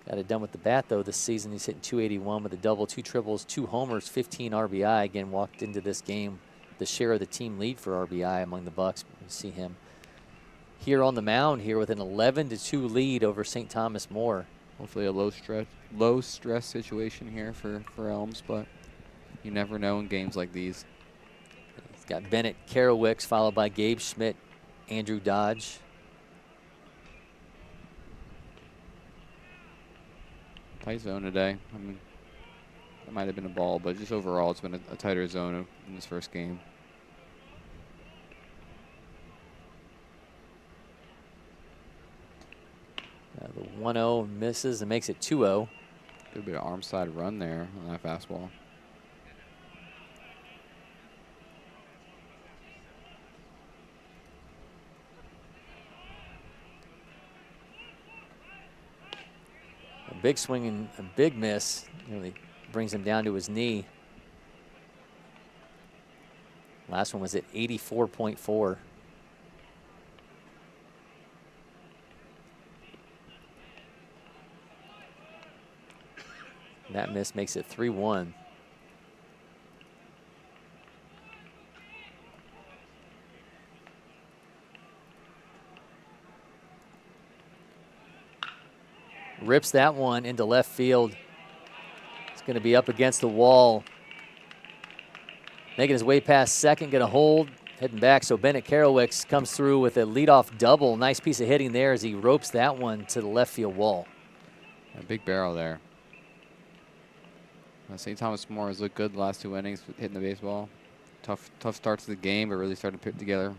Got it done with the bat, though, this season. He's hitting 281 with a double, 2 triples, 2 homers, 15 RBI. Again, walked into this game the share of the team lead for RBI among the Bucks. You see him here on the mound here with an 11-2 lead over St. Thomas More. Hopefully a low stress situation here for Elms, but you never know in games like these. He's got Bennett Karowicz, followed by Gabe Schmidt, Andrew Dodge. Tight zone today. I mean, that might have been a ball, but just overall, it's been a tighter zone in this first game. The 1-0 misses and makes it 2-0. Good bit of arm side run there on that fastball. A big swing and a big miss really brings him down to his knee. Last one was at 84.4. That miss makes it 3-1. Rips that one into left field. It's going to be up against the wall. Making his way past second, going to hold, heading back. So Bennett Karowicz comes through with a leadoff double. Nice piece of hitting there as he ropes that one to the left field wall. A big barrel there. St. Thomas More has looked good the last 2 innings hitting the baseball. Tough start to the game, but really starting to put together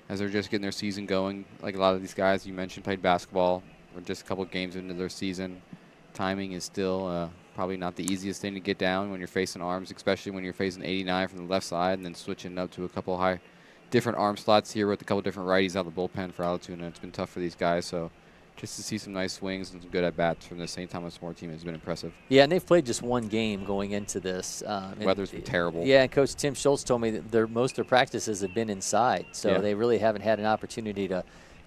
as they're just getting their season going. Like a lot of these guys you mentioned played basketball. We're just a couple games into their season. Timing is still probably not the easiest thing to get down when you're facing arms, especially when you're facing 89 from the left side and then switching up to a couple different arm slots here with a couple different righties out of the bullpen for Allatoona. It's been tough for these guys, so just to see some nice swings and some good at-bats from the St. Thomas More team has been impressive. Yeah, and they've played just 1 game going into this. Weather's been terrible. Yeah, and Coach Tim Schultz told me that most of their practices have been inside, so they really haven't had an opportunity to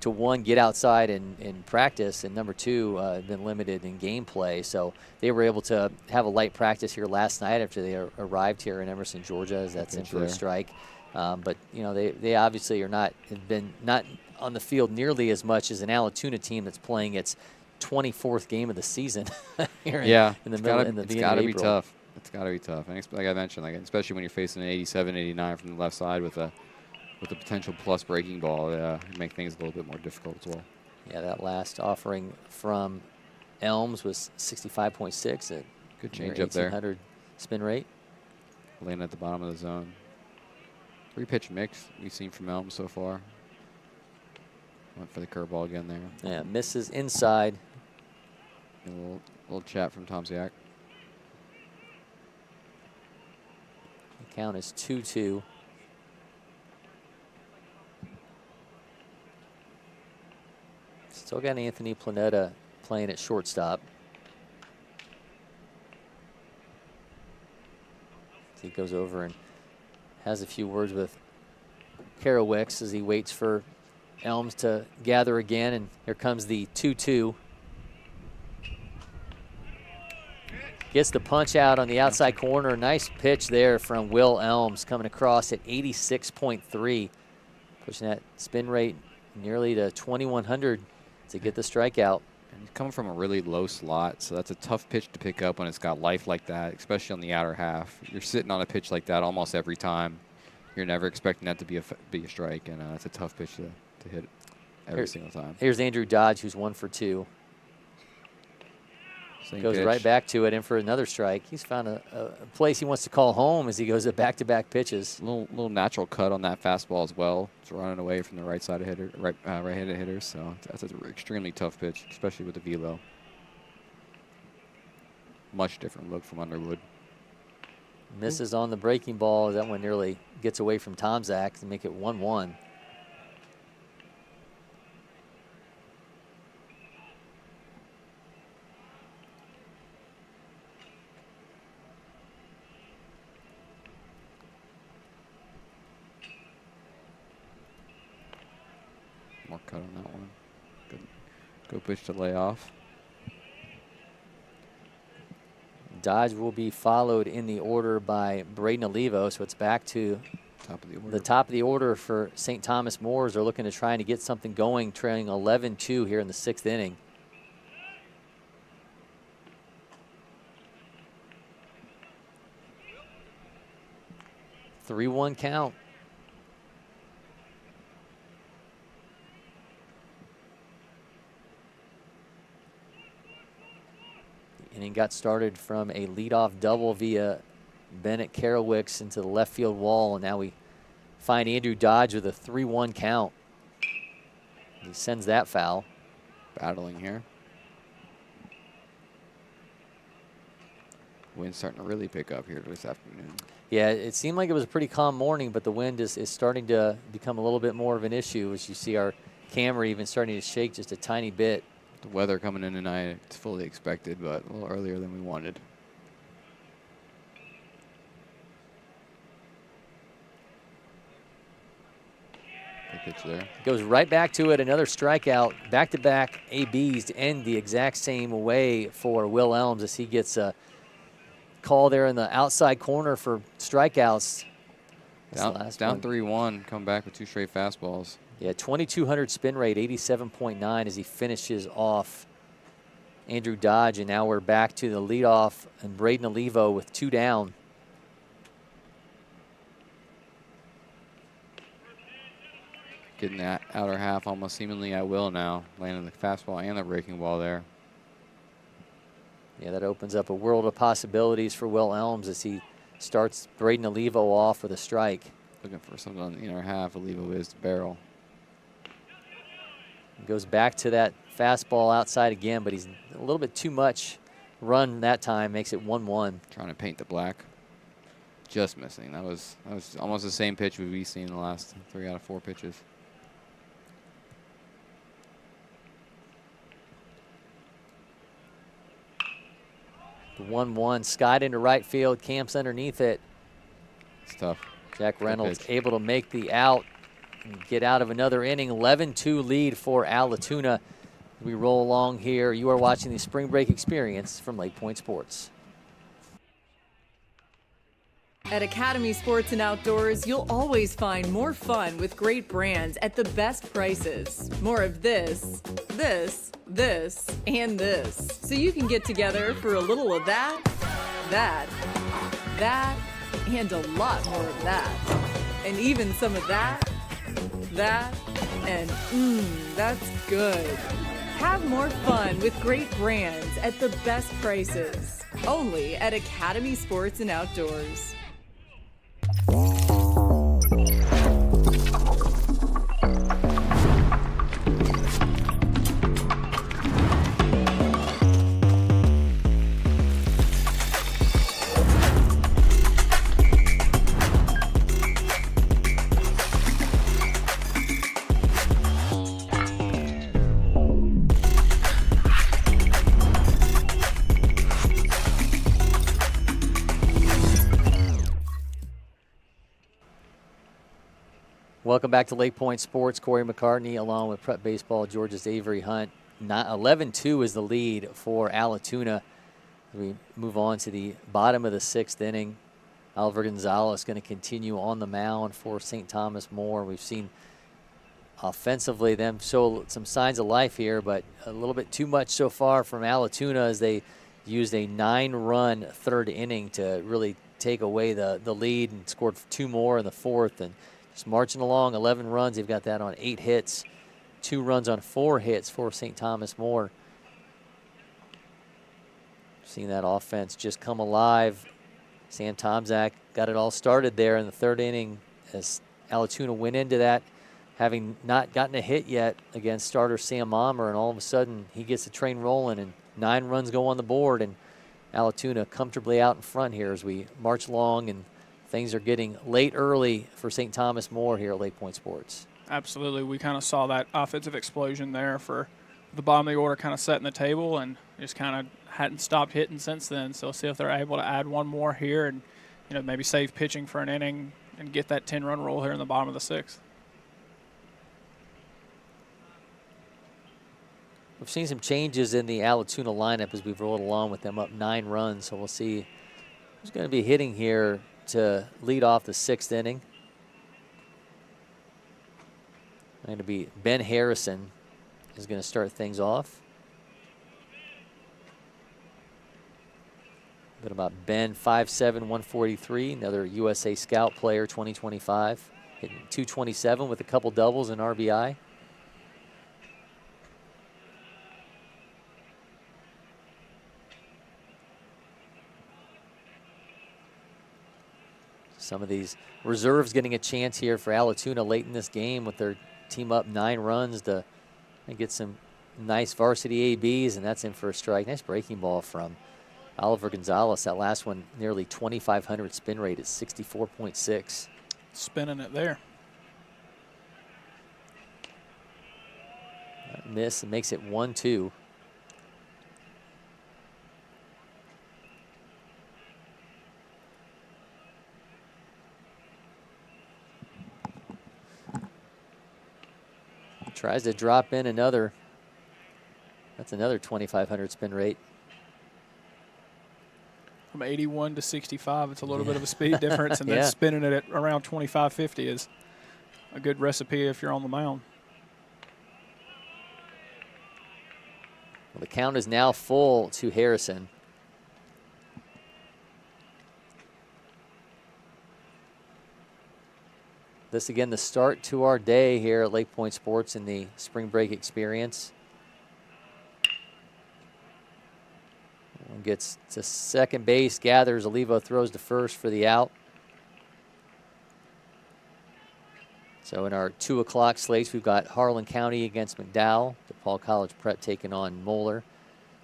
one, get outside and practice, and number 2, been limited in gameplay. So they were able to have a light practice here last night after they arrived here in Emerson, Georgia, as that's in for a strike. But you know, they obviously have been not on the field nearly as much as an Allatoona team that's playing its 24th game of the season here in the middle. It's got to be tough. It's got to be tough, and like I mentioned, especially when you're facing an 87, 89 from the left side with a potential plus breaking ball, make things a little bit more difficult as well. Yeah, that last offering from Elms was 65.6 at good change up there. 1800 spin rate. Laying at the bottom of the zone. 3-pitch mix we've seen from Elms so far. Went for the curveball again there. Yeah, misses inside. A little chat from Tom Ziak. The count is 2-2. Still got Anthony Planeta playing at shortstop. He goes over and has a few words with Karowicz as he waits for Elms to gather again, and here comes the 2-2. Gets the punch out on the outside corner. Nice pitch there from Will Elms coming across at 86.3. Pushing that spin rate nearly to 2100 to get the strikeout. And he's coming from a really low slot, so that's a tough pitch to pick up when it's got life like that, especially on the outer half. You're sitting on a pitch like that almost every time. You're never expecting that to be a strike, and it's a tough pitch to hit every single time. Here's Andrew Dodge, who's 1 for 2. Same goes pitch. right back to it, and for another strike. He's found a place he wants to call home as he goes at back-to-back pitches. Little natural cut on that fastball as well. It's running away from the right side of hitter, right-handed hitters. So that's an extremely tough pitch, especially with the velo. Much different look from Underwood. Misses on the breaking ball. That one nearly gets away from Tom Zach to make it 1-1. More cut on that one. Good pitch to lay off. Dodge will be followed in the order by Braden Olivo, so it's back to the top of the order for St. Thomas Moors. They're looking to try to get something going, trailing 11-2 here in the 6th inning. 3-1 count. The inning got started from a leadoff double via Bennett Karowicz into the left field wall, and now we find Andrew Dodge with a 3-1 count. He sends that foul. Battling here. Wind's starting to really pick up here this afternoon. Yeah, it seemed like it was a pretty calm morning, but the wind is starting to become a little bit more of an issue, as you see our camera even starting to shake just a tiny bit. The weather coming in tonight, it's fully expected, but a little earlier than we wanted. Good pitch there. Goes right back to it, another strikeout, back-to-back ABs to end the exact same way for Will Elms as he gets a call there in the outside corner for strikeouts. Down 3-1, come back with 2 straight fastballs. Yeah, 2,200 spin rate, 87.9 as he finishes off Andrew Dodge, and now we're back to the leadoff and Braden Olivo with 2 down. Getting that outer half almost seemingly at will now, landing the fastball and the breaking ball there. Yeah, that opens up a world of possibilities for Will Elms as he starts Braden Olivo off with a strike. Looking for something on the inner half. Olivo is the barrel. Goes back to that fastball outside again, but he's a little bit too much run that time, makes it 1-1. Trying to paint the black. Just missing. That was almost the same pitch we've seen in the last 3 out of 4 pitches. The 1-1 skied into right field, camps underneath it. It's tough. Jack Reynolds able to make the out and get out of another inning. 11-2 lead for Allatoona. We roll along here. You are watching the Spring Break Experience from LakePoint Sports. At Academy Sports and Outdoors, you'll always find more fun with great brands at the best prices. More of this, this, this, and this. So you can get together for a little of that, that, and a lot more of that. And even some of that, and that's good. Have more fun with great brands at the best prices. Only at Academy Sports and Outdoors. Welcome back to LakePoint Sports. Cory McCartney along with Prep Baseball, Georgia's Avery Hunt. 11-2 is the lead for Allatoona. We move on to the bottom of the 6th inning. Oliver Gonzalez going to continue on the mound for St. Thomas More. We've seen offensively them show some signs of life here, but a little bit too much so far from Allatoona as they used a 9-run 3rd inning to really take away the lead and scored 2 more in the 4th. And just marching along, 11 runs. They've got that on 8 hits, 2 runs on 4 hits for St. Thomas More. Seeing that offense just come alive. Sam Tomczak got it all started there in the 3rd inning as Allatoona went into that having not gotten a hit yet against starter Sam Mmer, and all of a sudden he gets the train rolling and 9 runs go on the board, and Allatoona comfortably out in front here as we march along, and things are getting late early for St. Thomas More here at LakePoint Sports. Absolutely. We kind of saw that offensive explosion there for the bottom of the order kind of setting the table, and just kind of hadn't stopped hitting since then. So see if they're able to add 1 more here and, maybe save pitching for an inning and get that 10-run roll here in the bottom of the 6th. We've seen some changes in the Allatoona lineup as we've rolled along with them up 9 runs. So we'll see who's going to be hitting here to lead off the 6th inning. Going to be Ben Harrison is going to start things off. What about Ben, 5'7", 143, another USA Scout player, 2025, hitting 227 with a couple doubles and RBI. Some of these reserves getting a chance here for Allatoona late in this game with their team up 9 runs to get some nice varsity ABs, and that's in for a strike. Nice breaking ball from Oliver Gonzalez. That last one, nearly 2,500 spin rate at 64.6. Spinning it there. That miss and makes it 1-2. Tries to drop in another. That's another 2,500 spin rate. From 81 to 65, it's a little bit of a speed difference, and then spinning it at around 25-50 is a good recipe if you're on the mound. Well, the count is now full to Harrison. This again, the start to our day here at LakePoint Sports in the spring break experience. One gets to second base, gathers. Olivo throws to first for the out. So in our 2 o'clock slates, we've got Harlan County against McDowell. DePaul College Prep taking on Moeller.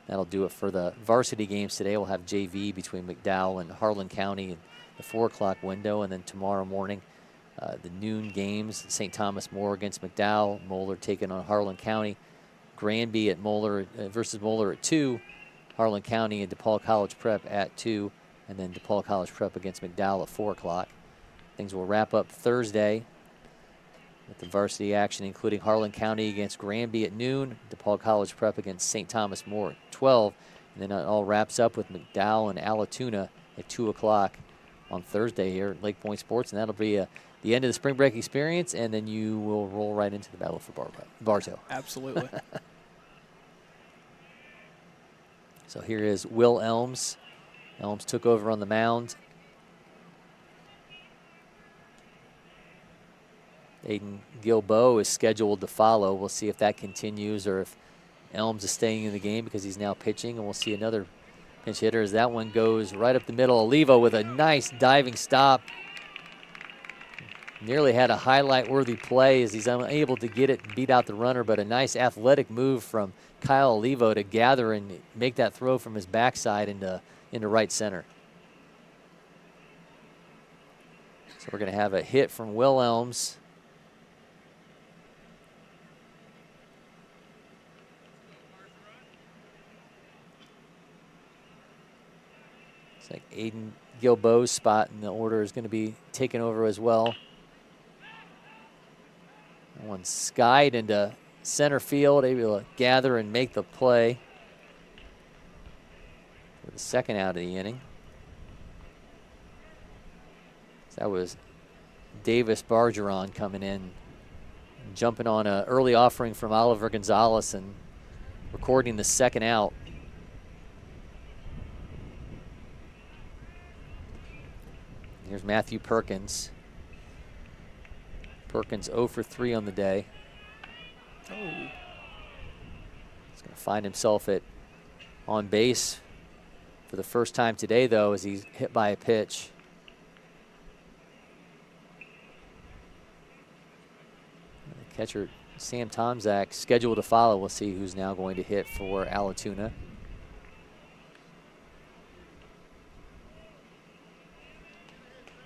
That'll do it for the varsity games today. We'll have JV between McDowell and Harlan County in the 4 o'clock window, and then tomorrow morning, the noon games, St. Thomas More against McDowell, Moeller taking on Harlan County, Granby at Moeller versus Moeller at 2, Harlan County and DePaul College Prep at 2, and then DePaul College Prep against McDowell at 4 o'clock. Things will wrap up Thursday with the varsity action, including Harlan County against Granby at noon, DePaul College Prep against St. Thomas More at 12, and then it all wraps up with McDowell and Allatoona at 2 o'clock on Thursday here at LakePoint Sports, and that'll be the end of the spring break experience, and then you will roll right into the battle for Bartow. Absolutely. So here is Will Elms. Elms took over on the mound. Aiden Gilbo is scheduled to follow. We'll see if that continues or if Elms is staying in the game because he's now pitching, and we'll see another pinch hitter as that one goes right up the middle. Olivo with a nice diving stop. Nearly had a highlight-worthy play as he's unable to get it and beat out the runner, but a nice athletic move from Kyle Olivo to gather and make that throw from his backside into right center. So we're going to have a hit from Will Elms. It's like Aiden Gilbo's spot in the order is going to be taken over as well. One skied into center field, able to gather and make the play for the second out of the inning. So that was Davis Bargeron coming in, jumping on an early offering from Oliver Gonzalez and recording the second out. Here's Matthew Perkins. Perkins 0 for 3 on the day. Oh. He's going to find himself on base for the first time today, though, as he's hit by a pitch. The catcher, Sam Tomczak, scheduled to follow. We'll see who's now going to hit for Allatoona.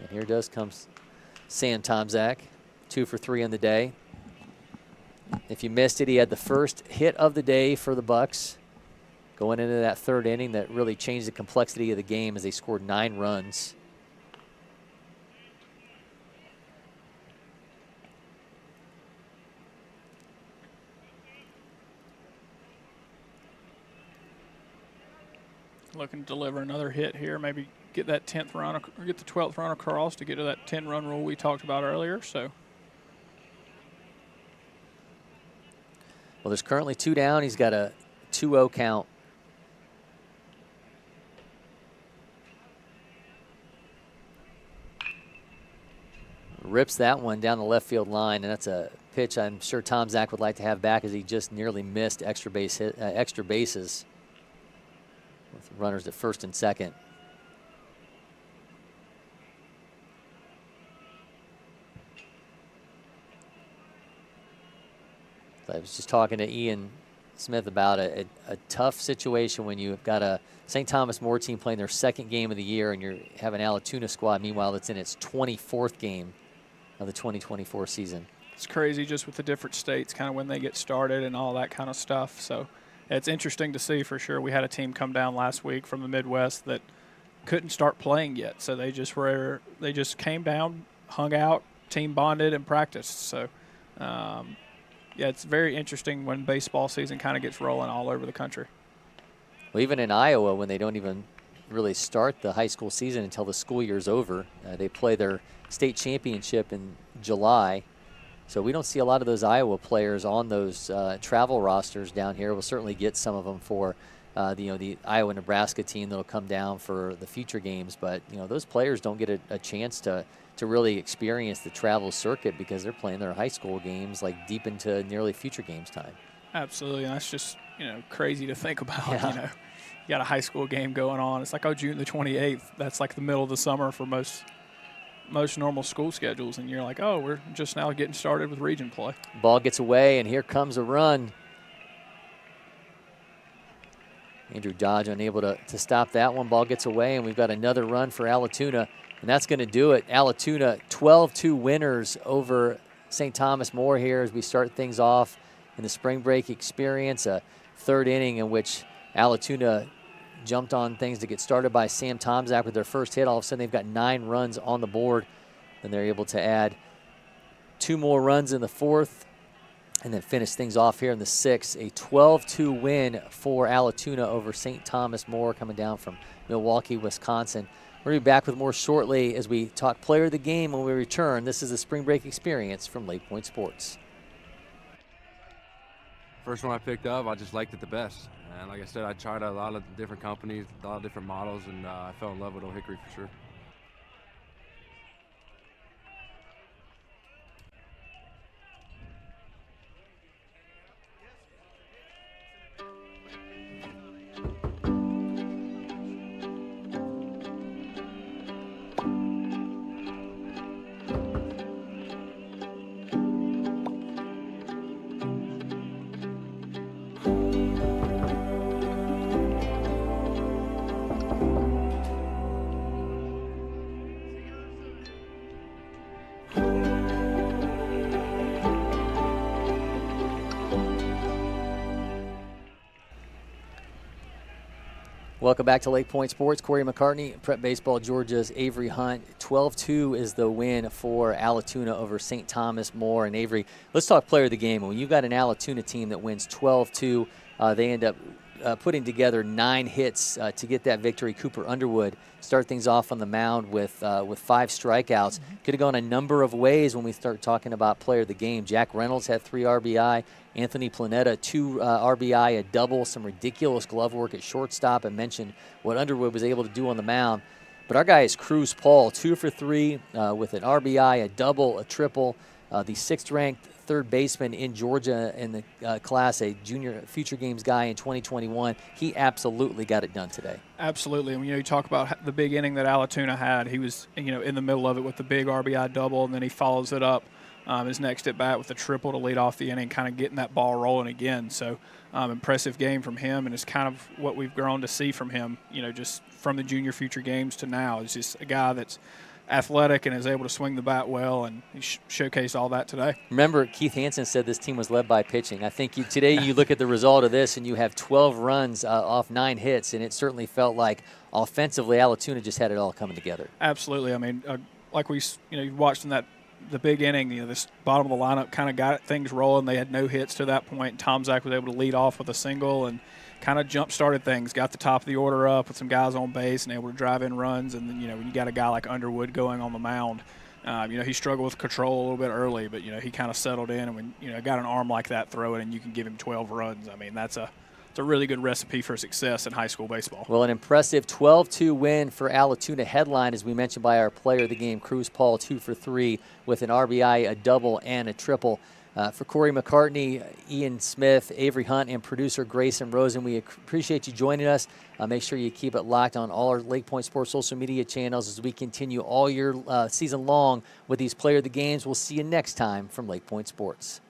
And here does come Sam Tomczak. 2 for 3 on the day. If you missed it, he had the first hit of the day for the Bucks going into that third inning that really changed the complexity of the game as they scored 9 runs. Looking to deliver another hit here, maybe get that 10th run or get the 12th run across to get to that 10-run rule we talked about earlier. So. Well, there's currently 2 down. He's got a 2-0 count. rips that one down the left field line, and that's a pitch I'm sure Tom Zach would like to have back, as he just nearly missed extra bases with runners at first and second. I was just talking to Ian Smith about a tough situation when you've got a St. Thomas More team playing their second game of the year, and you have an Allatoona squad, meanwhile, that's in its 24th game of the 2024 season. It's crazy just with the different states, kind of when they get started and all that kind of stuff. So it's interesting to see for sure. We had a team come down last week from the Midwest that couldn't start playing yet. So they just came down, hung out, team bonded, and practiced. So, yeah, it's very interesting when baseball season kind of gets rolling all over the country. Well, even in Iowa, when they don't even really start the high school season until the school year's over, they play their state championship in July. So we don't see a lot of those Iowa players on those travel rosters down here. We'll certainly get some of them for the Iowa-Nebraska team that'll come down for the future games. But those players don't get a chance to really experience the travel circuit because they're playing their high school games like deep into nearly future games time. Absolutely, and that's just crazy to think about. Yeah. You got a high school game going on. It's like, oh, June the 28th. That's like the middle of the summer for most normal school schedules, and you're like, oh, we're just now getting started with region play. Ball gets away, and here comes a run. Andrew Dodge unable to stop that one. Ball gets away, and we've got another run for Allatoona, and that's going to do it. Allatoona 12-2 winners over St. Thomas More here as we start things off in the spring break experience. A third inning in which Allatoona jumped on things to get started by Sam Tomczak with their first hit. All of a sudden, they've got 9 runs on the board, and they're able to add 2 more runs in the fourth and then finish things off here in the sixth. A 12-2 win for Allatoona over St. Thomas More, coming down from Milwaukee, Wisconsin. We're going to be back with more shortly as we talk player of the game when we return. This is the Spring Break Experience from LakePoint Sports. First one I picked up, I just liked it the best. And like I said, I tried a lot of different companies, a lot of different models, and I fell in love with Old Hickory for sure. Welcome back to LakePoint Sports. Cory McCartney, Prep Baseball, Georgia's Avery Hunt. 12-2 is the win for Allatoona over St. Thomas More. And Avery, let's talk player of the game. When you've got an Allatoona team that wins 12-2, they end up putting together 9 hits to get that victory. Cooper Underwood start things off on the mound with 5 strikeouts. Could have gone a number of ways when we start talking about player of the game. Jack Reynolds had 3 RBI. Anthony Planetta, 2 RBI, a double, some ridiculous glove work at shortstop. I mentioned what Underwood was able to do on the mound. But our guy is Cruz Paul, 2 for 3 with an RBI, a double, a triple. The 6th-ranked third baseman in Georgia in the class, a junior future games guy in 2021. He absolutely got it done today. Absolutely. And you talk about the big inning that Allatoona had. He was in the middle of it with the big RBI double, and then he follows it up his next at bat with a triple to lead off the inning, kind of getting that ball rolling again. So impressive game from him, and it's kind of what we've grown to see from him, just from the junior future games to now. It's just a guy that's athletic and is able to swing the bat well, and he showcased all that today. Remember, Keith Hansen said this team was led by pitching. I think today you look at the result of this, and you have 12 runs off 9 hits, and it certainly felt like offensively Allatoona just had it all coming together. Absolutely. I mean, like you watched in the big inning, this bottom of the lineup kind of got things rolling. They had no hits to that point. Tomczak was able to lead off with a single and kind of jump-started things, got the top of the order up with some guys on base and able to drive in runs. And then, when you got a guy like Underwood going on the mound, he struggled with control a little bit early, but, he kind of settled in. And when, got an arm like that, throw it, and you can give him 12 runs. I mean, that's a a really good recipe for success in high school baseball. Well, an impressive 12-2 win for Allatoona, headlined, as we mentioned, by our player of the game, Cruz Paul, 2 for 3 with an RBI, a double, and a triple. For Cory McCartney, Ian Smith, Avery Hunt, and producer Grayson Rosen, we appreciate you joining us. Make sure you keep it locked on all our LakePoint Sports social media channels as we continue all year season long with these player of the games. We'll see you next time from LakePoint Sports.